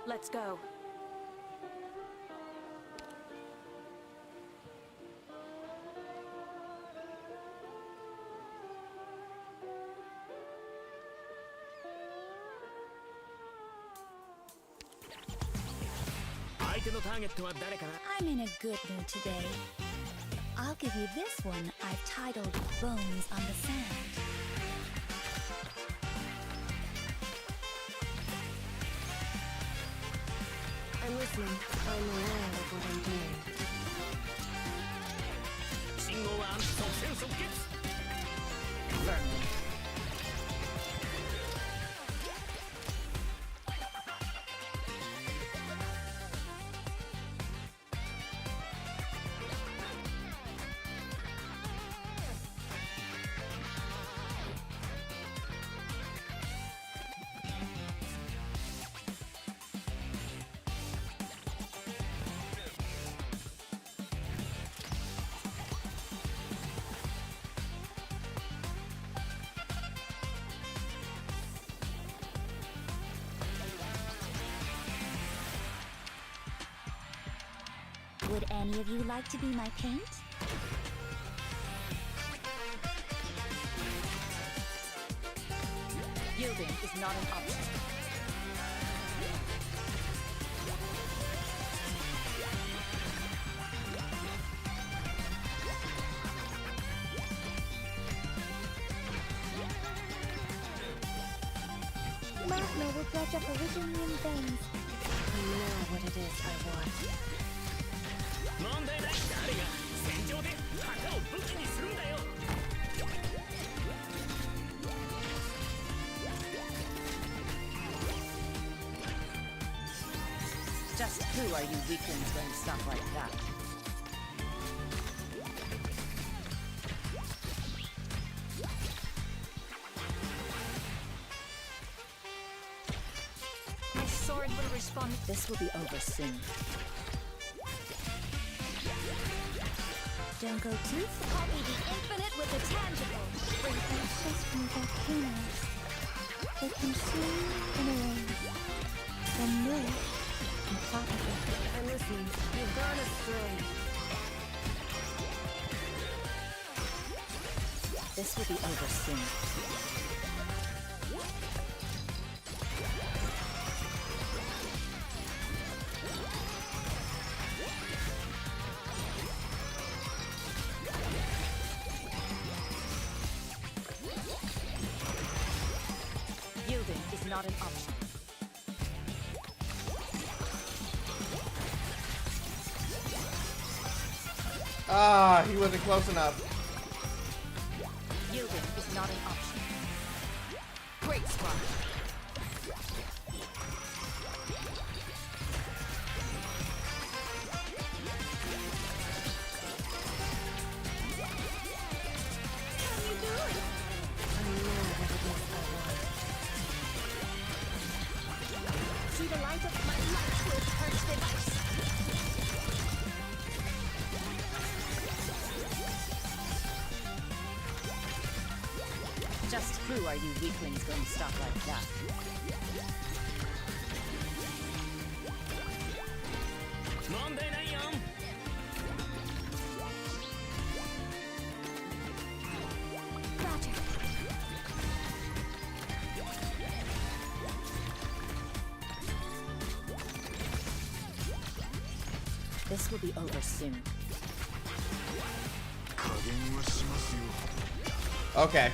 Let's go.
I'm in a good mood today. I'll give you this one I've titled Bones on the Sand.
I'm listening. I'm aware of what I'm doing.
信号は即戦即決
Firmly.
Would any of you like to be my paint?
Yielding is not an option.
Magma will dredge up Originium veins.
I know what it is I want.
問題ない誰が戦場で旗を武器にするんだよ
Just who are you weaklings going to stop like that? My sword will respond. This will be over soon.
Don't go too far.
Copy the infinite with the tangible. Bring ashes from volcanoes. They consume and erase. Then nourish and propagate.
I'm listening. You've gone astray.
This will be over soon.
Yielding is not an option.
Ah, he wasn't close enough.
Yielding is not an option. Great spot.
See the light of my light will purge the vice.
Just who are you weaklings going to stop like that?
Roger.
This will be over soon.
加減はしますよ
Okay.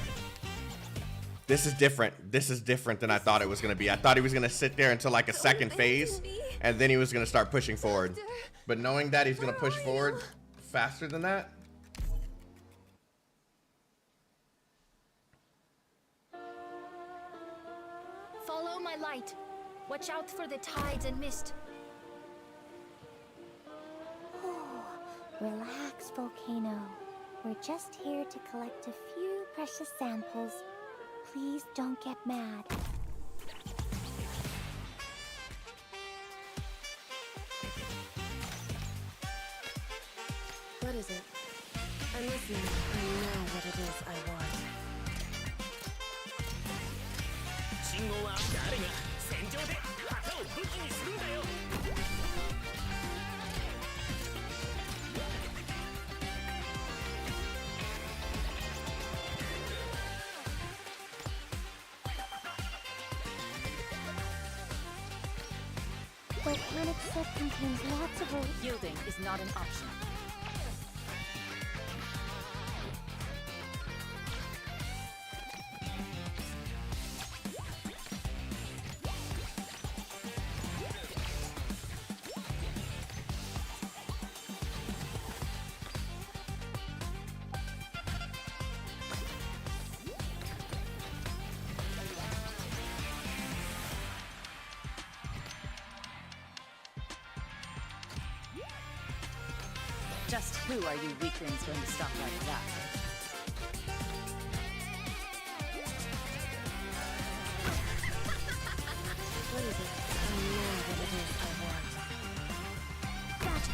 This is different. This is different than I thought it was going to be. I thought he was going to sit there until like a second phase, and then he was going to start pushing forward. But knowing that he's going to push forward faster than that.
Follow my light. Watch out for the tides and mist. Relax, Volcano. We're just here to collect a few precious samples. Please don't get mad.
What is it? I'm listening. I know what it is I want.
信号は誰が戦場で旗を武器にするんだよ
Volcanic silt contains lots of
Yielding is not an option. Just who are you weaklings going to stop like that? What is it? I know what it is I want. Gotcha.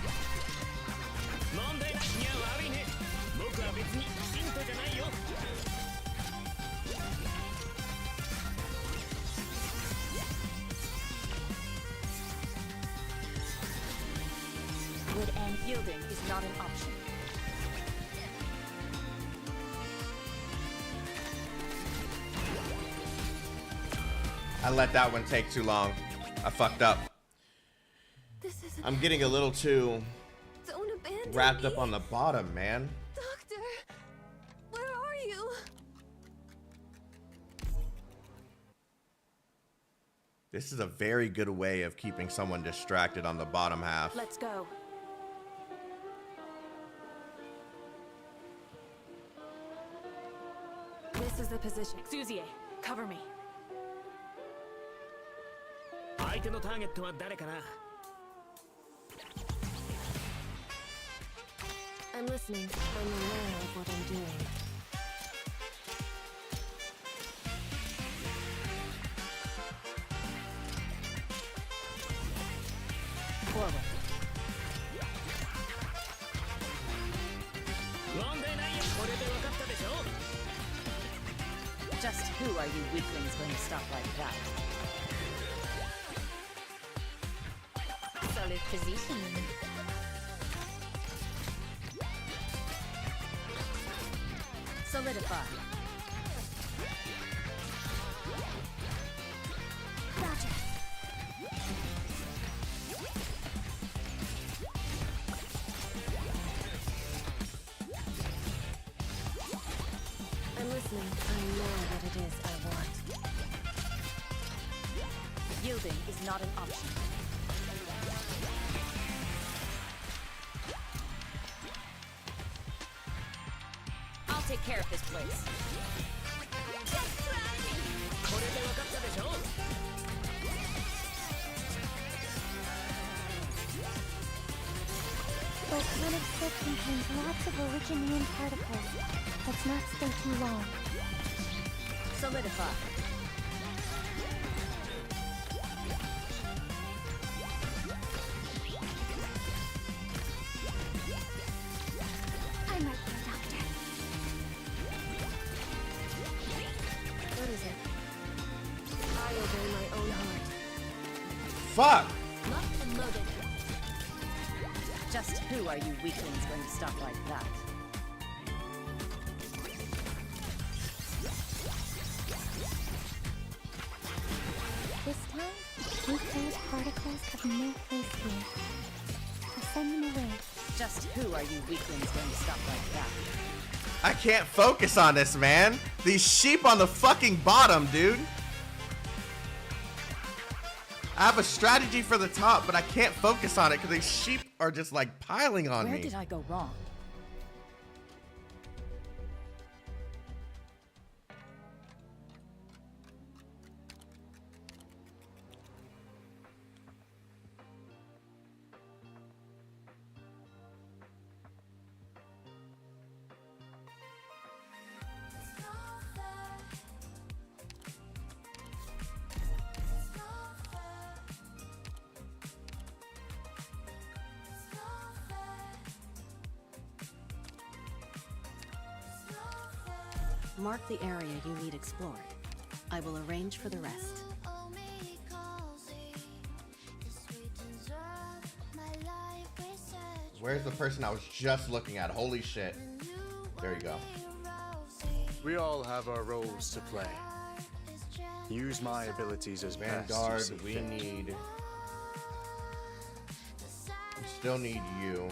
問題ない。いや悪いね。僕は別にヒントじゃないよ。
Wood and yielding is not an option.
I let that one take too long. I fucked up.
This is
I'm getting a little too
don't abandon
wrapped
me.
up on the bottom, man.
Doctor, where are you?
This is a very good way of keeping someone distracted on the bottom half.
Let's go. This is the position. Suzie, cover me.
相手のターゲットは誰かな。
I'm listening. I'm aware of what I'm doing. Forward.
問題ないよ。これで分かったでしょ。
Just who are you weaklings going to stop like that? Solid position. Solidify.
Gotcha.
I'm listening. I know what it is I want. Yielding is not an option. I'll take care of this place.
これで分かったでしょ。
Volcanic silt contains lots of originating particles. Let's not stay too long.
Solidify.
I'm right there, Doctor.
What is it? I obey my own heart.
Fuck!
Locked and loaded. Just who are you weaklings going to stop like that?
This time, nucleus particles have no place here. I'll send them away.
Just who are you weaklings going to stop like that?
I can't focus on this, man. These sheep on the fucking bottom, dude. I have a strategy for the top, but I can't focus on it because these sheep are just like piling on
Where
me.
did I go wrong? Mark the area you need explored. I will arrange for the rest.
Where's the person I was just looking at? Holy shit. There you go.
We all have our roles to play. Use my abilities as best you
Vanguard,
see
we
fit.
need Still need you.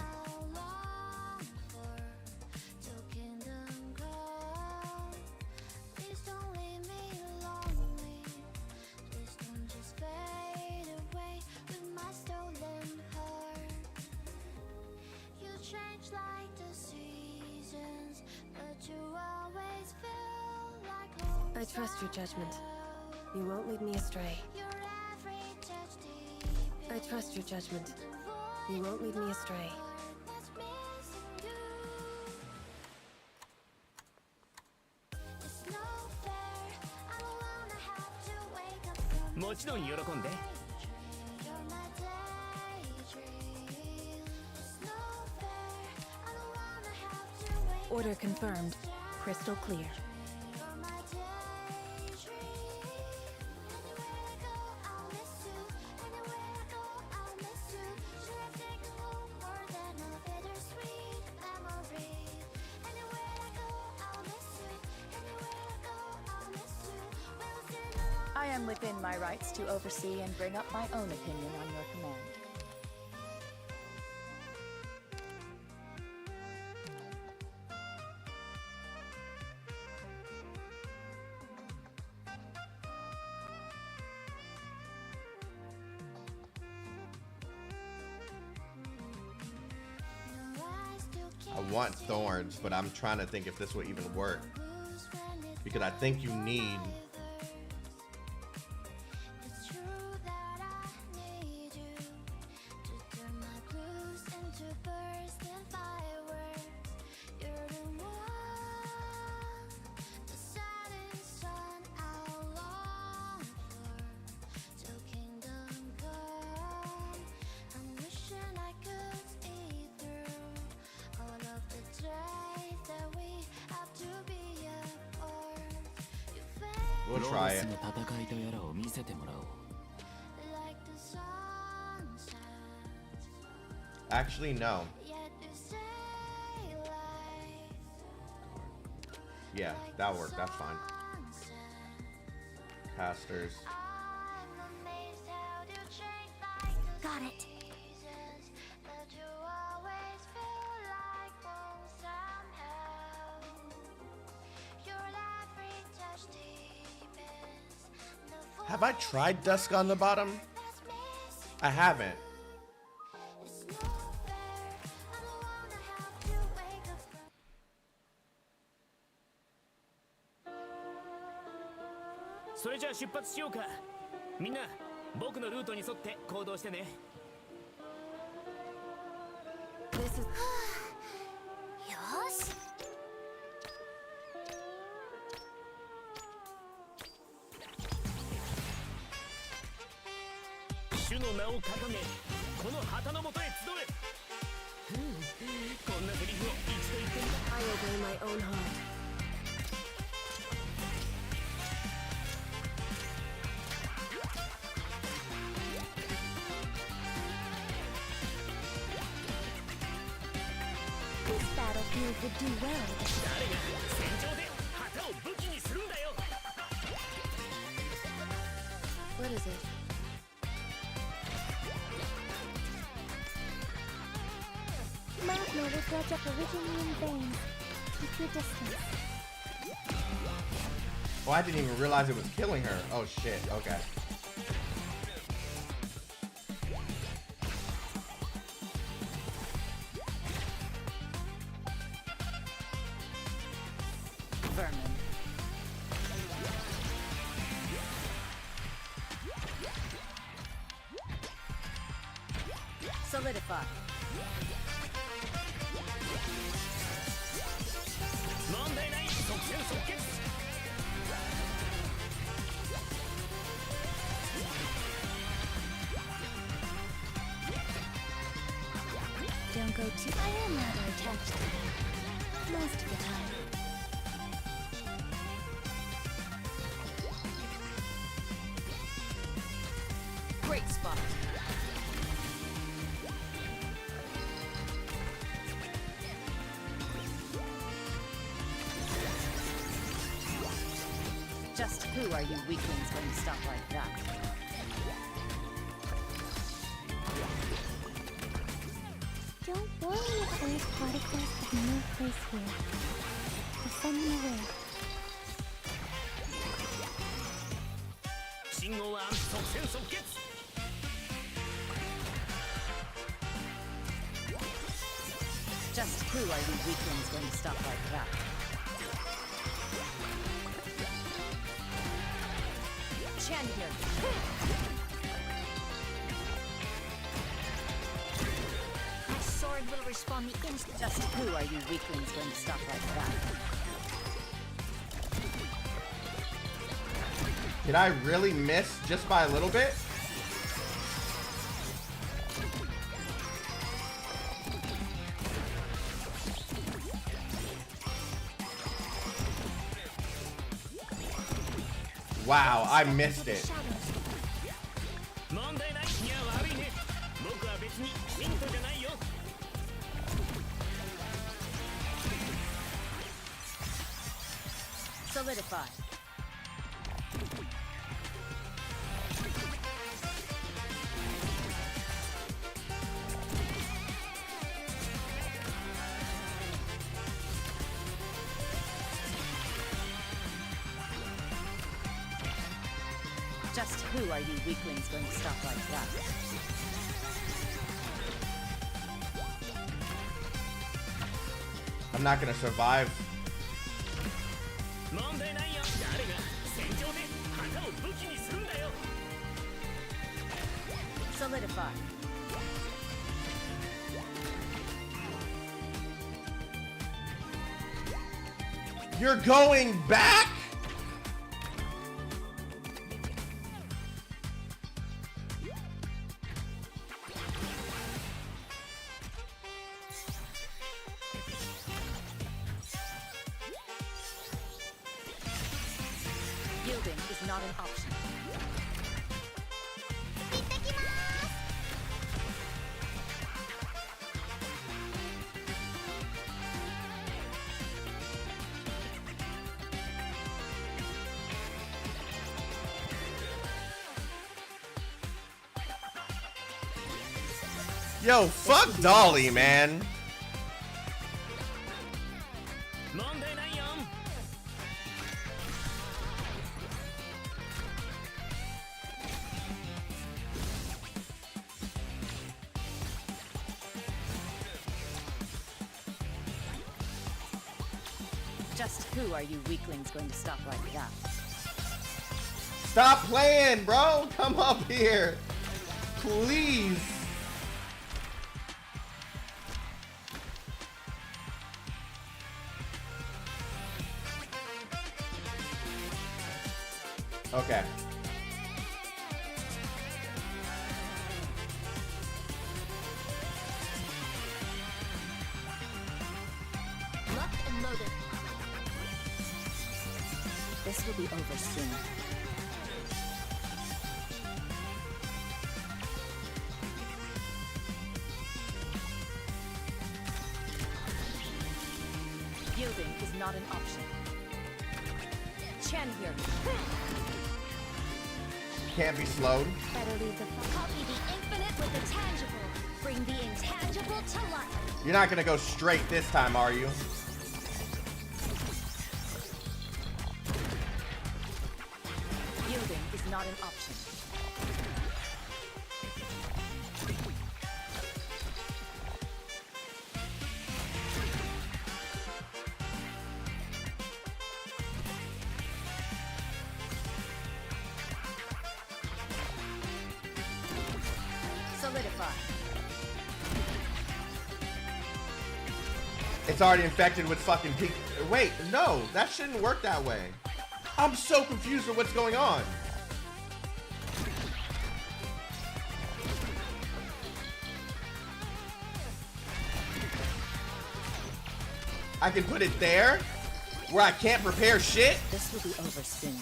I trust your judgment. You won't lead me astray. I trust your judgment. You won't lead me astray.
もちろん喜んで。
Order confirmed. Crystal clear.
I am within my rights to oversee and bring up my own opinion on your command.
I want thorns, but I'm trying to think if this will even work. Because I think you need... We'll try it. Actually, no. Yeah, that'll work. That's fine. Casters.
Got it.
Have I tried Dusk on the bottom? I haven't.
So れじゃあ出発しようか。みんな、僕のルートに沿って行動してね。
This is...
よし。
主の名を掲げ、この旗の元へ集え。こんなセリフを一度言ってみた。
I obey my own heart.
This battlefield would do well.
誰が戦場で旗を武器にするんだよ。
What is it?
Magma will dredge up originium veins. Keep your distance.
Oh, I didn't even realize it was killing her. Oh shit, okay.
Vermin. Solidify.
Don't go too. I am rather attached to them. Most of the time.
Great spot. Just who are you weaklings when you stop like that?
Don't worry if those particles have no place here. I'll send them away.
信号は即戦即決
Just who are you weaklings going to stop like that? Chan here.
My sword will respond the instant.
Just who are you weaklings going to stop like that?
Did I really miss just by a little bit? Wow, I missed it.
問題ないいや悪いね僕は別にミントじゃないよ
Solidify. Just who are you weaklings going to stop like that?
I'm not gonna survive.
問題ないよ誰が戦場で旗を武器にするんだよ
Solidify.
You're going back?
Yielding is not an option.
Yo, fuck Dolly, man.
問題ないよ
Just who are you weaklings going to stop like that?
Stop playing, bro. Come up here. Please. Okay.
Locked and loaded.
This will be over soon. Yielding is not an option. Chan here.
Can't be slowed.
Better leave the copy the infinite with the tangible. Bring the intangible to life.
You're not gonna go straight this time, are you?
Yielding is not an option. Solidify.
It's already infected with fucking peak. Wait, no, that shouldn't work that way. I'm so confused with what's going on. I can put it there, where I can't prepare shit.
This will be over soon.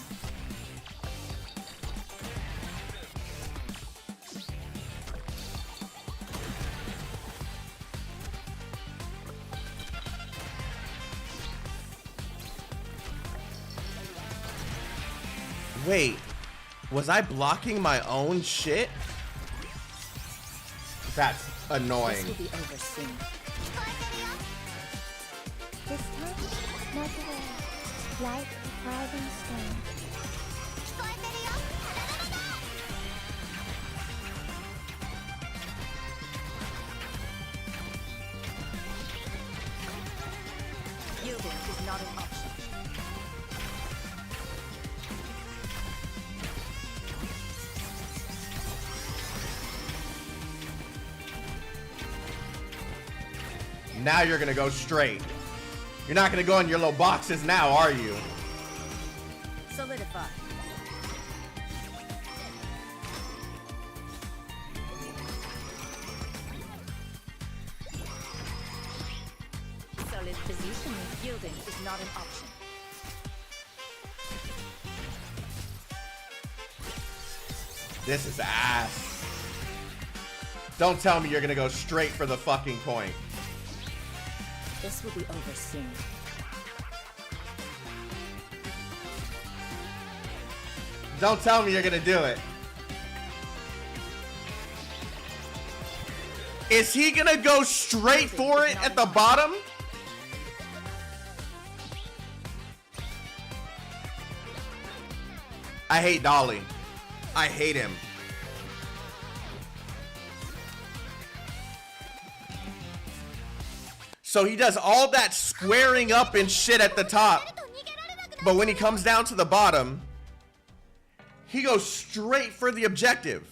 Wait, was I blocking my own shit? That's
This
annoying.
will be over soon.
This time, not to worry. Like a thriving stone.
Yielding is not an option.
Now you're gonna go straight. You're not gonna go in your little boxes now, are you?
Solidify. Solid positioning. Yielding is not an option.
This is ass. Don't tell me you're gonna go straight for the fucking point.
This will be over soon.
Don't tell me you're gonna do it. Is he gonna go straight for it at the bottom? I hate Dolly. I hate him. So he does all that squaring up and shit at the top, but when he comes down to the bottom, he goes straight for the objective.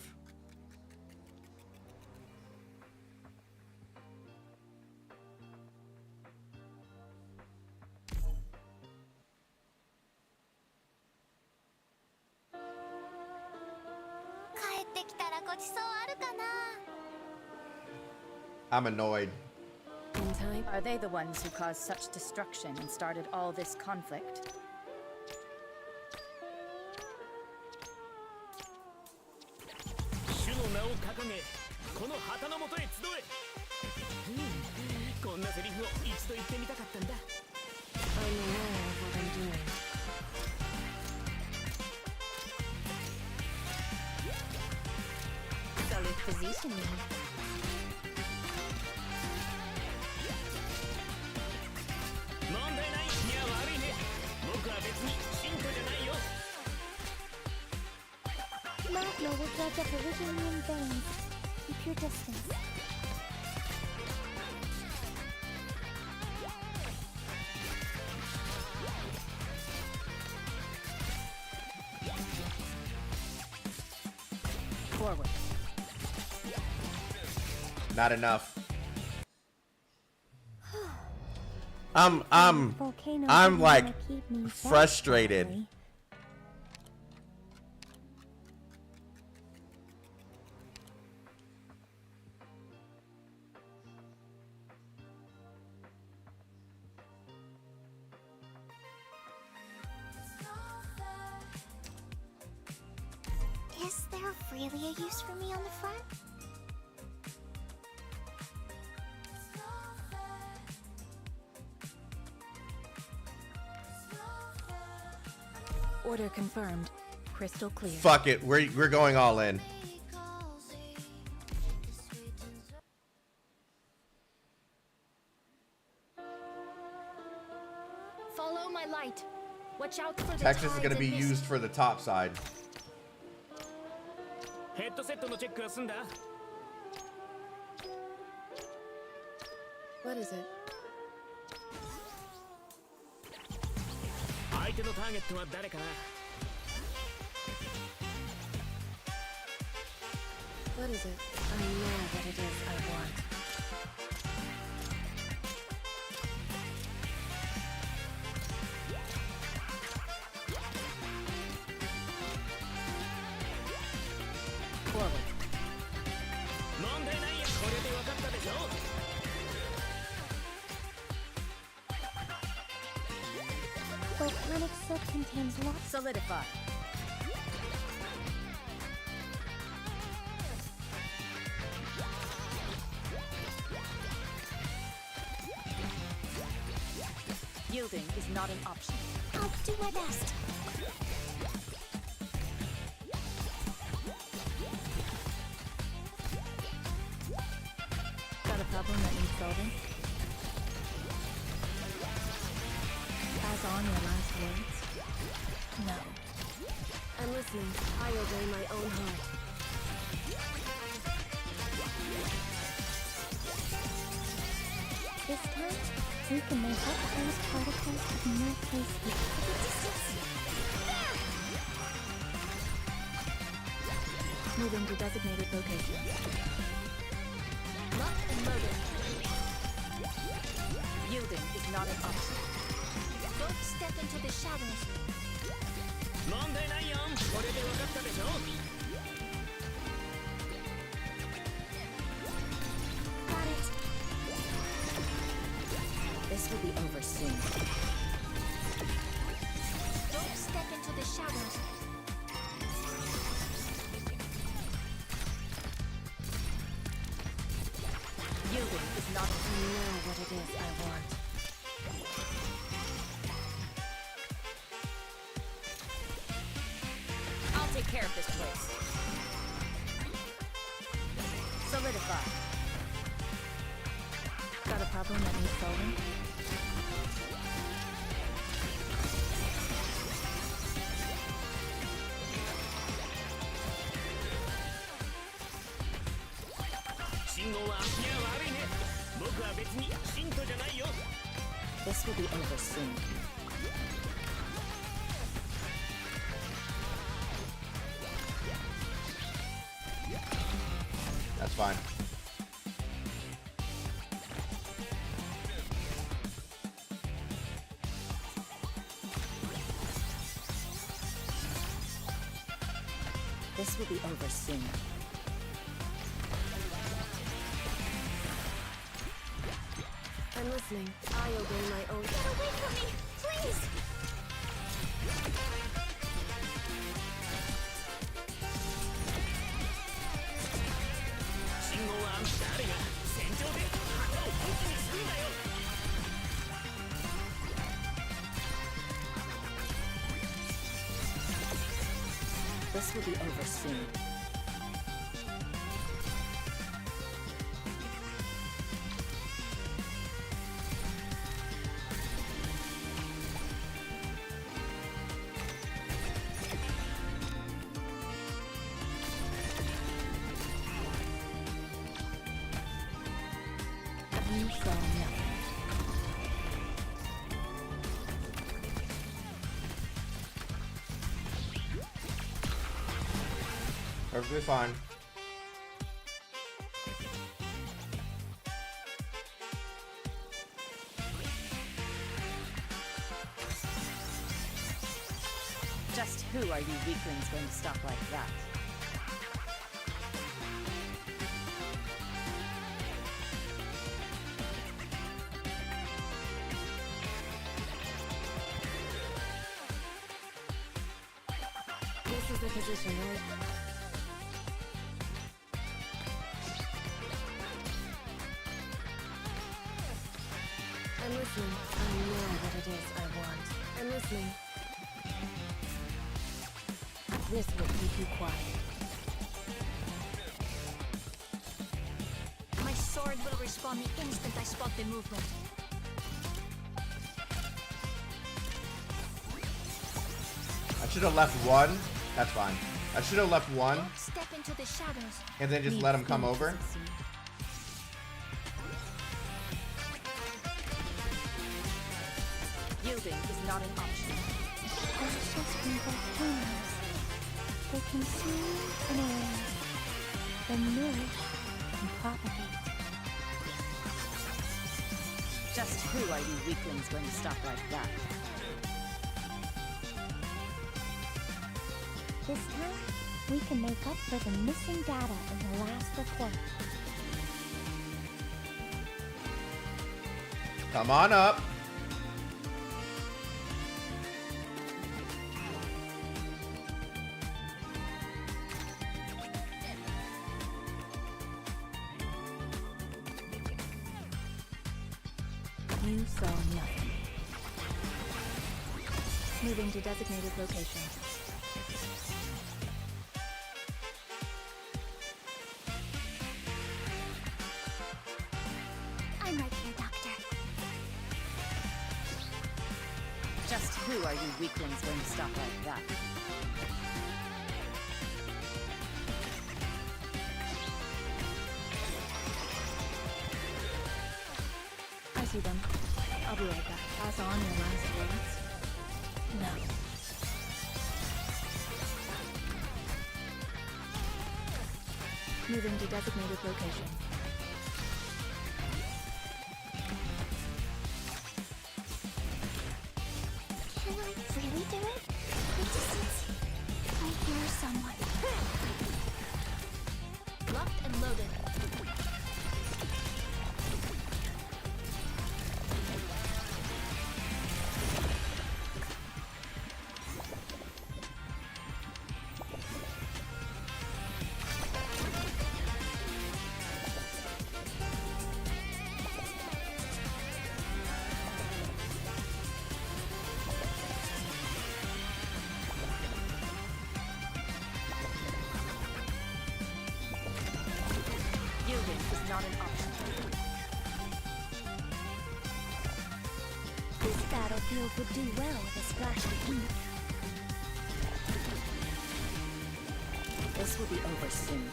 I'm annoyed.
In time, are they the ones who caused such destruction and started all this conflict?
I'm aware of what I'm doing.
Solid positioning.
Magno will judge up originally in veins. Keep your distance.
Forward.
Not enough. I'm like frustrated.
Is there really a use for me on the front?
Order confirmed. Crystal clear.
Fuck it, we're going all in.
Follow my light. Watch out for the
Texas is
tides
gonna be
and mist.
used for the top side.
ヘッドセットのチェックは済んだ
What is it?
相手のターゲットは誰かな
What is it? I know what it is I want.
Forward.
問題ないよこれで分かったでしょ
Volcanic soot contains lots.
Solidify. Yielding is not an option.
I'll do my best.
problem that needs solving? Pass on your last words? No.
I'm listening. I obey my own heart.
This time, we can make up those particles of no place here.
Moving to designated location.
Locked and loaded.
Yielding is not an option.
Don't step into the shadows.
問題ないよ。これで分かったでしょ。
Got it.
This will be over soon.
Don't step into the shadows.
Yielding is not
I know what it is I want.
I'll take care of this place. Solidify. Got a problem that needs solving? This will be over soon.
That's fine.
This will be over soon.
I'm listening. I obey my own.
Get away from me, please!
This will be over soon. You saw nothing.
Perfectly fine.
Just who are you weaklings going to stop like that?
This is the position, right? I'm listening. I know what it is I want. I'm listening. This will keep you quiet.
My sword will respond the instant I spot the movement.
I should have left one. That's fine. I should have left one
Don't step into the shadows.
and then just let him come over.
Yielding is not an option.
Precious and volcanoes. They consume and erase, then nourish and propagate.
Just who are you weaklings going to stop like that?
This time, we can make up for the missing data in the last report.
Come on up.
You saw nothing. Moving to designated location.
I'm right here, Doctor.
Just who are you weaklings going to stop like that?
I see them. I'll be right back. Pass on your last words. No. Moving to designated location. Can I really do it? I hear someone. Locked and loaded.
Yielding is not an option.
This battlefield would do well with a splash of ink.
This will be over soon.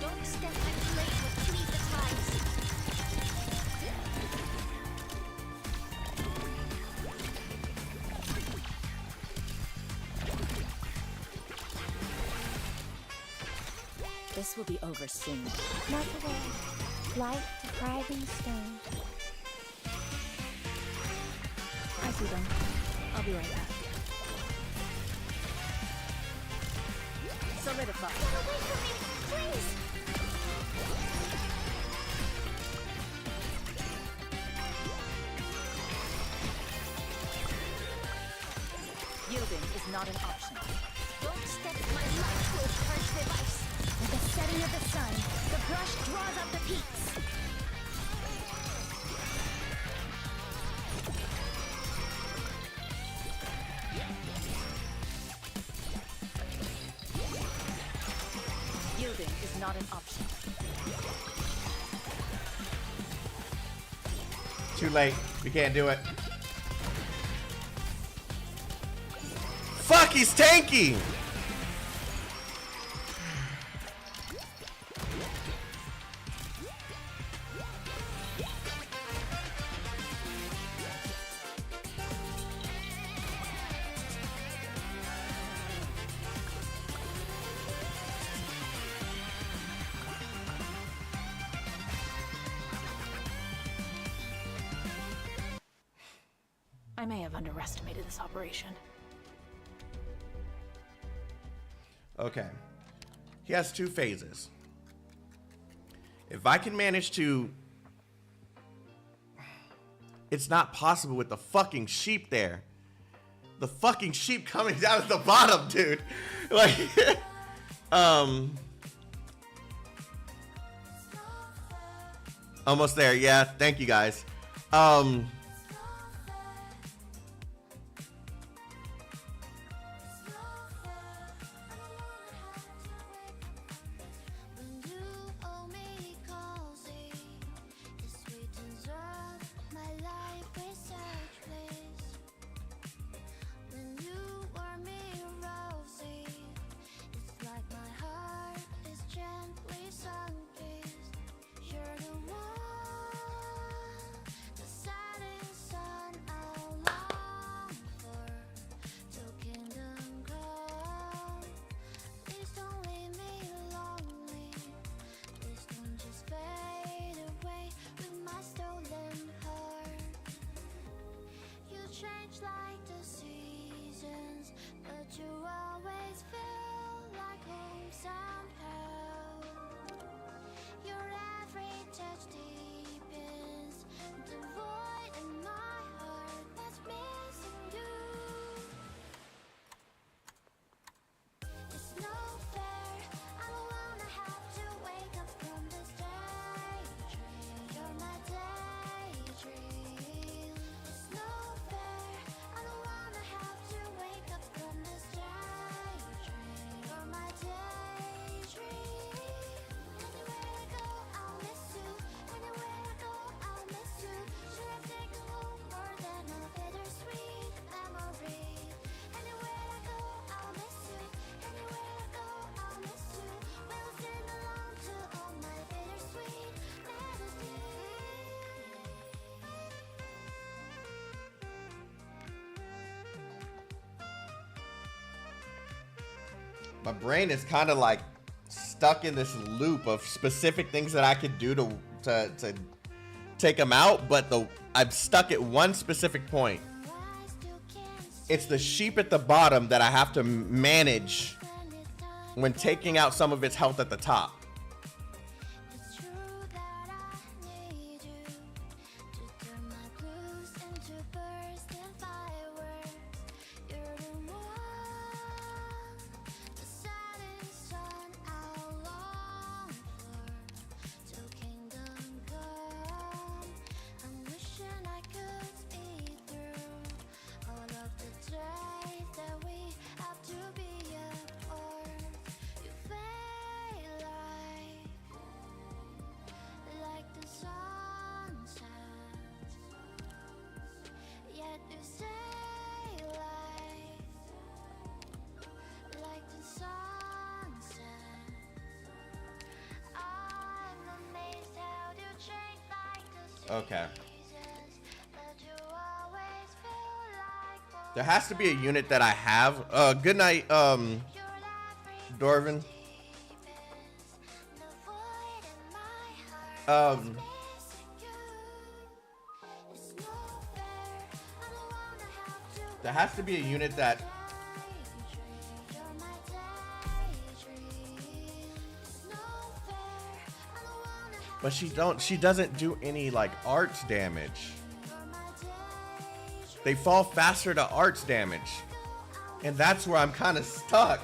Don't step my plate with please the times.
This will be over soon.
Not the way. Light depriving stone. I see them. I'll be right back.
Solidify.
Get away from me, please!
Yielding is not an option.
Don't step my life with harsh device. With the setting of the sun, the brush draws up the peaks.
Yielding is not an option.
Too late. We can't do it. Fuck, he's tanky!
I may have underestimated this operation.
Okay. He has two phases. If I can manage to... It's not possible with the fucking sheep there. The fucking sheep coming down at the bottom, dude. Like, almost there. Yeah, thank you guys.
When you owe me cozy, it sweetens up my life with such bliss. When you were me rosy, it's like my heart is gently sun-kissed. You're the one, the saddest
My brain is kind of like stuck in this loop of specific things that I could do to take them out, but I'm stuck at one specific point. It's the sheep at the bottom that I have to manage when taking out some of its health at the top. Okay. There has to be a unit that I have. Good night, Dorvin. There has to be a unit that but she doesn't do any like arts damage. They fall faster to arts damage. And that's where I'm kind of stuck.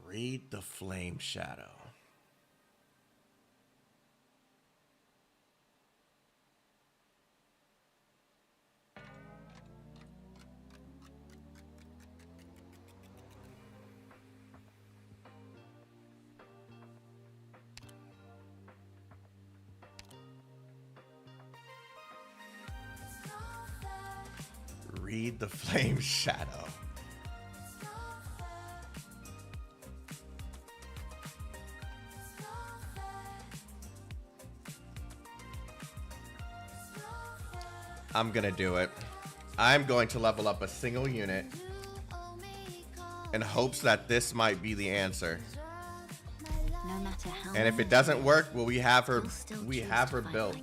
Read the flame shadow. Read the flame shadow. I'm gonna do it. I'm going to level up a single unit in hopes that this might be the answer.
No matter how
and if it doesn't work, well, we have her built.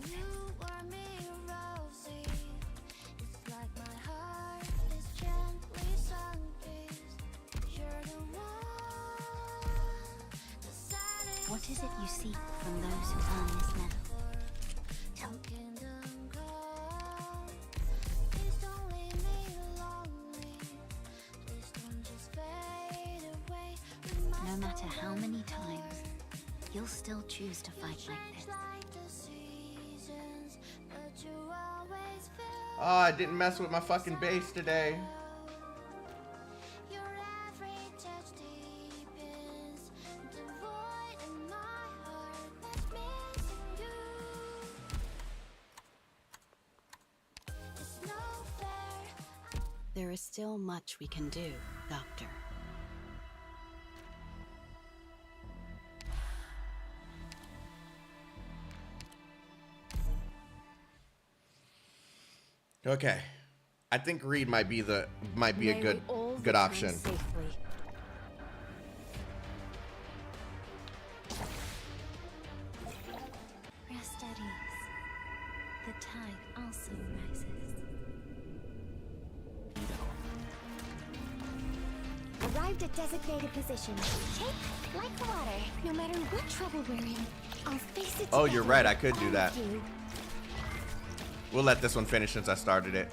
What is it you seek from those who earn this medal? Tell me. No matter how many times, you'll still choose to fight like this.
Oh, I didn't mess with my fucking base today.
There is still much we can do, Doctor.
Okay, I think Reed might be a good option.
Safely.
Rest at ease. The tide also rises. Arrived at designated position. Take like water. No matter what trouble we're in, I'll face it.
Oh, you're right. I could do
all
that.
of you.
We'll let this one finish since I started it.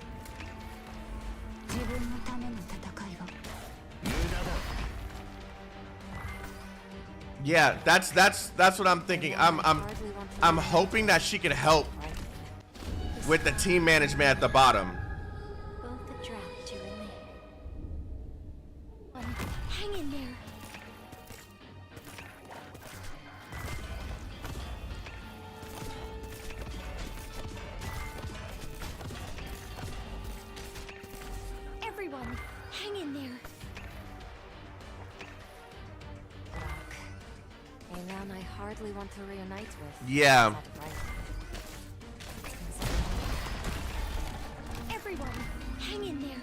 Yeah, that's what I'm thinking. I'm hoping that she can help with the team management at the bottom.
Both the draft to remain. Hang in there.
Someone I hardly want to reunite with.
Yeah.
Everyone, hang in there.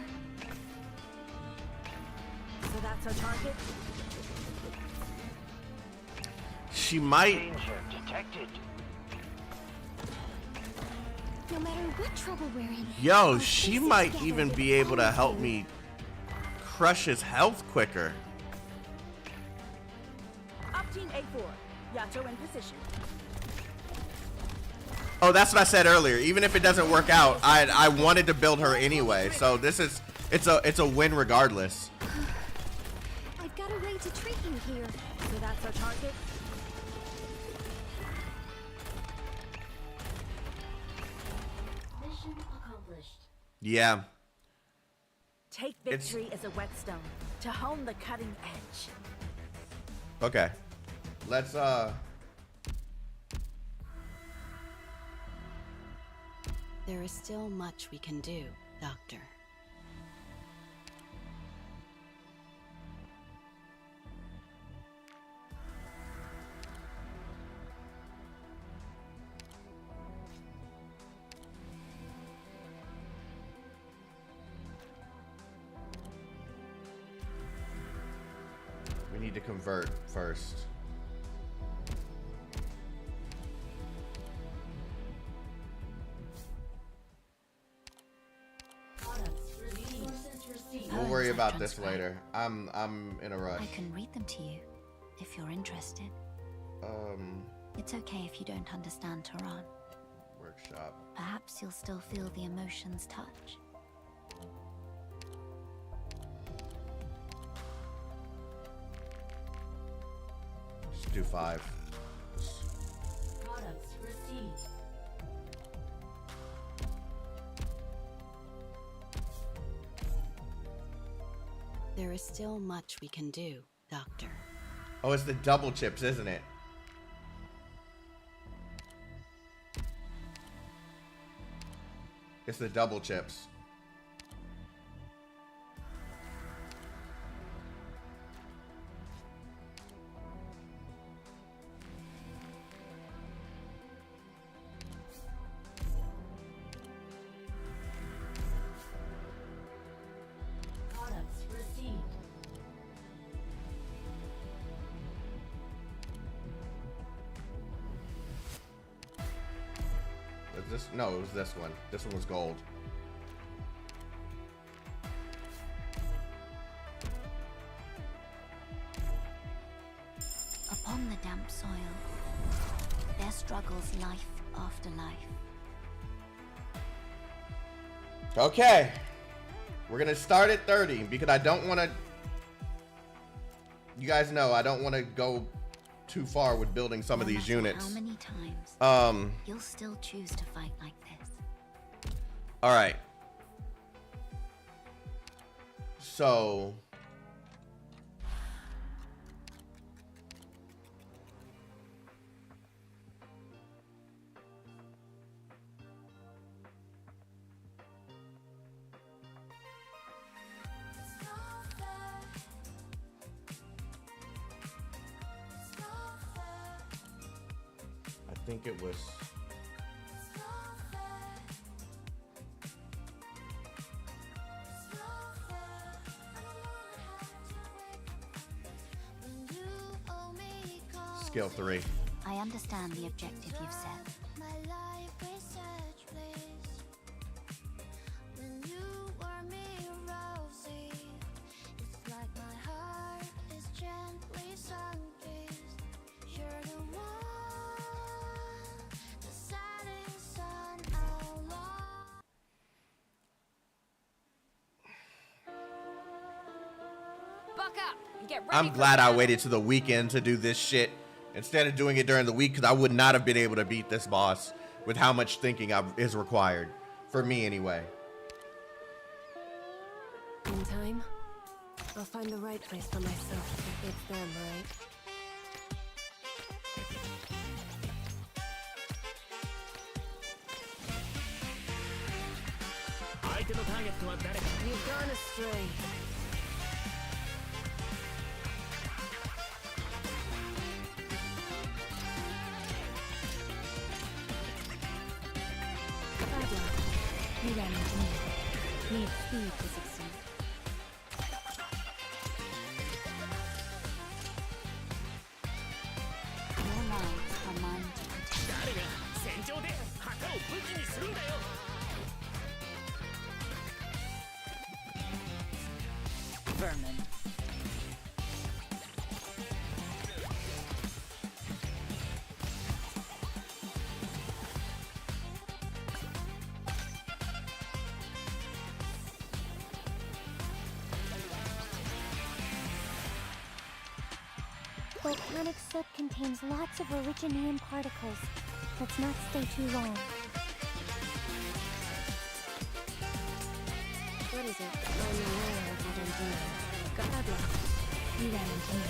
So that's our target?
She might.
Danger detected.
No matter what trouble we're in.
Yo, she might even be able to help me crush his health quicker.
Up team A4. Yato in position.
Oh, that's what I said earlier. Even if it doesn't work out, I wanted to build her anyway. So this is it's a win regardless.
I've got a way to trick him here.
So that's our target?
Mission accomplished.
Yeah.
Take victory as a whetstone to hone the cutting edge.
Okay. Let's
There is still much we can do, Doctor.
we need to convert first. We'll worry about this later. I'm in a rush.
I can read them to you, if you're interested. It's okay if you don't understand Tehran.
Workshop.
Perhaps you'll still feel the emotions touch.
Just do 5.
Products received. There is still much we can do, Doctor.
Oh, it's the double chips, isn't it? It's the double chips.
Products received.
Was this? No, it was this one. This one was gold.
Upon the damp soil, there struggles life after life.
Okay. We're gonna start at 30 because I don't want to. You guys know I don't want to go too far with building some of
No
these
matter
units.
How many times? You'll still choose to fight like this.
All right. So. I think it was. Skill 3.
I understand the objective you've set.
I'm glad I waited to the weekend to do this shit instead of doing it during the week, because I would not have been able to beat this boss with how much thinking is required. For me, anyway.
In time, I'll find the right place for myself. It's them, right? You've gone astray.
ran into me. Need speed to succeed.
Your lives are mine to protect.
誰が戦場で旗を武器にするんだよ。
Vermin.
Volcanic soot contains lots of originium particles. Let's not stay too long.
What is it? I'm aware of what I'm doing.
Adele, you ran into me.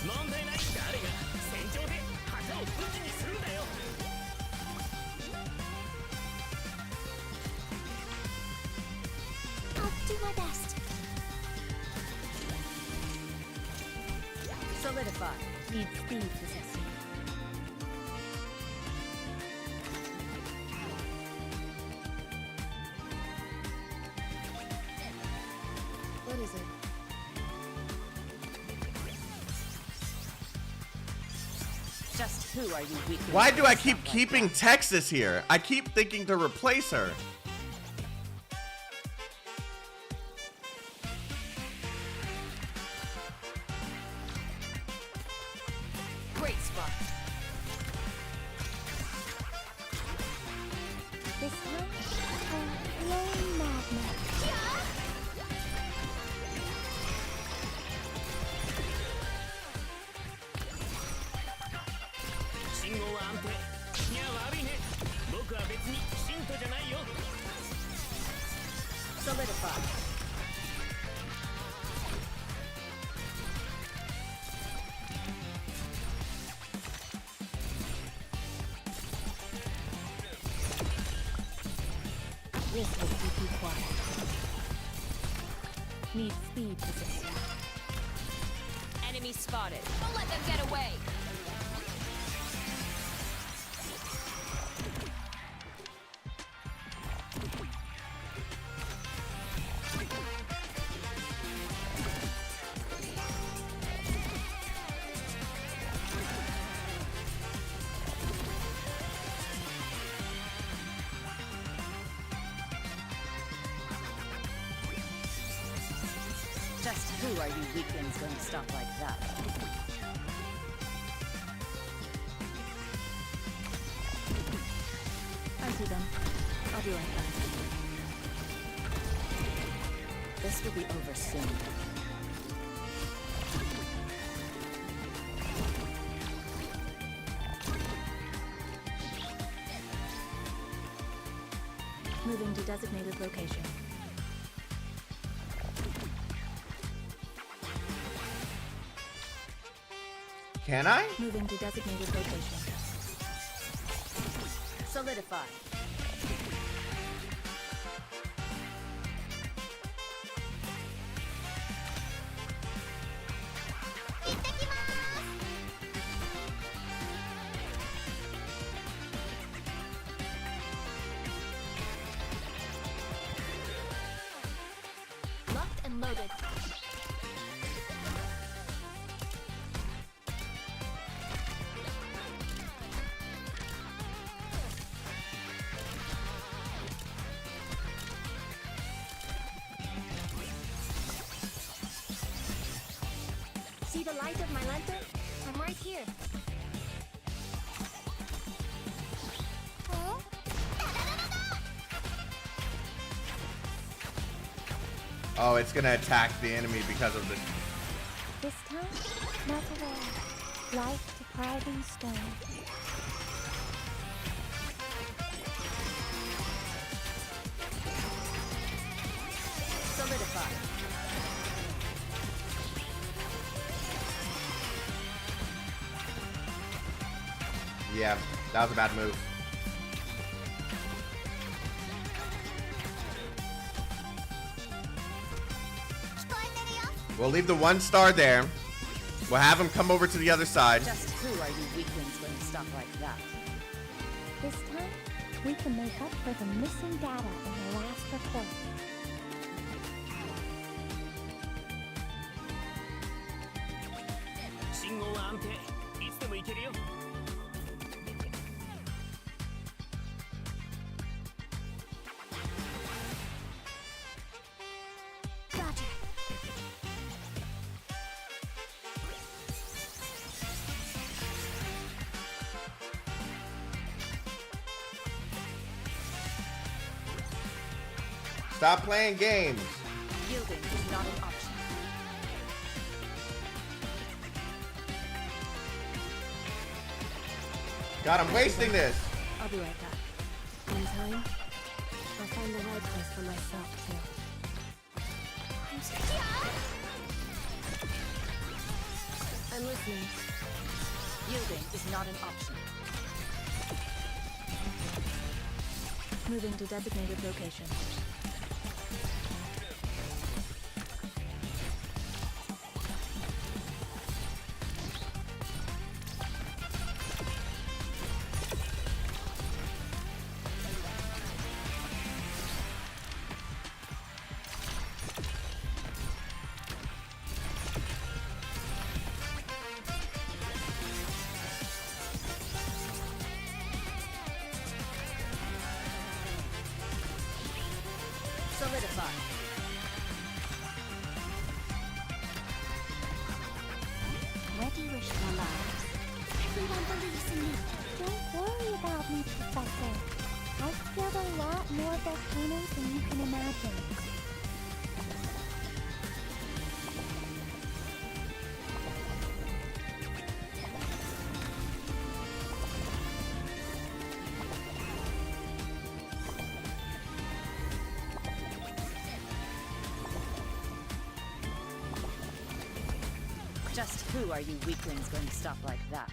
問題ない。誰が戦場で旗を武器にするんだよ。
I'll do my best.
Solidify.
Need speed to succeed.
What is it?
Just who are you weakening?
Why do I
yourself
keep
like
keeping
that?
Texas here? I keep thinking to replace her.
Great spot.
This time, a flowing magnet.
信号は安定。いや悪いね。僕は別に信徒じゃないよ。
Solidify.
This will keep you quiet. Need speed to succeed.
Enemy spotted.
Don't let them get away!
Just who are you weaklings going to stop like that?
I see them. I'll be right back.
This will be over soon.
Moving to designated location.
Can I?
Moving to designated location.
Solidify.
Locked and loaded. See the light of my lantern? I'm right here. Huh?
Oh, it's gonna attack the enemy because of the.
This time, not aware. Life depriving stone.
Solidify.
Yeah, that was a bad move. We'll leave the 1 star there. We'll have him come over to the other side.
Just who are you weaklings going to stop like that?
This time, we can make up for the missing data in the last report.
信号は安定。いつでも行けるよ。
Roger.
Stop playing games.
Yielding is not an option.
God, I'm wasting this.
I'll be right back. In time, I'll find the right place for myself, too. I'm listening.
Yielding is not an option. Moving to designated location. Solidify.
Where do you wish to alive? Everyone believes in me. Don't worry about me, Professor. I've killed a lot more volcanoes than you can imagine.
Just who are you weaklings going to stop like that?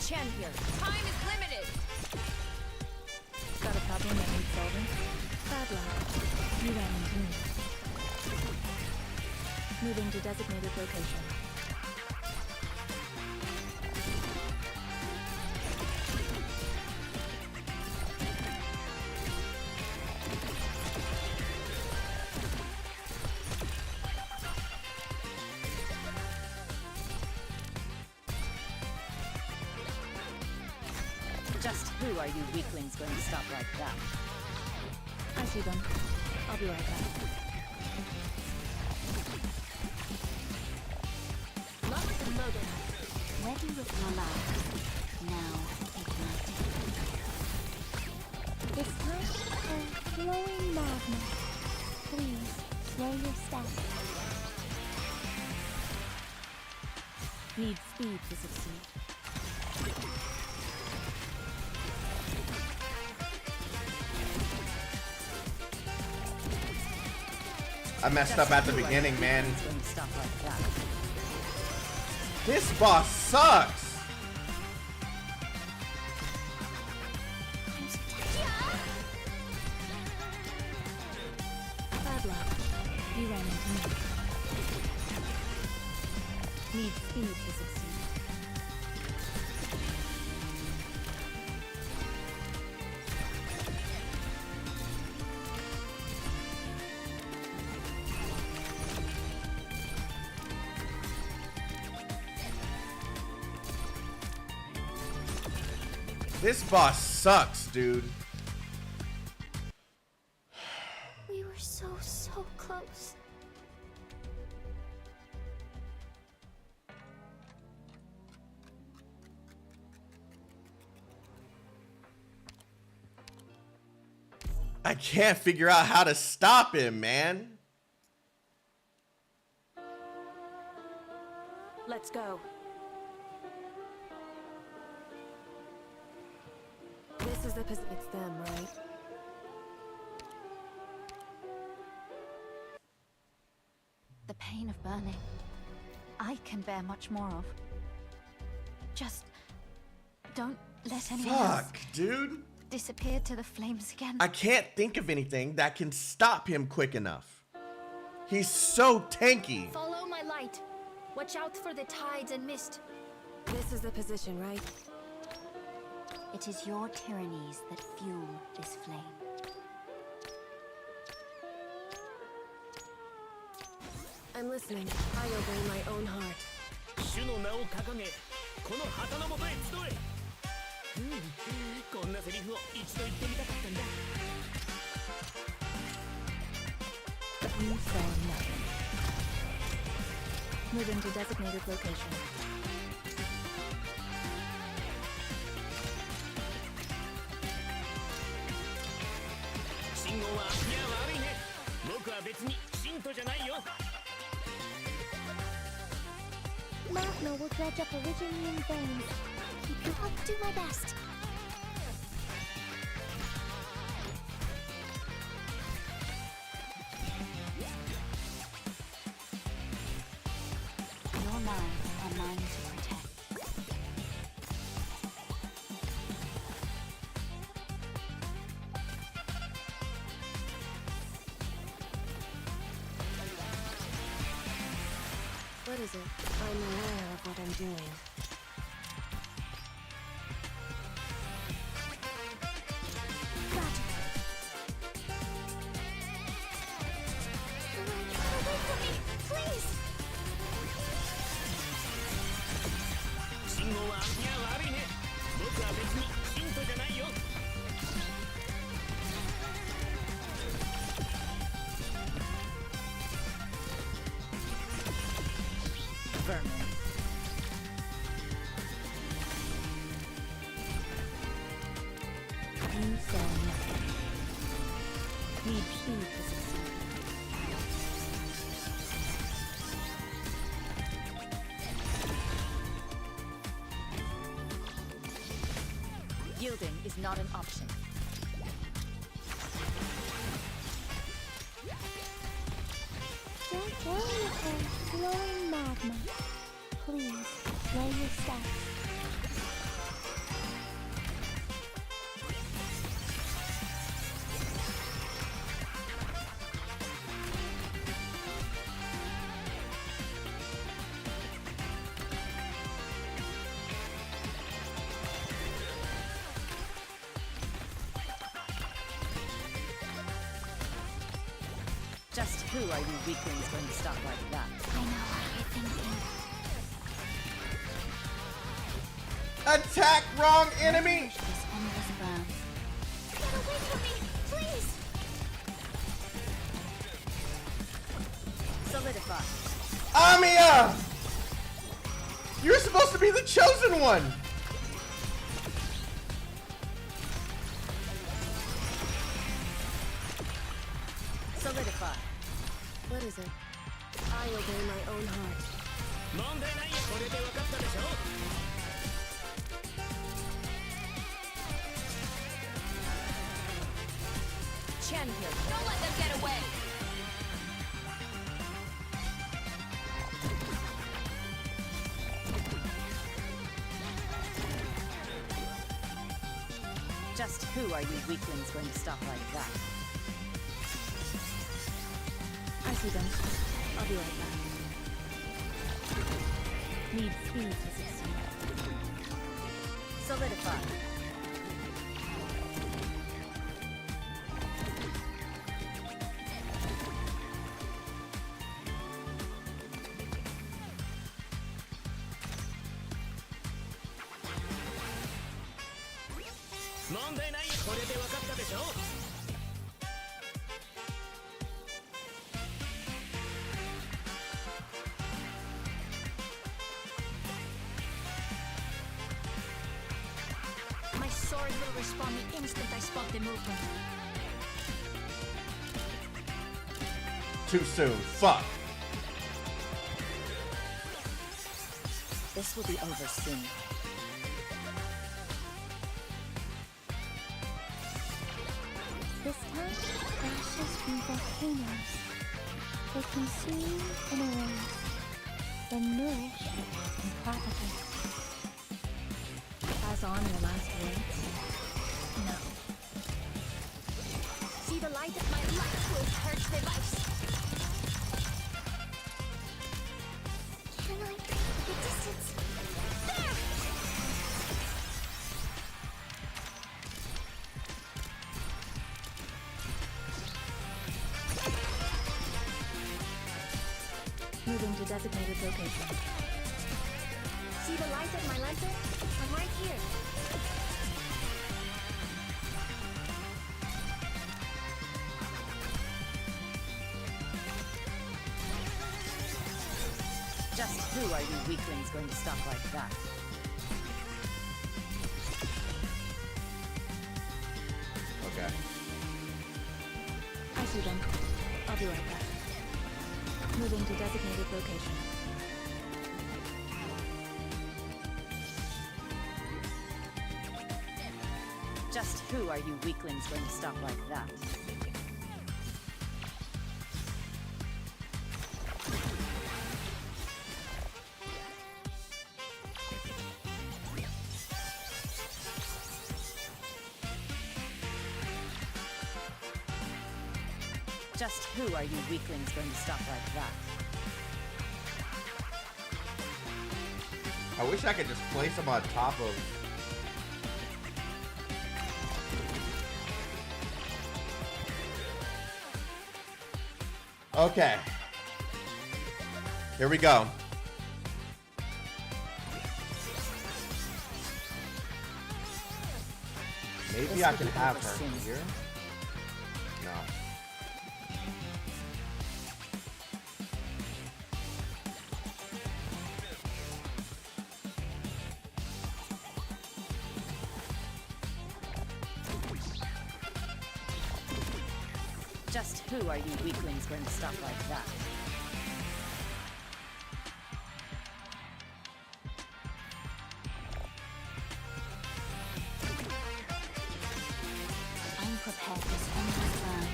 Chen here.
Time is limited.
Got a problem that needs solving? Bad luck. You ran into me. Moving to designated location. Just who are you weaklings going to stop like that? I see them. I'll be right back.
Lock the modem.
Ready with my life. Now, ignite. This time, a flowing magma. Please, slow your steps.
Need speed to succeed.
I messed up at the beginning, man.
Going to stop like that.
This boss sucks.
Bad luck. You ran into me. Need speed to succeed.
This boss sucks, dude.
We were so close.
I can't figure out how to stop him, man.
Let's go.
This is the position. It's them, right?
The pain of burning, I can bear much more of. Just don't let anyone else
Fuck, dude.
disappear to the flames again.
I can't think of anything that can stop him quick enough. He's so tanky.
Follow my light. Watch out for the tides and mist. This is the position, right?
It is your tyrannies that fuel this flame.
I'm listening. I obey my own heart.
主の名を掲げこの旗の元へ集え。こんなセリフを一度言ってみたかったんだ。
You saw nothing. Moving to designated location.
信号は悪いね。僕は別に信徒じゃないよ。
Magma will dredge up Originian veins. I'll do my best.
Your minds are mine to protect.
What is it? I'm aware of what I'm doing.
Please!
信号は悪いね。僕は別に信徒じゃないよ。
Vermin. You saw nothing. Need speed to succeed. Yielding is not an option.
Don't worry about glowing magma. Please, slow your steps.
Just who are you weaklings going to stop like that?
I know what you're thinking.
Attack wrong enemy.
Push this endless burn.
Get away from me, please!
Solidify.
Amiya! You're supposed to be the chosen one.
Solidify.
What is it? I obey my own heart.
問題ないよ。これで分かったでしょ。
Champion.
Don't let them get away!
Just who are you weaklings going to stop like that? I see them. I'll be right back. Need speed to succeed. Solidify.
My sword will respond the instant I spot the movement.
Too soon. Fuck.
This will be over soon.
This time, ashes from volcanoes. They consume and erase, then nourish and propagate.
Pass on your last words? No.
See the light of my light will purge the vice.
Moving to designated location. See the light of my lantern? I'm right here.
Just who are you weaklings going to stop like that?
Okay.
I see them. I'll be right back. Moving to designated location.
Just who are you weaklings going to stop like that? Just who are you weaklings going to stop like that?
I wish I could just place him on top of. Okay. Here we go. Maybe I can have her here. No.
Just who are you weaklings going to stop like that?
I'm prepared for endless burn.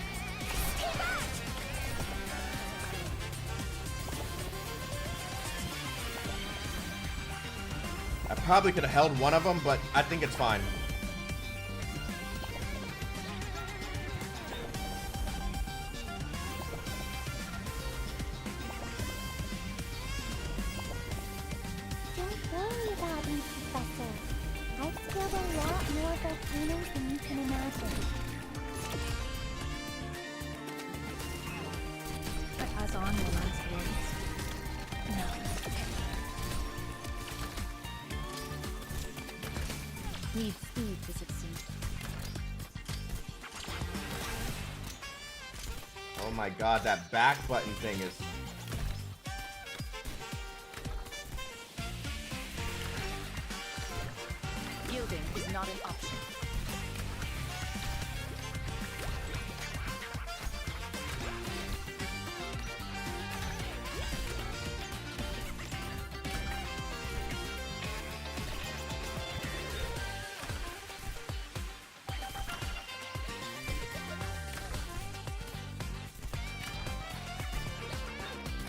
I probably could have held one of them, but I think it's fine.
Don't worry about me, Professor. I've killed a lot more volcanoes than you can imagine.
I pass on your last words. No. Need speed to succeed.
Oh my god, that back button thing is.
Yielding is not an option.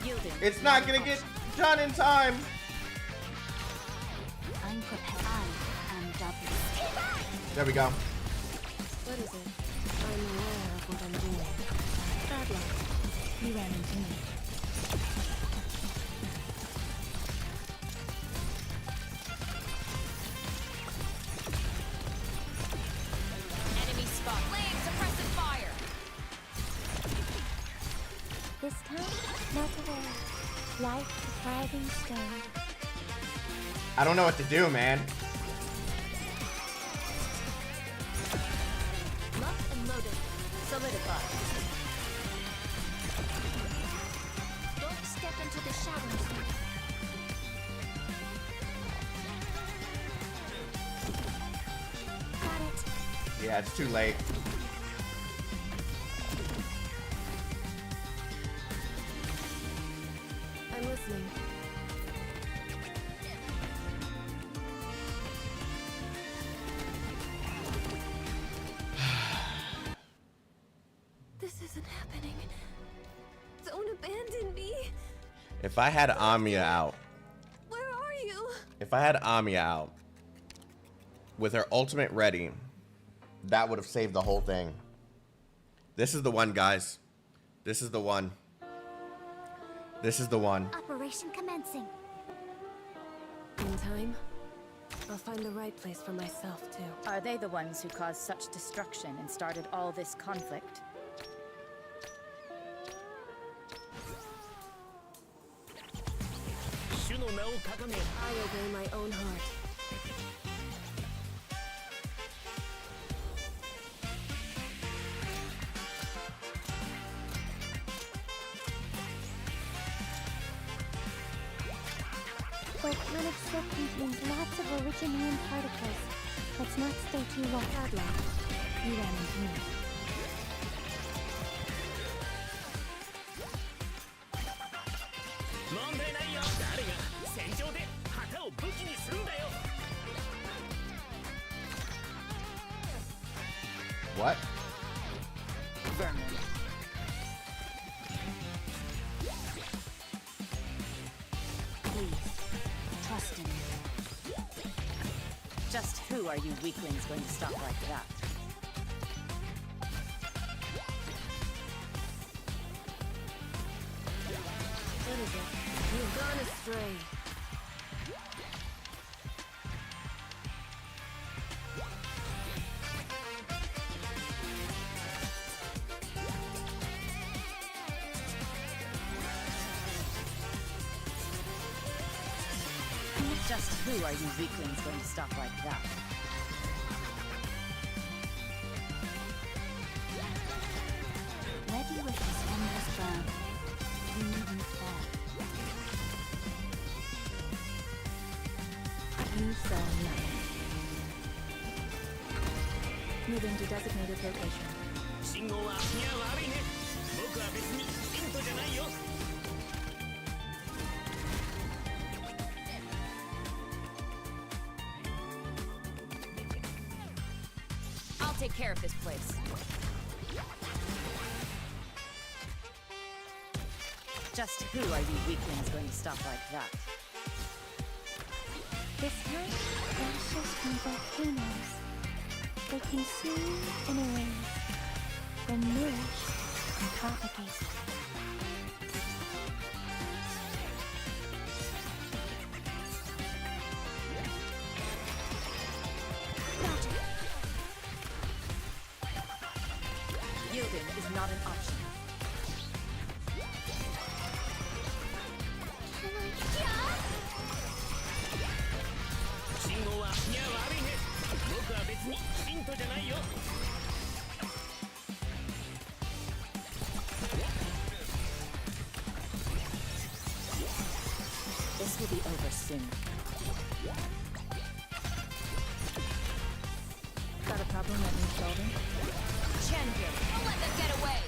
Yielding.
It's not gonna get done in time.
I'm prepared. I am W.
There we go.
What is it? I'm aware of what I'm doing. Bad luck. You ran into me.
Enemy spot. Laying suppressive fire.
This time, not to worry. Life is thriving stone.
I don't know what to do, man.
Locked and loaded.
Solidify.
Don't step into the shadows.
Got it.
Yeah, it's too late.
I'm listening. This isn't happening. Don't abandon me.
If I had Amiya out,
Where are you?
if I had Amiya out with her ultimate ready, that would have saved the whole thing. This is the one, guys. This is the one. This is the one.
Operation commencing.
In time, I'll find the right place for myself, too.
Are they the ones who caused such destruction and started all this conflict?
主の名を掲げ
I obey my own heart.
Volcanic silk contains lots of originium particles. Let's not stay too long.
Adele, you ran into me.
問題ないよ。誰が戦場で旗を武器にするんだよ。
What?
Vermin. Please, trust in me. Just who are you weaklings going to stop like that?
What is it? You've gone astray.
Just who are you weaklings going to stop like that?
Ready with this endless burn. You needn't fear.
You saw nothing. Moving to designated location.
信号はいや悪いね。僕は別にヒントじゃないよ。
I'll take care of this place. Just who are you weaklings going to stop like that?
This night, ashes from volcanoes. They consume and erase, then nourish and propagate.
Yielding is not an option.
信号はいや悪いね。僕は別にヒントじゃないよ。
This will be over soon.
Got a problem that needs solving?
Champion, don't let them get away!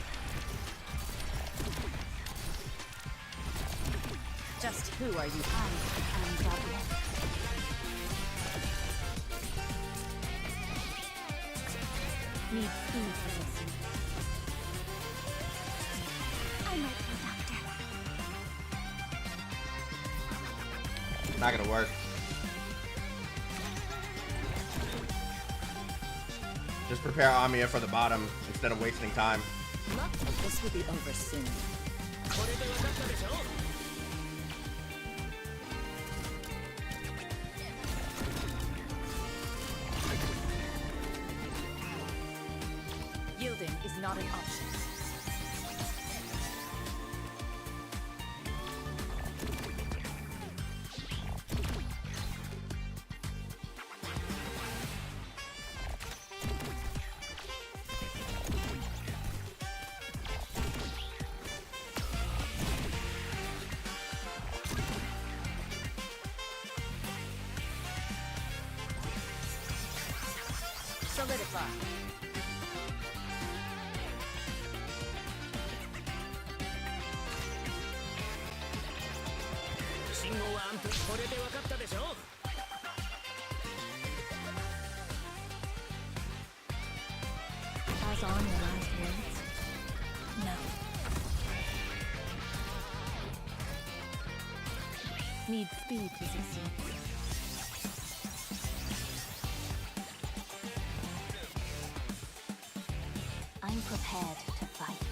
Just who are you?
I am godless.
Need food for this.
I might be a doctor.
Not gonna work. Just prepare Amiya for the bottom instead of wasting time.
Look, this will be over soon.
これで分かったでしょ。
Yielding is not an option. Solidify.
Pass on your last words? No. Need speed to succeed.
I'm prepared to fight.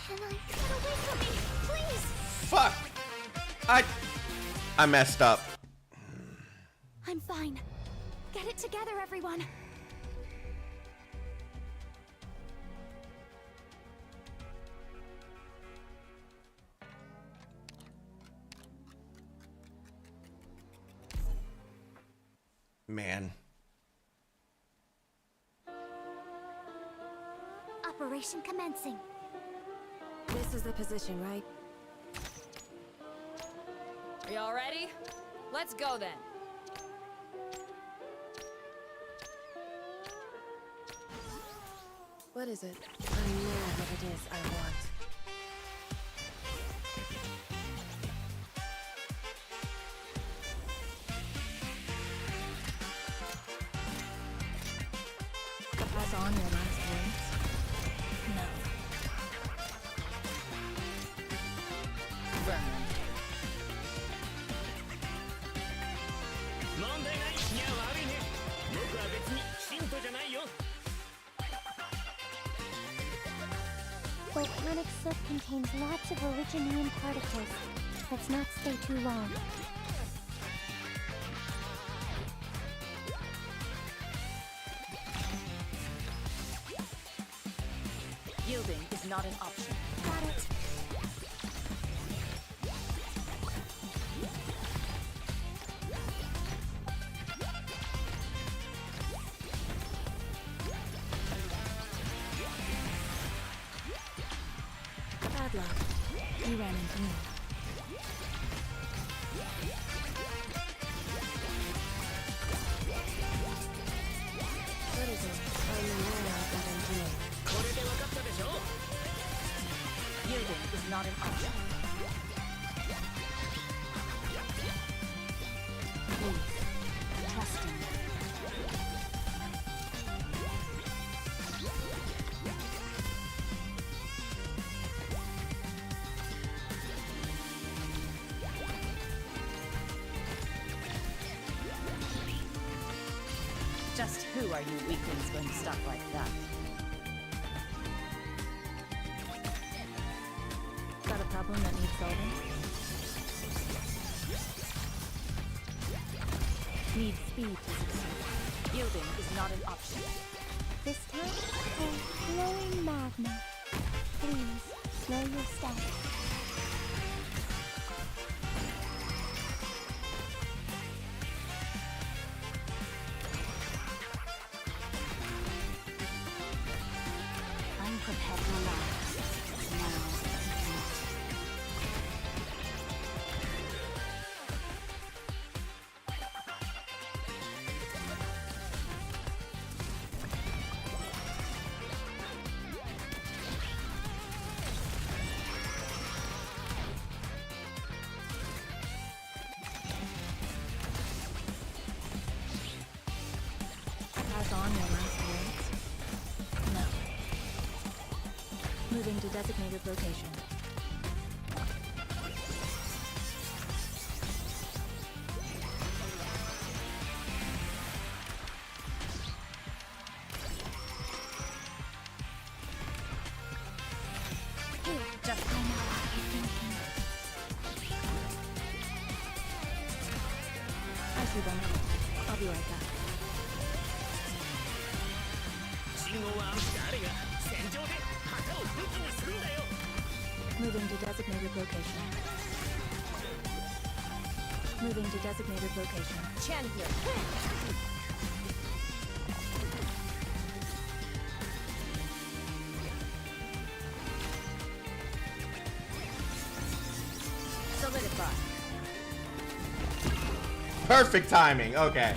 Can I get away from me? Please!
Fuck! I messed up.
I'm fine. Get it together, everyone.
Man.
Operation commencing.
This is the position, right?
Are y'all ready? Let's go then.
What is it? I know what it is I want.
Pass on your last words. No.
Burn.
問題ない。いや悪いね。僕は別に信徒じゃないよ。
Volcanic soot contains lots of originium particles. Let's not stay too long.
Yielding is not an option.
Got it.
Bad luck. You ran into me. What is it? I'm aware of what I'm doing.
これで分かったでしょ。
Yielding is not an option. Please, trust me. Just who are you weaklings going to stop like that?
Got a problem that needs solving? Need speed to succeed.
Yielding is not an option.
This time, glowing magma. Please, slow your steps.
I'm prepared to relax. Now,
Pass on your last words? No. Moving to designated location.
Here,
Just
I know what you're thinking.
I see them. I'll be right back.
信号は誰が戦場で旗を武器にするんだよ。
Moving to designated location. Moving to designated location.
Chan here. Solidify.
Perfect timing. Okay.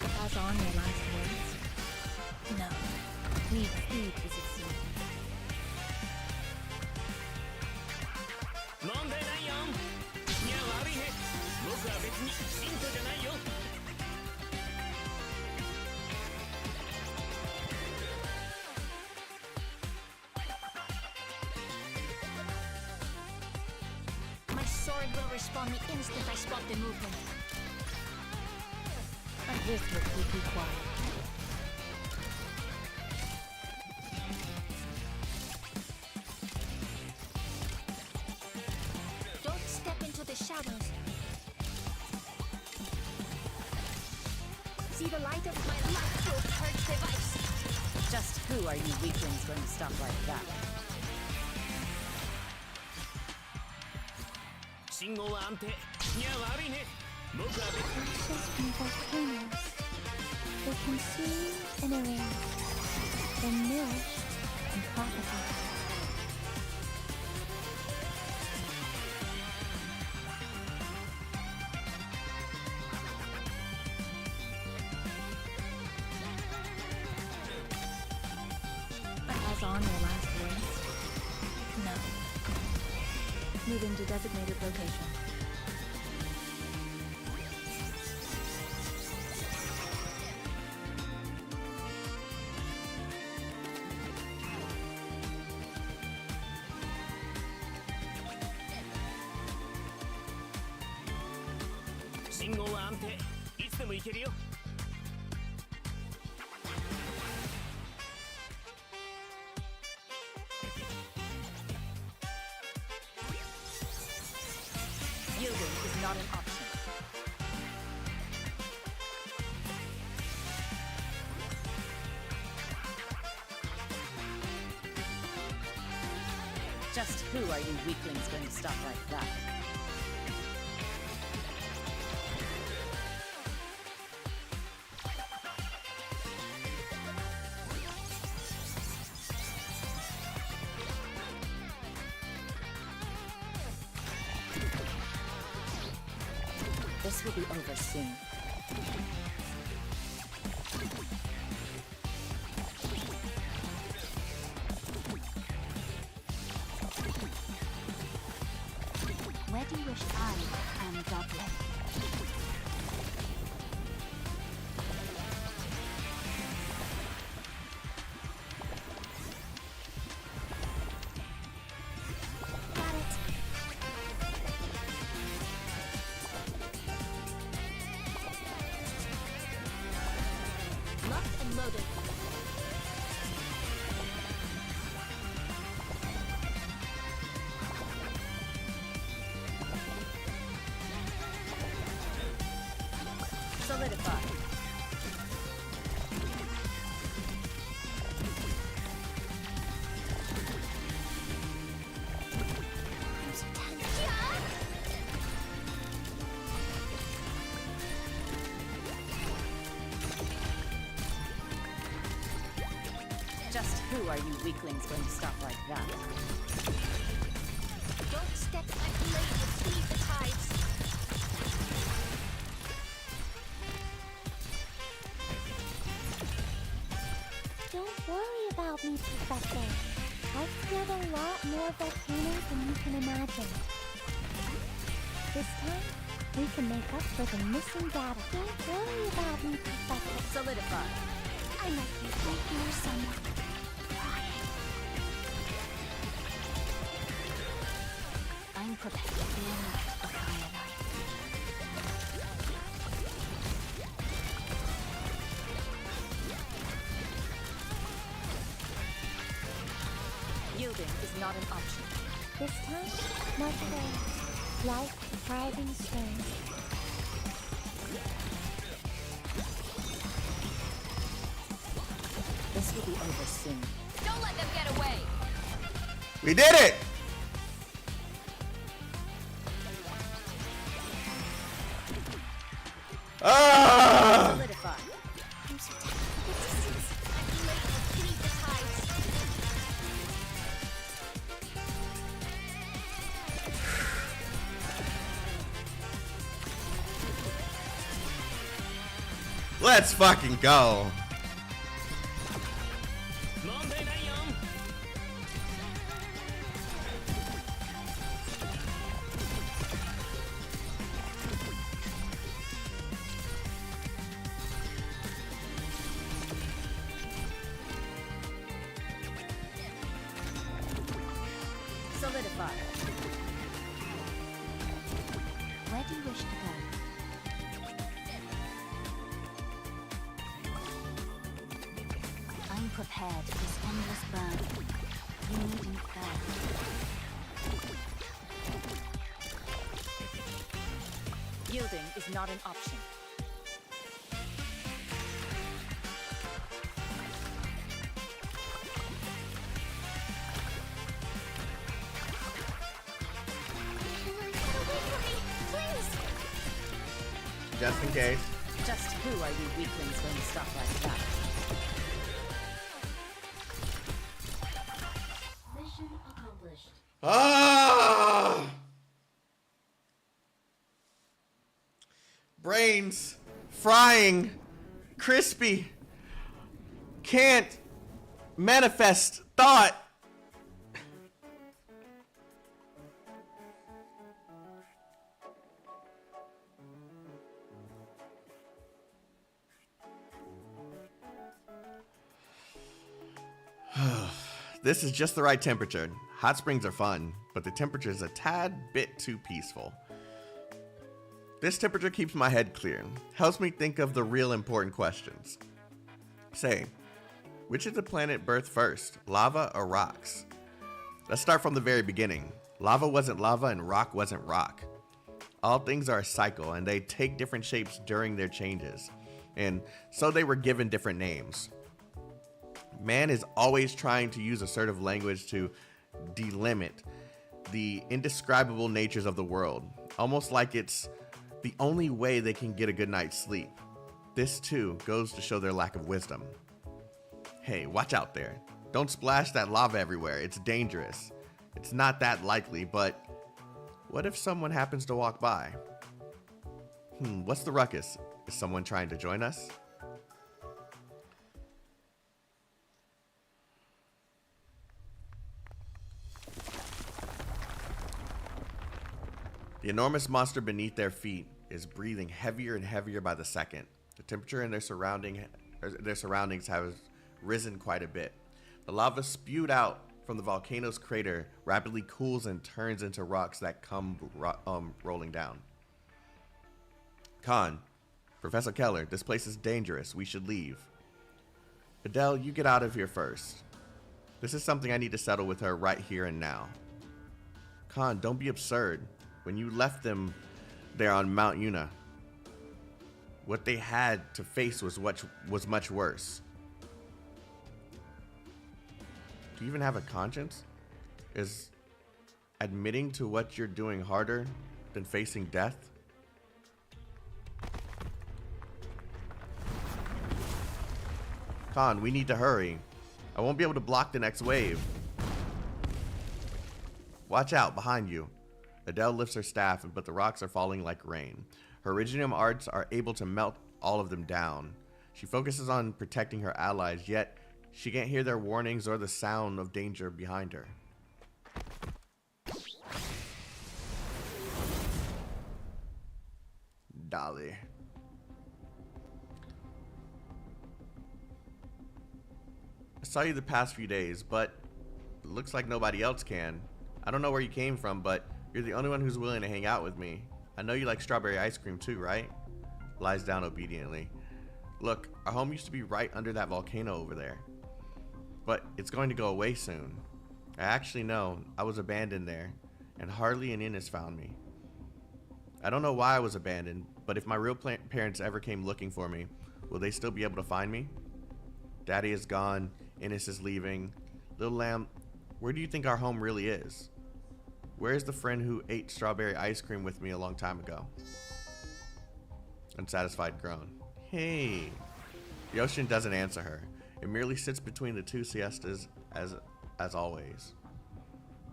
Pass on your last words? No. Need speed to succeed.
問題ないよ。いや悪いね。僕は別に信徒じゃないよ。
My sword
turret will respond the instant I spot the movement.
But this will keep you quiet.
Don't step into the shadows. See the light of my light-proof turret device.
Just who are you weaklings going to stop like that?
信号は安定。いや悪いね。僕は
Ashes from volcanoes. They consume and erase, then nourish and propagate.
As on your last race? No. Moving to designated location.
Yielding is not an option. Just who are you weaklings going to stop like that? This will be over soon.
Where do you wish I am godless?
Got it.
Locked and loaded.
Solidify. Just who are you weaklings going to stop like that?
Don't step my blade will speed the tides.
Don't worry about me, Professor. I've killed a lot more volcanoes than you can imagine. This time, we can make up for the missing data. Don't worry about me, Professor.
Solidify.
I might be right here somewhere. Crying. I'm prepared to be a Kyanite.
Yielding is not an option.
This time, much better. Life, thriving strength.
This will be over soon.
Don't let them get away.
We did it! Ah!
Solidify.
I'm so tired of the distance.
My blade will speed the tides.
Let's fucking go.
問題ないよ。
Solidify.
Where do you wish to go? I'm prepared for this endless burn. You needn't fear.
Yielding is not an option.
Just in case.
Just who are you weaklings going to stop like that?
Mission accomplished.
Ah! Brains frying, crispy. Can't manifest thought. This is just the right temperature. Hot springs are fun, but the temperature is a tad bit too peaceful. This temperature keeps my head clear, helps me think of the real important questions. Say, which is the planet birthed first, lava or rocks? Let's start from the very beginning. Lava wasn't lava and rock wasn't rock. All things are a cycle and they take different shapes during their changes, and so they were given different names. Man is always trying to use assertive language to delimit the indescribable natures of the world, almost like it's the only way they can get a good night's sleep. This too goes to show their lack of wisdom. Hey, watch out there. Don't splash that lava everywhere. It's dangerous. It's not that likely, but what if someone happens to walk by? What's the ruckus? Is someone trying to join us? The enormous monster beneath their feet is breathing heavier and heavier by the second. The temperature in their surroundings has risen quite a bit. The lava spewed out from the volcano's crater rapidly cools and turns into rocks that come rolling down. Khan, Professor Keller, this place is dangerous. We should leave. Adele, you get out of here first. This is something I need to settle with her right here and now. Khan, don't be absurd. When you left them there on Mount Una, what they had to face was much worse. Do you even have a conscience? Is admitting to what you're doing harder than facing death? Khan, we need to hurry. I won't be able to block the next wave. Watch out, behind you. Adele lifts her staff, but the rocks are falling like rain. Her Iridium arts are able to melt all of them down. She focuses on protecting her allies, yet she can't hear their warnings or the sound of danger behind her. Dolly. I saw you the past few days, but it looks like nobody else can. I don't know where you came from, but you're the only one who's willing to hang out with me. I know you like strawberry ice cream too, right? Lies down obediently. Look, our home used to be right under that volcano over there. But it's going to go away soon. I actually know I was abandoned there, and hardly an inn has found me. I don't know why I was abandoned, but if my real parents ever came looking for me, will they still be able to find me? Daddy is gone, Innes is leaving. Little lamb, where do you think our home really is? Where is the friend who ate strawberry ice cream with me a long time ago? Unsatisfied groan. Hey. The ocean doesn't answer her. It merely sits between the two siestas as always.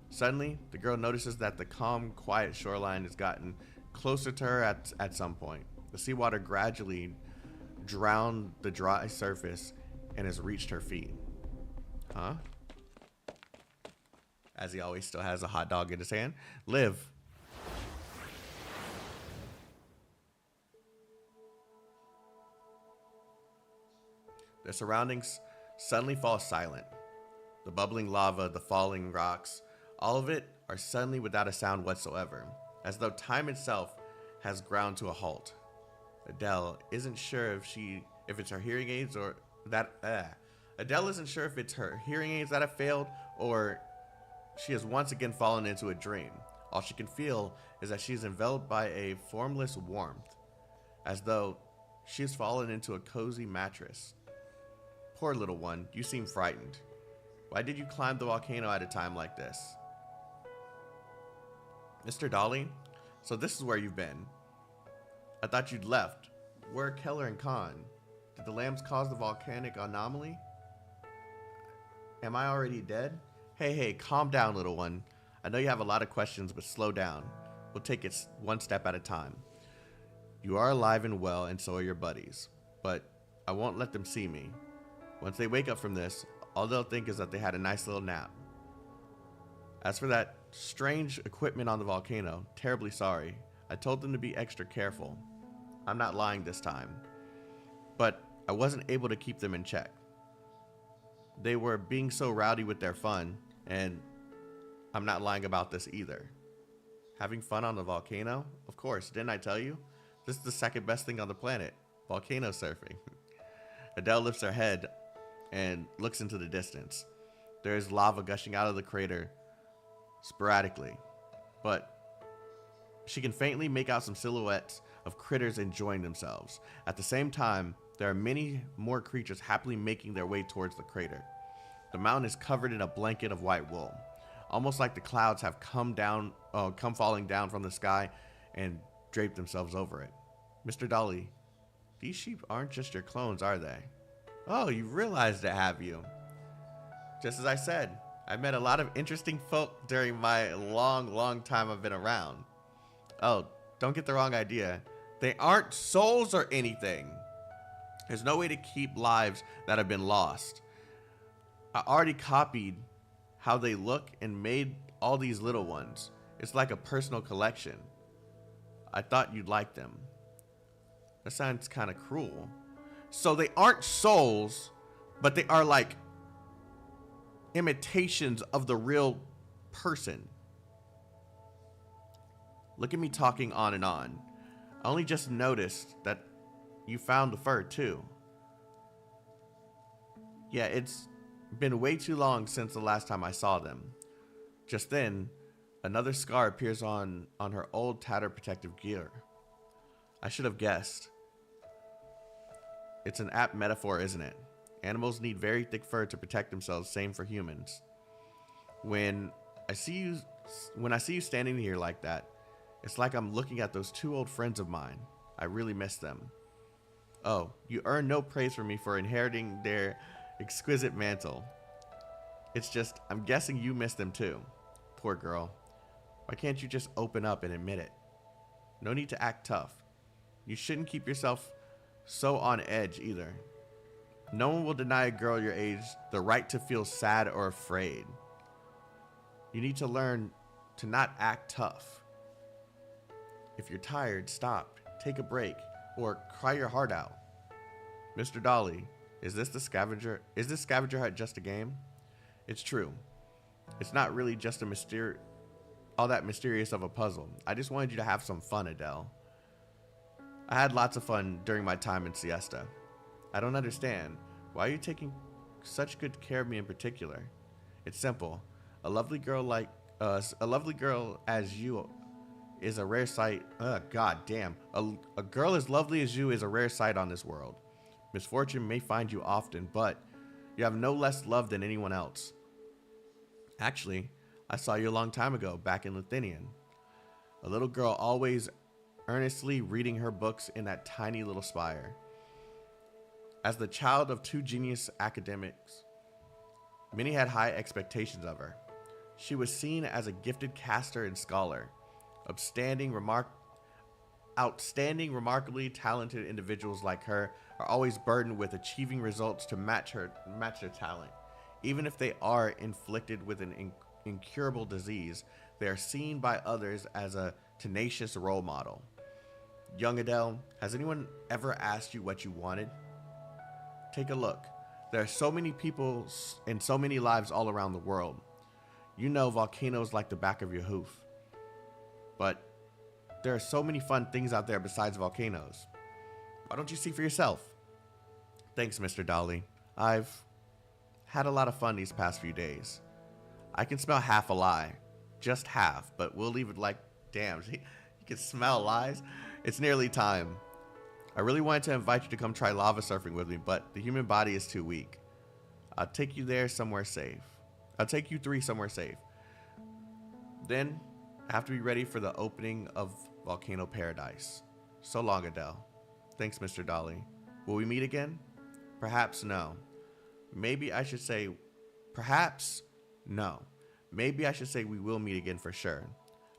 Suddenly, the girl notices that the calm, quiet shoreline has gotten closer to her at some point. The seawater gradually drowned the dry surface and has reached her feet. Huh? As he always still has a hot dog in his hand. Live. Their surroundings suddenly fall silent. The bubbling lava, the falling rocks, all of it are suddenly without a sound whatsoever, as though time itself has ground to a halt. Adele isn't sure if it's her hearing aids or that Adele isn't sure if it's her hearing aids that have failed or she has once again fallen into a dream. All she can feel is that she is enveloped by a formless warmth, as though she has fallen into a cozy mattress. Poor little one, you seem frightened. Why did you climb the volcano at a time like this? Mr. Dolly, so this is where you've been. I thought you'd left. Where are Keller and Khan? Did the lambs cause the volcanic anomaly? Am I already dead? Hey, calm down, little one. I know you have a lot of questions, but slow down. We'll take it one step at a time. You are alive and well, and so are your buddies. But I won't let them see me. Once they wake up from this, all they'll think is that they had a nice little nap. As for that strange equipment on the volcano, terribly sorry. I told them to be extra careful. I'm not lying this time. But I wasn't able to keep them in check. They were being so rowdy with their fun, and I'm not lying about this either. Having fun on the volcano? Of course, didn't I tell you? This is the second best thing on the planet. Volcano surfing. Adele lifts her head and looks into the distance. There is lava gushing out of the crater sporadically, but she can faintly make out some silhouettes of critters enjoying themselves. At the same time, there are many more creatures happily making their way towards the crater. The mountain is covered in a blanket of white wool, almost like the clouds have come falling down from the sky and draped themselves over it. Mr. Dolly, these sheep aren't just your clones, are they? Oh, you realized it, have you? Just as I said, I met a lot of interesting folk during my long time I've been around. Oh, don't get the wrong idea. They aren't souls or anything. There's no way to keep lives that have been lost. I already copied how they look and made all these little ones. It's like a personal collection. I thought you'd like them. That sounds kind of cruel. So they aren't souls, but they are like imitations of the real person. Look at me talking on and on. I only just noticed that you found the fur too. Yeah, it's been way too long since the last time I saw them. Just then, another scar appears on her old tattered protective gear. I should have guessed. It's an apt metaphor, isn't it? Animals need very thick fur to protect themselves, same for humans. When I see you standing here like that, it's like I'm looking at those two old friends of mine. I really miss them. Oh, you earn no praise from me for inheriting their exquisite mantle. It's just, I'm guessing you miss them too. Poor girl. Why can't you just open up and admit it? No need to act tough. You shouldn't keep yourself so on edge either. No one will deny a girl your age the right to feel sad or afraid. You need to learn to not act tough. If you're tired, stop, take a break, or cry your heart out. Mr. Dolly, is this scavenger hut just a game? It's true. It's not really just all that mysterious of a puzzle. I just wanted you to have some fun, Adele. I had lots of fun during my time in Siesta. I don't understand. Why are you taking such good care of me in particular? It's simple. A lovely girl as you is a rare sight. God damn. A girl as lovely as you is a rare sight on this world. Misfortune may find you often, but you have no less love than anyone else. Actually, I saw you a long time ago, back in Lithuanian. A little girl always earnestly reading her books in that tiny little spire. As the child of two genius academics, many had high expectations of her. She was seen as a gifted caster and scholar. Outstanding, remarkably talented individuals like her are always burdened with achieving results to match their talent. Even if they are inflicted with an incurable disease, they are seen by others as a tenacious role model. Young Adele, has anyone ever asked you what you wanted? Take a look. There are so many people and so many lives all around the world. You know volcanoes like the back of your hoof. But there are so many fun things out there besides volcanoes. Why don't you see for yourself? Thanks, Mr. Dolly. I've had a lot of fun these past few days. I can smell half a lie. Just half, but we'll leave it like, damn, you can smell lies? It's nearly time. I really wanted to invite you to come try lava surfing with me, but the human body is too weak. I'll take you there somewhere safe. I'll take you three somewhere safe. Then, I have to be ready for the opening of Volcano Paradise. So long, Adele. Thanks, Mr. Dolly. Will we meet again? Perhaps no. Maybe I should say, perhaps no. Maybe I should say we will meet again for sure.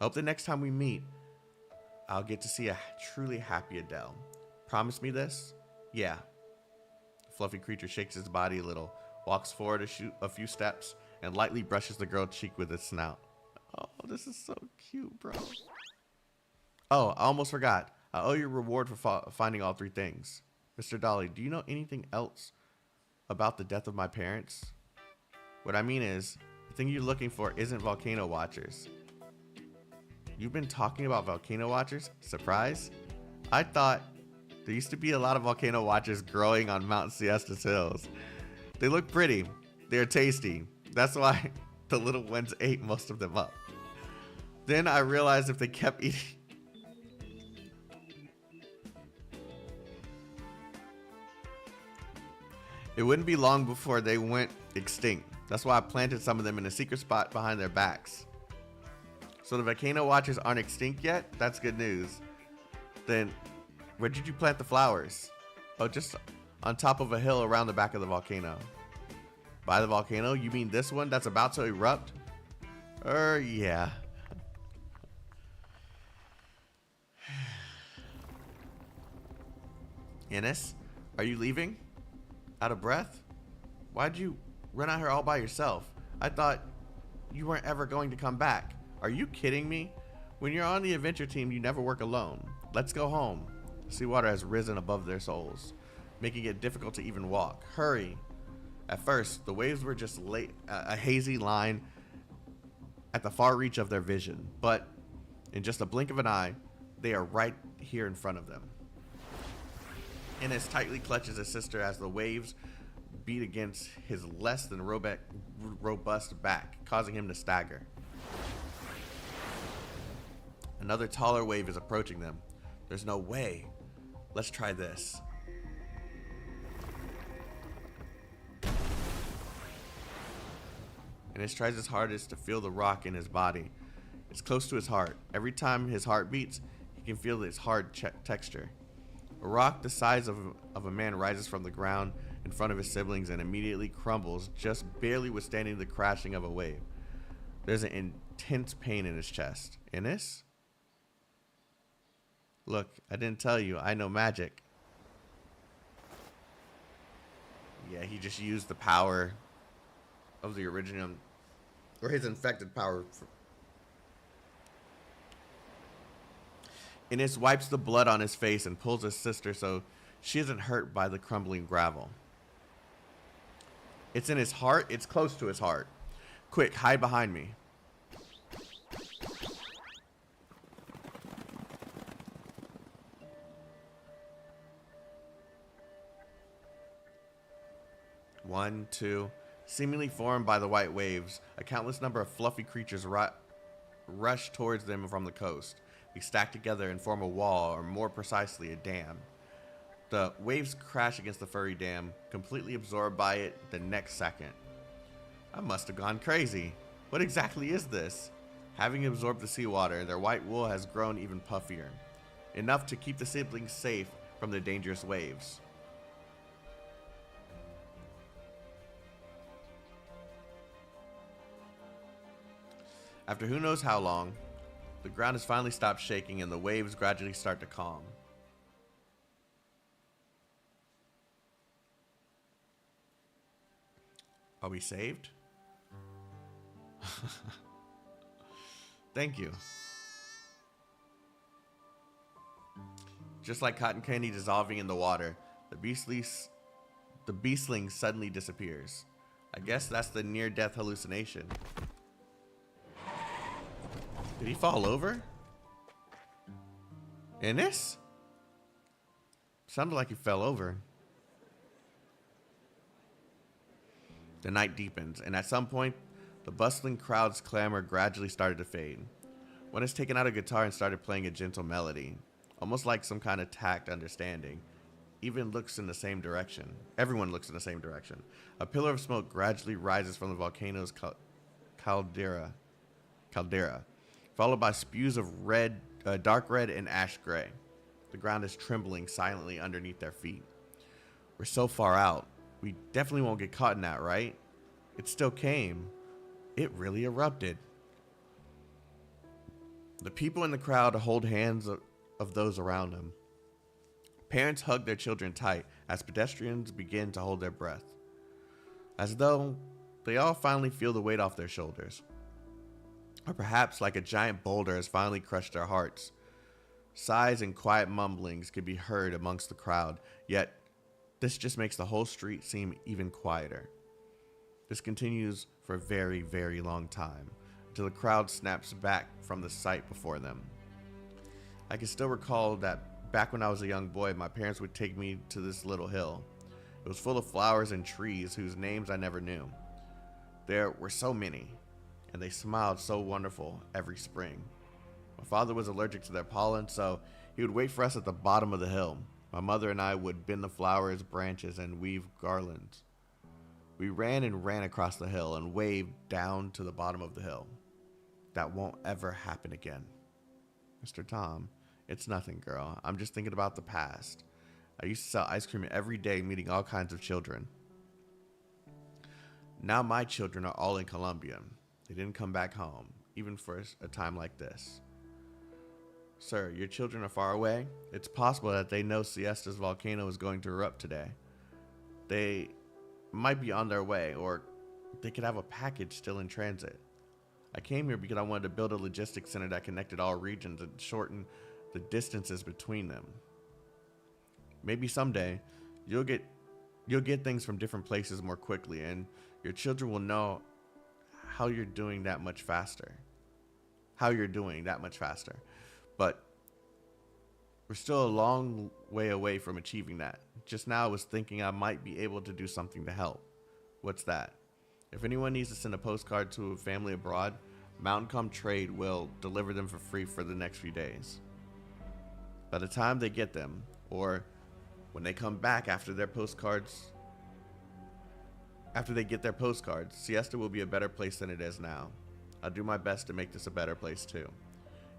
I hope the next time we meet, I'll get to see a truly happy Adele. Promise me this? Yeah. The fluffy creature shakes his body a little, walks forward a few steps, and lightly brushes the girl's cheek with its snout. Oh, this is so cute, bro. Oh, I almost forgot. I owe you a reward for finding all three things. Mr. Dolly, do you know anything else about the death of my parents? What I mean is, the thing you're looking for isn't volcano watchers. You've been talking about volcano watchers? Surprise? I thought there used to be a lot of volcano watchers growing on Mount Siestas Hills. They look pretty. They're tasty. That's why the little ones ate most of them up. Then I realized if they kept eating... It wouldn't be long before they went extinct. That's why I planted some of them in a secret spot behind their backs. So the volcano watchers aren't extinct yet? That's good news. Then, where did you plant the flowers? Oh, just on top of a hill around the back of the volcano. By the volcano, you mean this one that's about to erupt? Yeah. Ines, are you leaving? Out of breath? Why'd you run out here all by yourself? I thought you weren't ever going to come back. Are you kidding me? When you're on the adventure team, you never work alone. Let's go home. Seawater has risen above their souls, making it difficult to even walk. Hurry. At first, the waves were just a hazy line at the far reach of their vision, but in just a blink of an eye, they are right here in front of them. Ines tightly clutches his sister as the waves beat against his less than robust back, causing him to stagger. Another taller wave is approaching them. There's no way. Let's try this. Ines tries his hardest to feel the rock in his body. It's close to his heart. Every time his heart beats, he can feel its hard texture. A rock the size of a man rises from the ground in front of his siblings and immediately crumbles, just barely withstanding the crashing of a wave. There's an intense pain in his chest. Ines? Look, I didn't tell you. I know magic. Yeah, he just used the power of the original, or his infected power. Ines wipes the blood on his face and pulls his sister so she isn't hurt by the crumbling gravel. It's in his heart. It's close to his heart. Quick, hide behind me. One, two. Seemingly formed by the white waves, a countless number of fluffy creatures rush towards them from the coast. They stack together and form a wall, or more precisely, a dam. The waves crash against the furry dam, completely absorbed by it the next second. I must have gone crazy. What exactly is this? Having absorbed the seawater, their white wool has grown even puffier, enough to keep the siblings safe from the dangerous waves. After who knows how long, the ground has finally stopped shaking and the waves gradually start to calm. Are we saved? Thank you. Just like cotton candy dissolving in the water, the beastling suddenly disappears. I guess that's the near-death hallucination. Did he fall over? In this? Sounded like he fell over. The night deepens, and at some point, the bustling crowd's clamor gradually started to fade. One has taken out a guitar and started playing a gentle melody, almost like some kind of tact understanding. Even looks in the same direction. Everyone looks in the same direction. A pillar of smoke gradually rises from the volcano's caldera, followed by spews of dark red and ash gray. The ground is trembling silently underneath their feet. We're so far out. We definitely won't get caught in that, right? It still came. It really erupted. The people in the crowd hold hands of those around them. Parents hug their children tight as pedestrians begin to hold their breath, as though they all finally feel the weight off their shoulders. Or perhaps like a giant boulder has finally crushed their hearts. Sighs and quiet mumblings can be heard amongst the crowd, yet this just makes the whole street seem even quieter. This continues for a very, very long time, until the crowd snaps back from the sight before them. I can still recall that back when I was a young boy, my parents would take me to this little hill. It was full of flowers and trees whose names I never knew. There were so many, and they smiled so wonderful every spring. My father was allergic to their pollen, so he would wait for us at the bottom of the hill. My mother and I would bend the flowers' branches and weave garlands. We ran and ran across the hill and waved down to the bottom of the hill. That won't ever happen again. Mr. Tom, it's nothing, girl. I'm just thinking about the past. I used to sell ice cream every day, meeting all kinds of children. Now my children are all in Colombia. They didn't come back home, even for a time like this. Sir, your children are far away. It's possible that they know Siesta's volcano is going to erupt today. They might be on their way, or they could have a package still in transit. I came here because I wanted to build a logistics center that connected all regions and shorten the distances between them. Maybe someday you'll get things from different places more quickly, and your children will know how you're doing that much faster. But we're still a long way away from achieving that. Just now I was thinking I might be able to do something to help. What's that? If anyone needs to send a postcard to a family abroad, Mountain Calm Trade will deliver them for free for the next few days. By the time they get them, or when they come back after they get their postcards, Siesta will be a better place than it is now. I'll do my best to make this a better place too.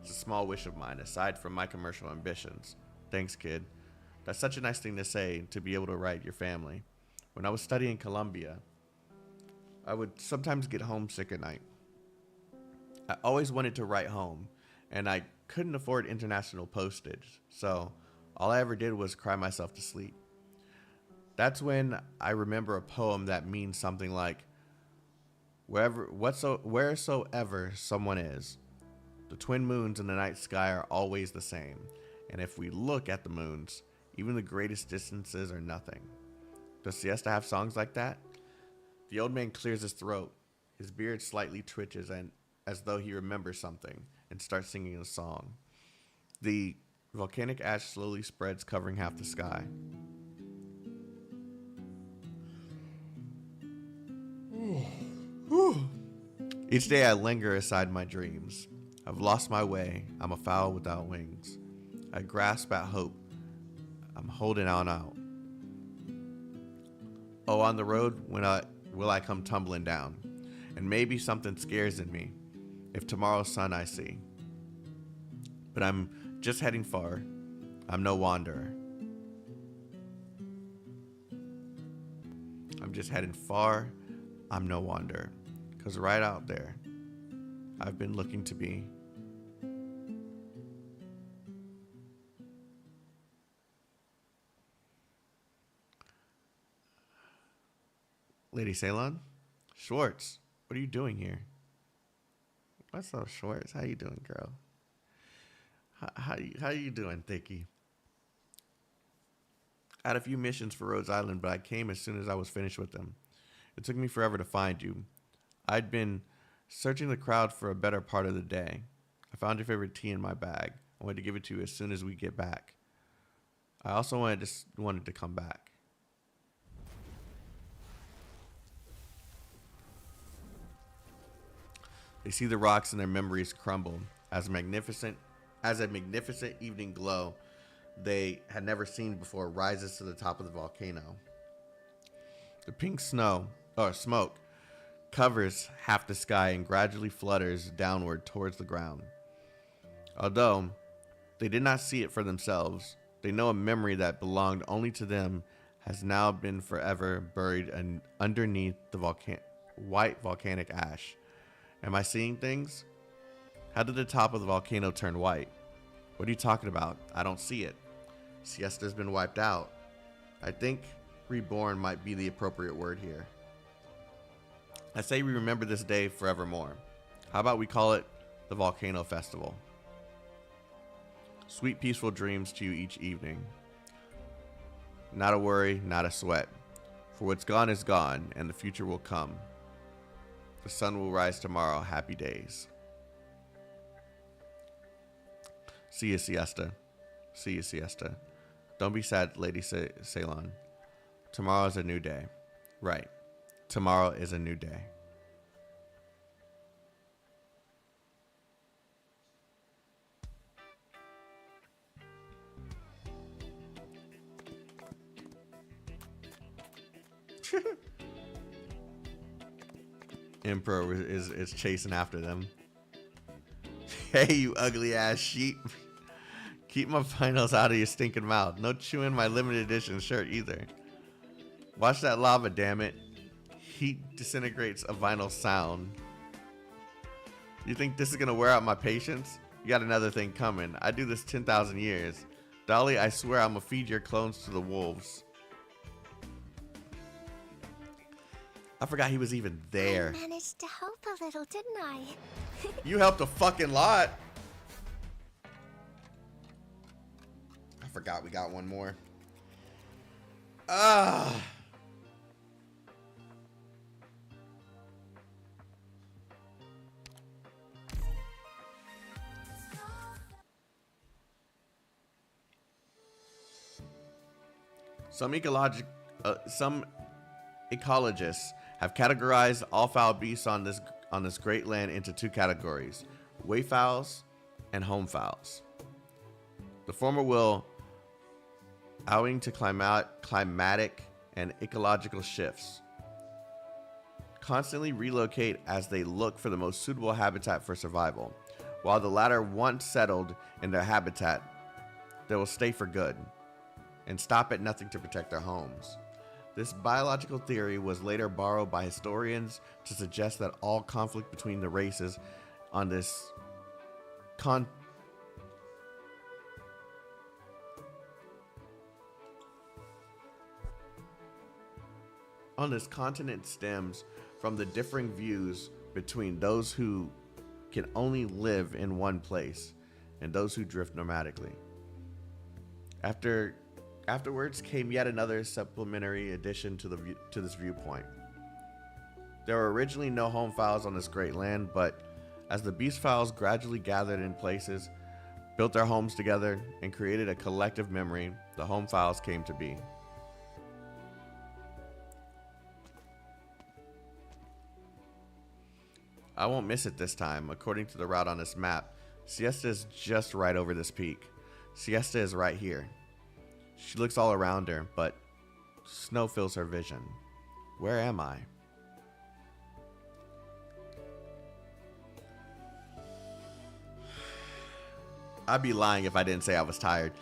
It's a small wish of mine, aside from my commercial ambitions. Thanks, kid. That's such a nice thing to say, to be able to write your family. When I was studying Colombia, I would sometimes get homesick at night. I always wanted to write home, and I couldn't afford international postage, so all I ever did was cry myself to sleep. That's when I remember a poem that means something like, wheresoever someone is, the twin moons in the night sky are always the same, and if we look at the moons, even the greatest distances are nothing. Does Siesta have songs like that? The old man clears his throat. His beard slightly twitches, and as though he remembers something, and starts singing a song. The volcanic ash slowly spreads, covering half the sky. Each day I linger aside my dreams. I've lost my way. I'm a fowl without wings. I grasp at hope. I'm holding on out. Oh, on the road, will I come tumbling down? And maybe something scares in me, if tomorrow's sun I see. But I'm just heading far. I'm no wanderer. I'm just heading far. I'm no wanderer. 'Cause right out there, I've been looking to be. Lady Ceylon? Schwartz, what are you doing here? What's up, Schwartz? How you doing, girl? How you doing, Thicky? I had a few missions for Rhodes Island, but I came as soon as I was finished with them. It took me forever to find you. I'd been searching the crowd for a better part of the day. I found your favorite tea in my bag. I wanted to give it to you as soon as we get back. I also wanted to come back. They see the rocks and their memories crumble as a magnificent evening glow they had never seen before rises to the top of the volcano. The pink smoke covers half the sky and gradually flutters downward towards the ground. Although they did not see it for themselves, they know a memory that belonged only to them has now been forever buried underneath the white volcanic ash. Am I seeing things? How did the top of the volcano turn white? What are you talking about? I don't see it. Siesta's been wiped out. I think reborn might be the appropriate word here. I say we remember this day forevermore. How about we call it the Volcano Festival? Sweet peaceful dreams to you each evening. Not a worry, not a sweat. For what's gone is gone, and the future will come. The sun will rise tomorrow. Happy days. See you, Siesta. See you, Siesta. Don't be sad, Lady Ceylon. Tomorrow is a new day. Right. Tomorrow is a new day. Emperor is chasing after them. Hey, you ugly ass sheep. Keep my finals out of your stinking mouth. No chewing my limited edition shirt either. Watch that lava, damn it. Heat disintegrates a vinyl sound. You think this is gonna wear out my patience? You got another thing coming. I do this 10,000 years. Dolly, I swear I'm gonna feed your clones to the wolves. I forgot he was even there.
I managed to help a little, didn't I?
You helped a fucking lot. I forgot we got one more. Some ecologists have categorized all fowl beasts on this great land into two categories: wayfowls and home fowls. The former will, owing to climatic and ecological shifts, constantly relocate as they look for the most suitable habitat for survival, while the latter, once settled in their habitat, they will stay for good and stop at nothing to protect their homes. This biological theory was later borrowed by historians to suggest that all conflict between the races on this continent stems from the differing views between those who can only live in one place and those who drift nomadically. Afterwards came yet another supplementary addition to this viewpoint. There were originally no home fowls on this great land, but as the beast fowls gradually gathered in places, built their homes together, and created a collective memory, the home fowls came to be. I won't miss it this time. According to the route on this map, Siesta is just right over this peak. Siesta is right here. She looks all around her, but snow fills her vision. Where am I? I'd be lying if I didn't say I was tired.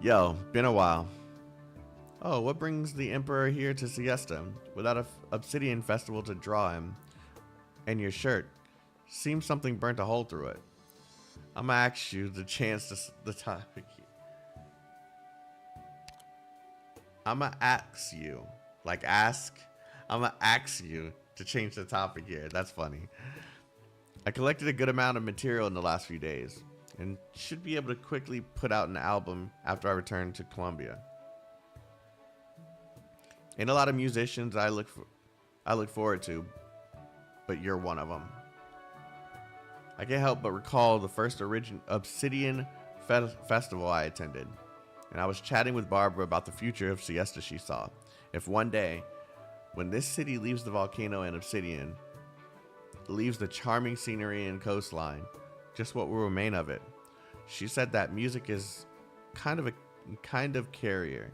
Yo, been a while. Oh, what brings the Emperor here to Siesta without an obsidian festival to draw him? And your shirt. Seems something burnt a hole through it. I'ma ask you the chance to the topic here. I'ma ask you. Like ask. I'ma ask you to change the topic here. That's funny. I collected a good amount of material in the last few days and should be able to quickly put out an album after I return to Colombia. Ain't a lot of musicians I look forward to, but you're one of them. I can't help but recall the first obsidian festival I attended, and I was chatting with Barbara about the future of Siesta she saw. If one day, when this city leaves the volcano and obsidian, leaves the charming scenery and coastline, just what will remain of it? She said that music is a kind of carrier,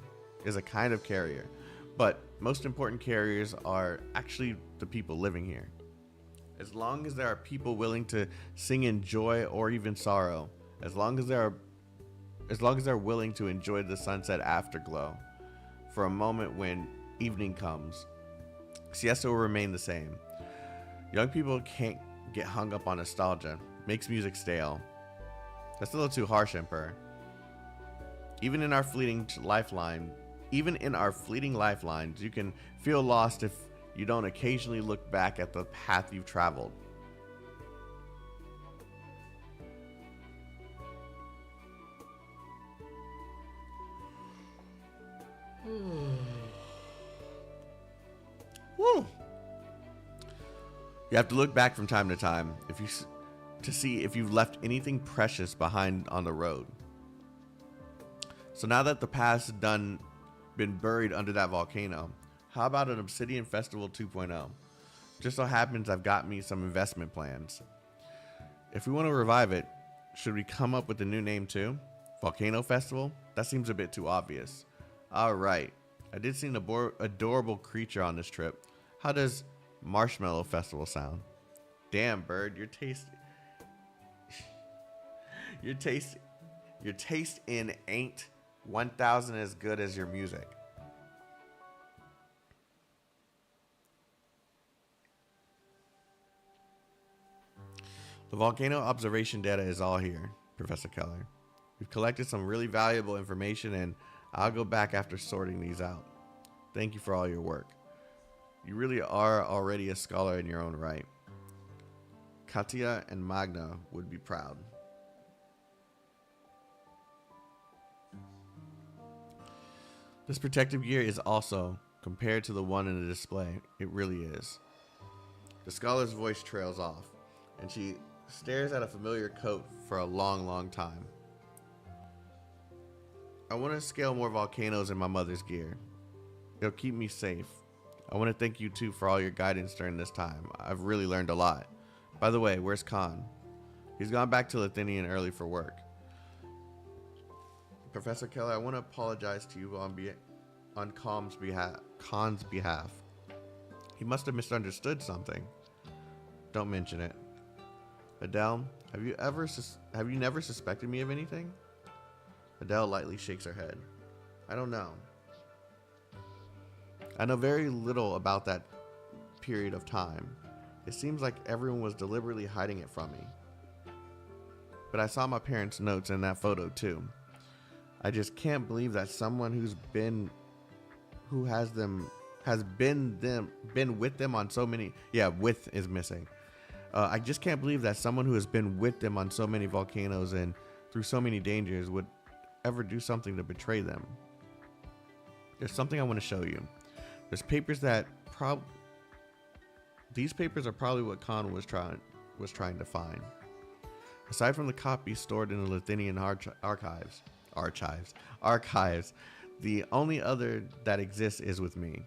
but most important carriers are actually the people living here. As long as there are people willing to sing in joy or even sorrow, as long as they're willing to enjoy the sunset afterglow for a moment when evening comes, Siesta will remain the same. Young people can't get hung up on nostalgia. Makes music stale. That's a little too harsh, Emperor. Even in our fleeting lifelines, you can feel lost if you don't occasionally look back at the path you've traveled. Woo. You have to look back from time to time to see if you've left anything precious behind on the road. So now that the past has been buried under that volcano, how about an Obsidian Festival 2.0? Just so happens I've got me some investment plans. If we want to revive it, should we come up with a new name too? Volcano Festival? That seems a bit too obvious. Alright, I did see an adorable creature on this trip. How does Marshmallow Festival sound? Damn, bird, your taste in ain't 1,000 as good as your music. The volcano observation data is all here, Professor Keller. We've collected some really valuable information, and I'll go back after sorting these out. Thank you for all your work. You really are already a scholar in your own right. Katia and Magna would be proud. This protective gear is also, compared to the one in the display, it really is. The scholar's voice trails off, and she stares at a familiar coat for a long, long time. I want to scale more volcanoes in my mother's gear. It'll keep me safe. I want to thank you too for all your guidance during this time. I've really learned a lot. By the way, where's Khan? He's gone back to Lithinian early for work. Professor Keller, I want to apologize to you on Khan's behalf. He must have misunderstood something. Don't mention it. Adele, have you never suspected me of anything? Adele lightly shakes her head. I don't know. I know very little about that period of time. It seems like everyone was deliberately hiding it from me. But I saw my parents' notes in that photo too. I just can't believe that someone who's been with them on so many. Yeah, with is missing. I just can't believe that someone who has been with them on so many volcanoes and through so many dangers would ever do something to betray them. There's something I want to show you. There's papers that these papers are probably what Khan was trying to find. Aside from the copies stored in the Lithinian archives, the only other that exists is with me.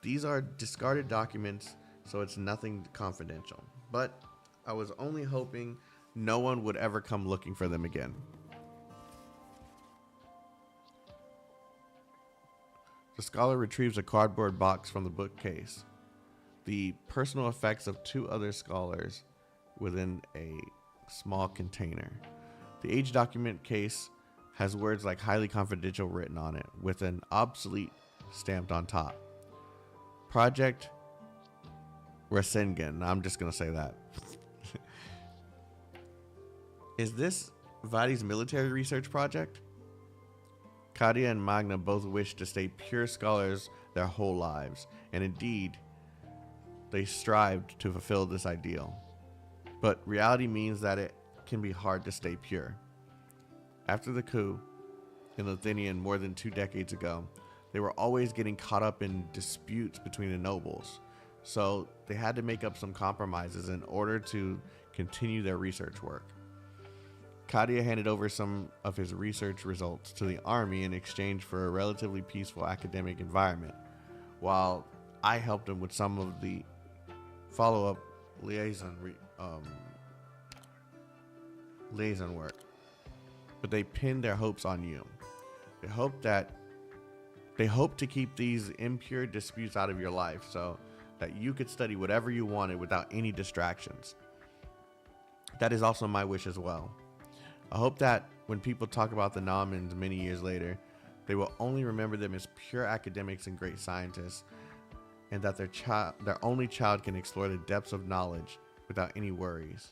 These are discarded documents, so it's nothing confidential. But I was only hoping no one would ever come looking for them again. The scholar retrieves a cardboard box from the bookcase. The personal effects of two other scholars within a small container. The age document case has words like highly confidential written on it, with an obsolete stamped on top. Project Rasengan. I'm just going to say that. Is this Vadi's military research project? Kadia and Magna both wish to stay pure scholars their whole lives, and indeed, they strived to fulfill this ideal. But reality means that it can be hard to stay pure. After the coup in Lithinian more than 2 decades ago, they were always getting caught up in disputes between the nobles, so they had to make up some compromises in order to continue their research work. Kadia handed over some of his research results to the army in exchange for a relatively peaceful academic environment, while I helped him with some of the follow-up liaison work. But they pinned their hopes on you. They hoped to keep these impure disputes out of your life so that you could study whatever you wanted without any distractions. That is also my wish as well. I hope that when people talk about the Namans many years later, they will only remember them as pure academics and great scientists, and that their only child can explore the depths of knowledge without any worries.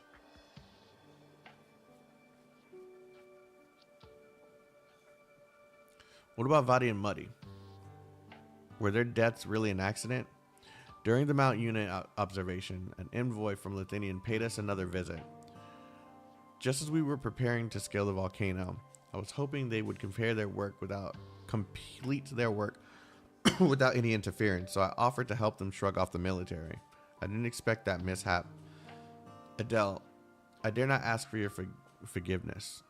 What about Vadi and Muddy? Were their deaths really an accident? During the Mount Unit observation, an envoy from Lithuanian paid us another visit. Just as we were preparing to scale the volcano, I was hoping they would complete their work without any interference, so I offered to help them shrug off the military. I didn't expect that mishap. Adele, I dare not ask for your forgiveness.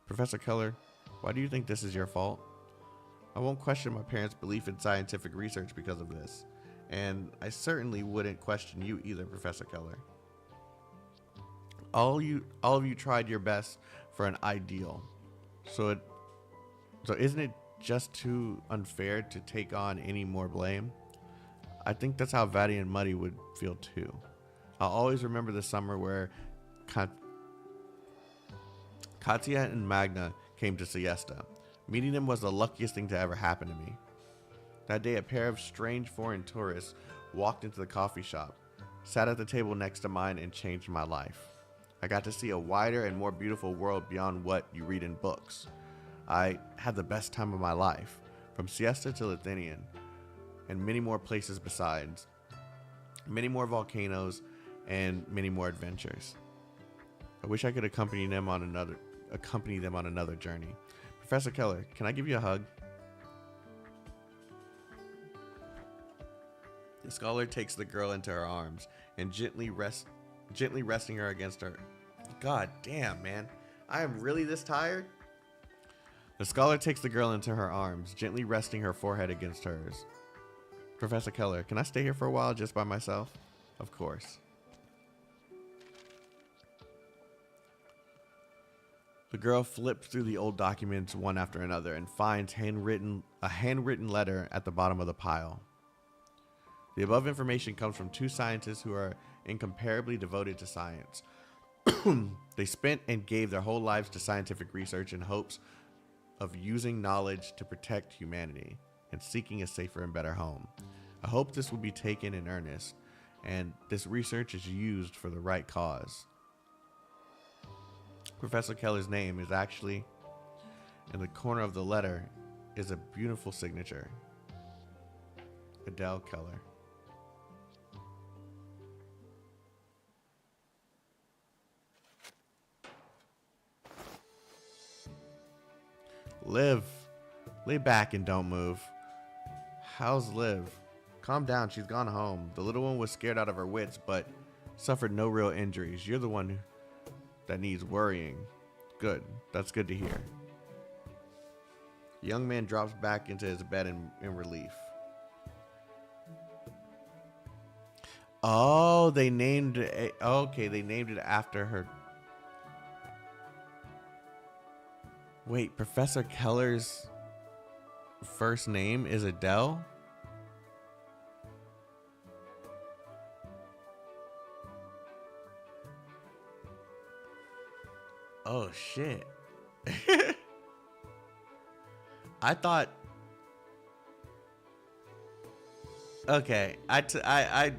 Professor Keller, why do you think this is your fault? I won't question my parents' belief in scientific research because of this, and I certainly wouldn't question you either, Professor Keller. All of you tried your best for an ideal, so isn't it just too unfair to take on any more blame? I think that's how Vadi and Muddy would feel too. I'll always remember the summer where Katya and Magna came to Siesta. Meeting them was the luckiest thing to ever happen to me. That day, a pair of strange foreign tourists walked into the coffee shop, sat at the table next to mine, and changed my life. I got to see a wider and more beautiful world beyond what you read in books. I had the best time of my life, from Siesta to Lithuanian, and many more places besides. Many more volcanoes and many more adventures. I wish I could accompany them on another journey. Professor Keller, can I give you a hug? The scholar takes the girl into her arms and gently resting her against her. God damn, man. I am really this tired? The scholar takes the girl into her arms, gently resting her forehead against hers. Professor Keller, can I stay here for a while just by myself? Of course. The girl flips through the old documents one after another and finds a handwritten letter at the bottom of the pile. The above information comes from two scientists who are incomparably devoted to science. They spent and gave their whole lives to scientific research in hopes of using knowledge to protect humanity and seeking a safer and better home. I hope this will be taken in earnest and this research is used for the right cause. Professor Keller's name is actually in the corner of the letter is a beautiful signature. Adele Keller. Liv, lay back and don't move. How's Liv? Calm down, she's gone home. The little one was scared out of her wits, but suffered no real injuries. You're the one that needs worrying. Good, that's good to hear. The young man drops back into his bed in relief. Oh, they named it. Okay, they named it after her. Wait, Professor Keller's first name is Adele? Oh shit. I thought. Okay, I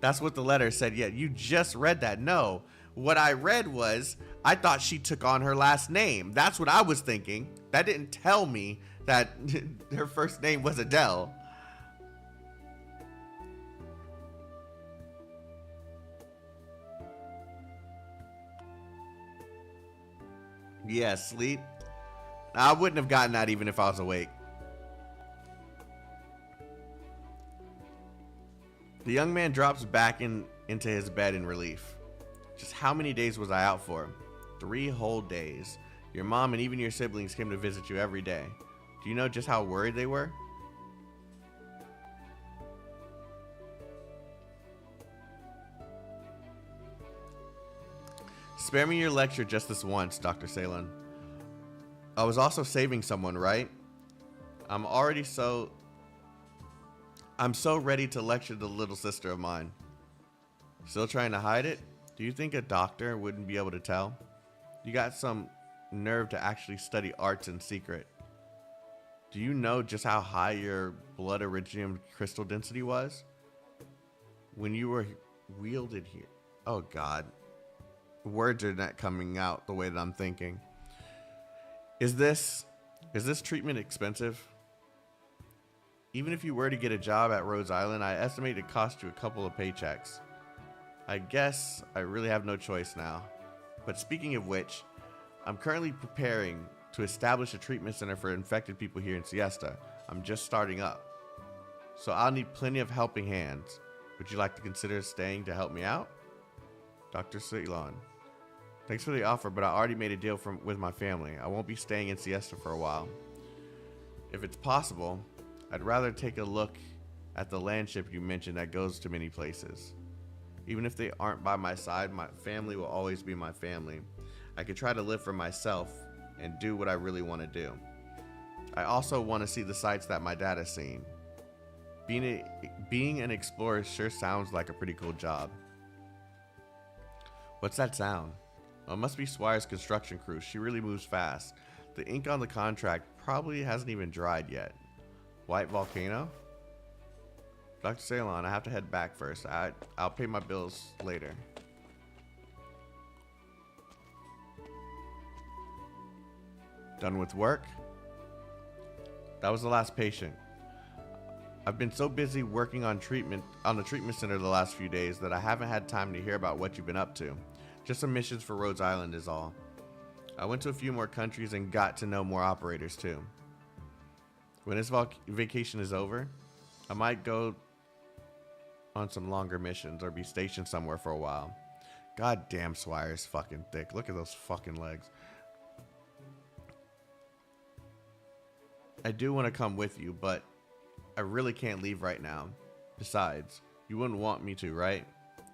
that's what the letter said. Yeah, you just read that. No, what I read was I thought she took on her last name. That's what I was thinking. That didn't tell me that her first name was Adele. Yeah, sleep. I wouldn't have gotten that even if I was awake. The young man drops back into his bed in relief. Just how many days was I out for? 3 whole days. Your mom and even your siblings came to visit you every day. Do you know just how worried they were? Spare me your lecture just this once, Dr. Salon. I was also saving someone, right? I'm so ready to lecture the little sister of mine. Still trying to hide it? Do you think a doctor wouldn't be able to tell? You got some nerve to actually study arts in secret. Do you know just how high your blood iridium crystal density was? When you were wielded here. Oh God. Words are not coming out the way that I'm thinking. Is this treatment expensive? Even if you were to get a job at Rhodes Island, I estimate it cost you a couple of paychecks. I guess I really have no choice now. But speaking of which, I'm currently preparing to establish a treatment center for infected people here in Siesta. I'm just starting up. So I'll need plenty of helping hands. Would you like to consider staying to help me out? Dr. Ceylon. Thanks for the offer, but I already made a deal with my family. I won't be staying in Siesta for a while. If it's possible, I'd rather take a look at the landship you mentioned that goes to many places. Even if they aren't by my side, my family will always be my family. I could try to live for myself and do what I really want to do. I also want to see the sights that my dad has seen. Being an explorer sure sounds like a pretty cool job. What's that sound? Oh, it must be Swire's construction crew. She really moves fast. The ink on the contract probably hasn't even dried yet. White volcano? Dr. Ceylon, I have to head back first. I'll pay my bills later. Done with work? That was the last patient. I've been so busy working on the treatment center the last few days that I haven't had time to hear about what you've been up to. Just some missions for Rhodes Island is all. I went to a few more countries and got to know more operators too. When this vacation is over, I might go on some longer missions or be stationed somewhere for a while. God damn, Swire's fucking thick. Look at those fucking legs. I do want to come with you, but I really can't leave right now. Besides, you wouldn't want me to, right?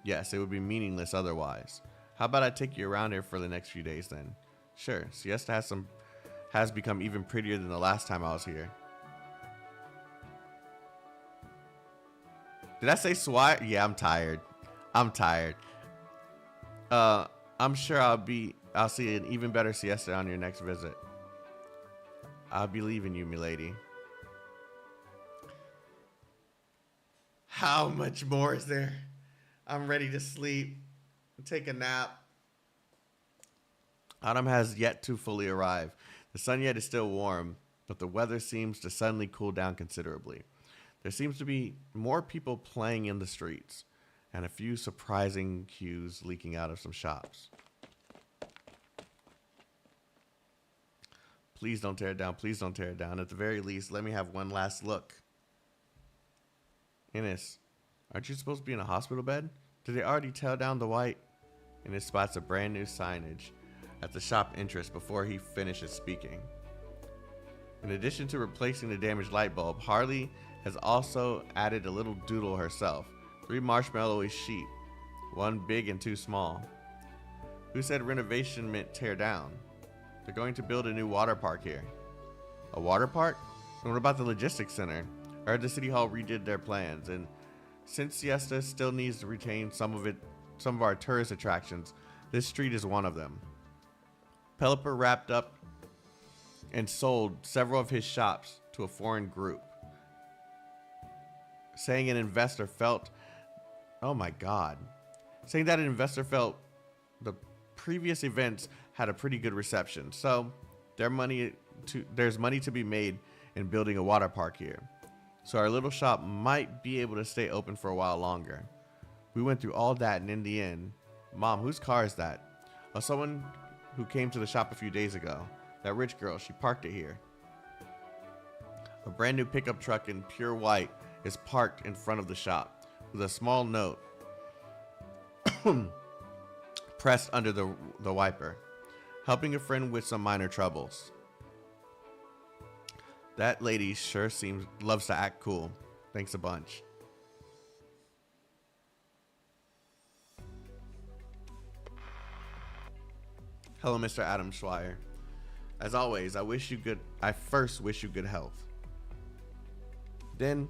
Yes, it would be meaningless otherwise. How about I take you around here for the next few days then? Sure, Siesta has become even prettier than the last time I was here. Did I say Swire? Yeah, I'm tired. I'm sure I'll see an even better Siesta on your next visit. I'll be leaving you, milady. How much more is there? I'm ready to sleep. Take a nap. Autumn has yet to fully arrive. The sun yet is still warm, but the weather seems to suddenly cool down considerably. There seems to be more people playing in the streets, and a few surprising cues leaking out of some shops. Please don't tear it down. Please don't tear it down. At the very least, let me have one last look. Ines, aren't you supposed to be in a hospital bed? Did they already tear down the white? Ines spots a brand new signage at the shop entrance before he finishes speaking. In addition to replacing the damaged light bulb, Harley has also added a little doodle herself. 3 marshmallowy sheep, 1 big and 2 small. Who said renovation meant tear down? They're going to build a new water park here. A water park? And what about the logistics center? I heard the city hall redid their plans, and since Siesta still needs to retain some of our tourist attractions, this street is one of them. Pelipper wrapped up and sold several of his shops to a foreign group, saying that an investor felt the previous events had a pretty good reception, so there's money to be made in building a water park here. So our little shop might be able to stay open for a while longer. We went through all that, and in the end, Mom, whose car is that? Someone who came to the shop a few days ago. That rich girl, she parked it here. A brand new pickup truck in pure white is parked in front of the shop with a small note pressed under the wiper. Helping a friend with some minor troubles. That lady sure loves to act cool. Thanks a bunch. Hello, Mr. Adam Schweier. As always, I first wish you good health. Then,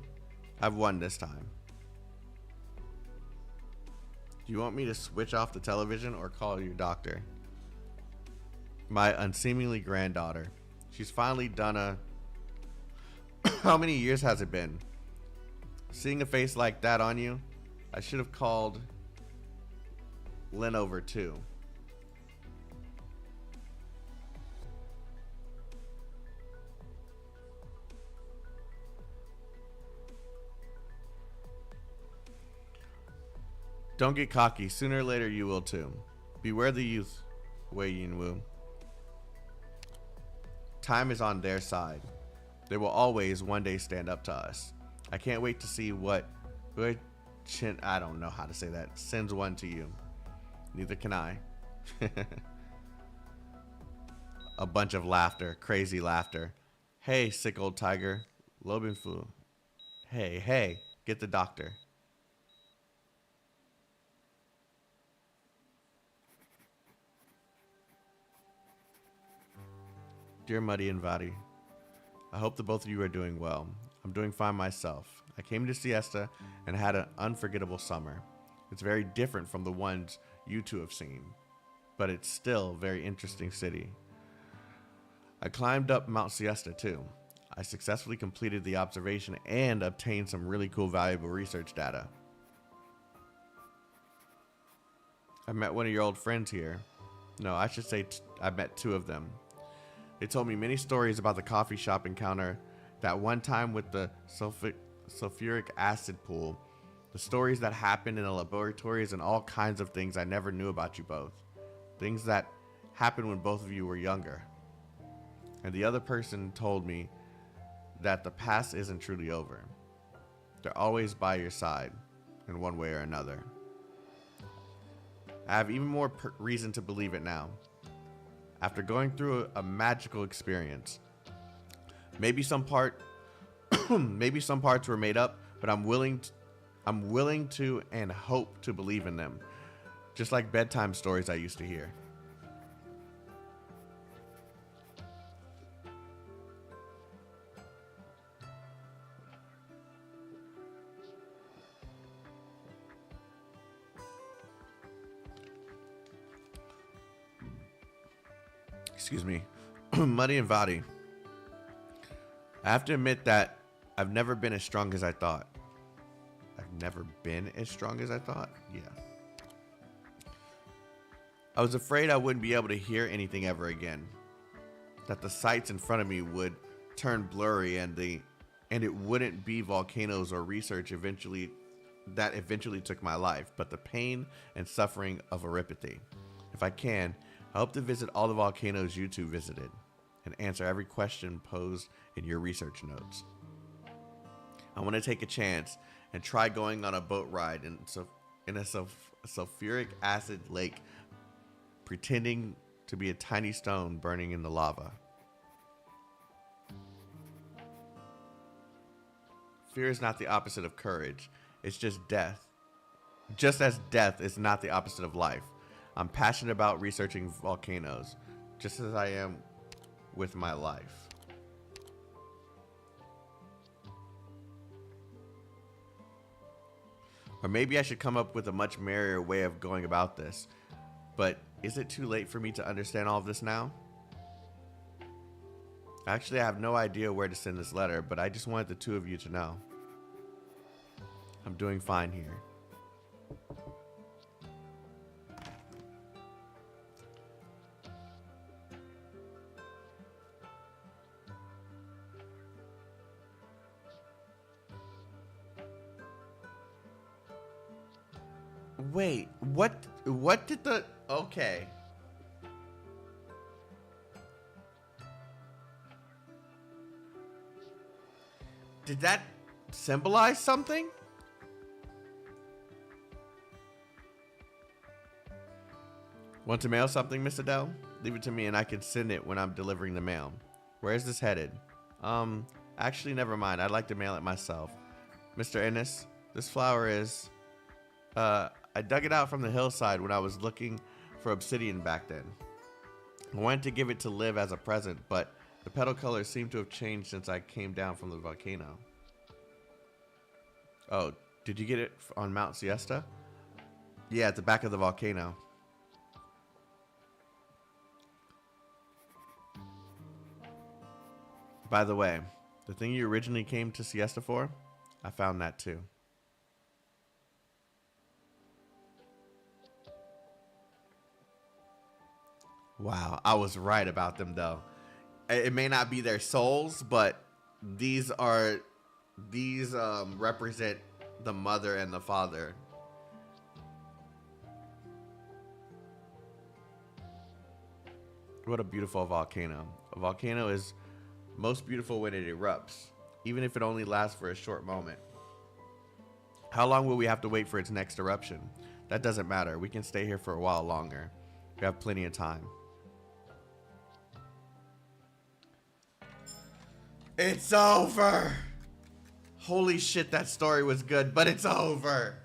I've won this time. Do you want me to switch off the television or call your doctor? My unseemingly granddaughter. She's finally done a... How many years has it been? Seeing a face like that on you, I should have called Lynn over too. Don't get cocky. Sooner or later you will too. Beware the youth, Wei Yinwu. Time is on their side. They will always one day stand up to us. I can't wait to see what I don't know how to say that. Sends one to you. Neither can I. A bunch of laughter. Crazy laughter. Hey, sick old tiger. Lobenfu. Hey, get the doctor. Dear Muddy and Vadi, I hope that both of you are doing well. I'm doing fine myself. I came to Siesta and had an unforgettable summer. It's very different from the ones you two have seen, but it's still a very interesting city. I climbed up Mount Siesta too. I successfully completed the observation and obtained some really cool valuable research data. I met one of your old friends here. No, I should say I met two of them. They told me many stories about the coffee shop encounter, that one time with the sulfuric acid pool, the stories that happened in the laboratories, and all kinds of things I never knew about you both. Things that happened when both of you were younger. And the other person told me that the past isn't truly over. They're always by your side in one way or another. I have even more reason to believe it now. After going through a magical experience. Maybe some parts were made up, but I'm willing to and hope to believe in them. Just like bedtime stories I used to hear. Excuse me. Muddy and Vadi. I have to admit that I've never been as strong as I thought. I've never been as strong as I thought? Yeah. I was afraid I wouldn't be able to hear anything ever again. That the sights in front of me would turn blurry and it wouldn't be volcanoes or research eventually took my life, but the pain and suffering of Aripathy. If I can, I hope to visit all the volcanoes you two visited and answer every question posed in your research notes. I want to take a chance and try going on a boat ride in a sulfuric acid lake, pretending to be a tiny stone burning in the lava. Fear is not the opposite of courage. It's just death. Just as death is not the opposite of life. I'm passionate about researching volcanoes, just as I am with my life. Or maybe I should come up with a much merrier way of going about this. But is it too late for me to understand all of this now? Actually, I have no idea where to send this letter, but I just wanted the two of you to know. I'm doing fine here. Wait, what did the... Okay. Did that symbolize something? Want to mail something, Miss Adele? Leave it to me and I can send it when I'm delivering the mail. Where is this headed? Actually, never mind. I'd like to mail it myself. Mr. Ennis, this flower is... I dug it out from the hillside when I was looking for obsidian back then. I wanted to give it to Liv as a present, but the petal colors seem to have changed since I came down from the volcano. Oh, did you get it on Mount Siesta? Yeah, at the back of the volcano. By the way, the thing you originally came to Siesta for, I found that too. Wow, I was right about them though. It may not be their souls, but these represent the mother and the father. What a beautiful volcano. A volcano is most beautiful when it erupts, even if it only lasts for a short moment. How long will we have to wait for its next eruption? That doesn't matter. We can stay here for a while longer. We have plenty of time. It's over. Holy shit, that story was good, but it's over.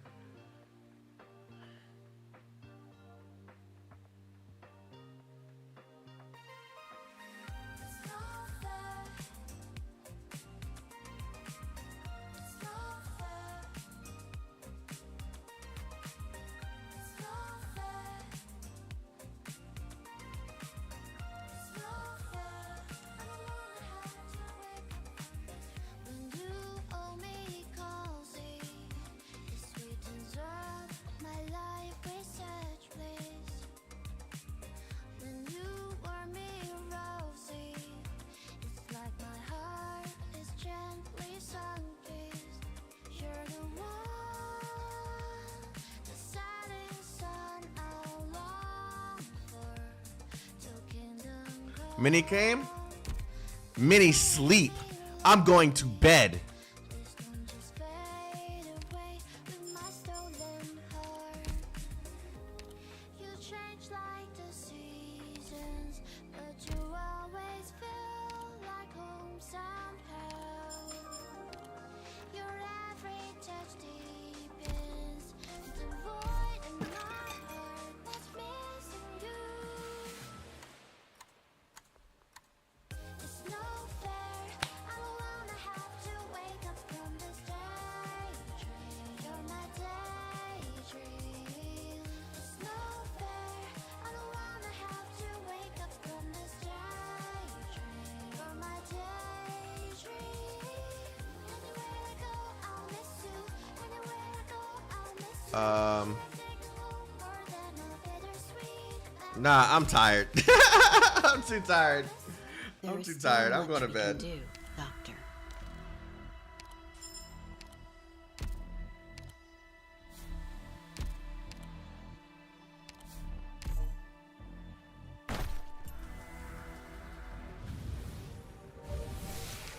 Minnie came. Minnie sleep. I'm going to bed. Nah, I'm tired. I'm too tired. I'm too tired. I'm going to bed.
Do, Doctor.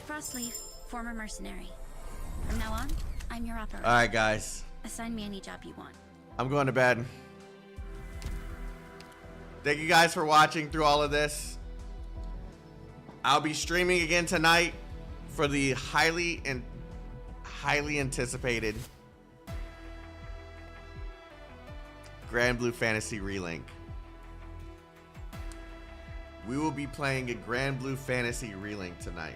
Frostleaf, former mercenary. From now on, I'm your operator.
All right, guys.
Assign me any job you want.
I'm going to bed. Thank you guys for watching through all of this. I'll be streaming again tonight for the highly anticipated Grand Blue Fantasy Relink. We will be playing a Grand Blue Fantasy Relink tonight.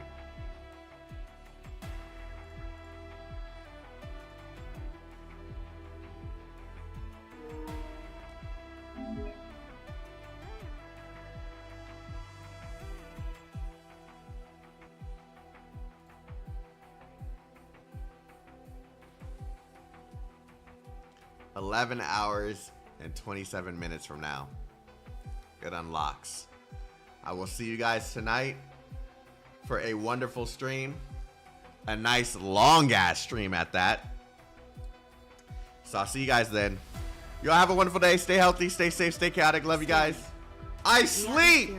$11 and 27 minutes from now, it unlocks. I will see you guys tonight for a wonderful stream, a nice long ass stream at that. So I'll see you guys then. Y'all have a wonderful day. Stay healthy, stay safe, stay chaotic. Love you guys. I sleep.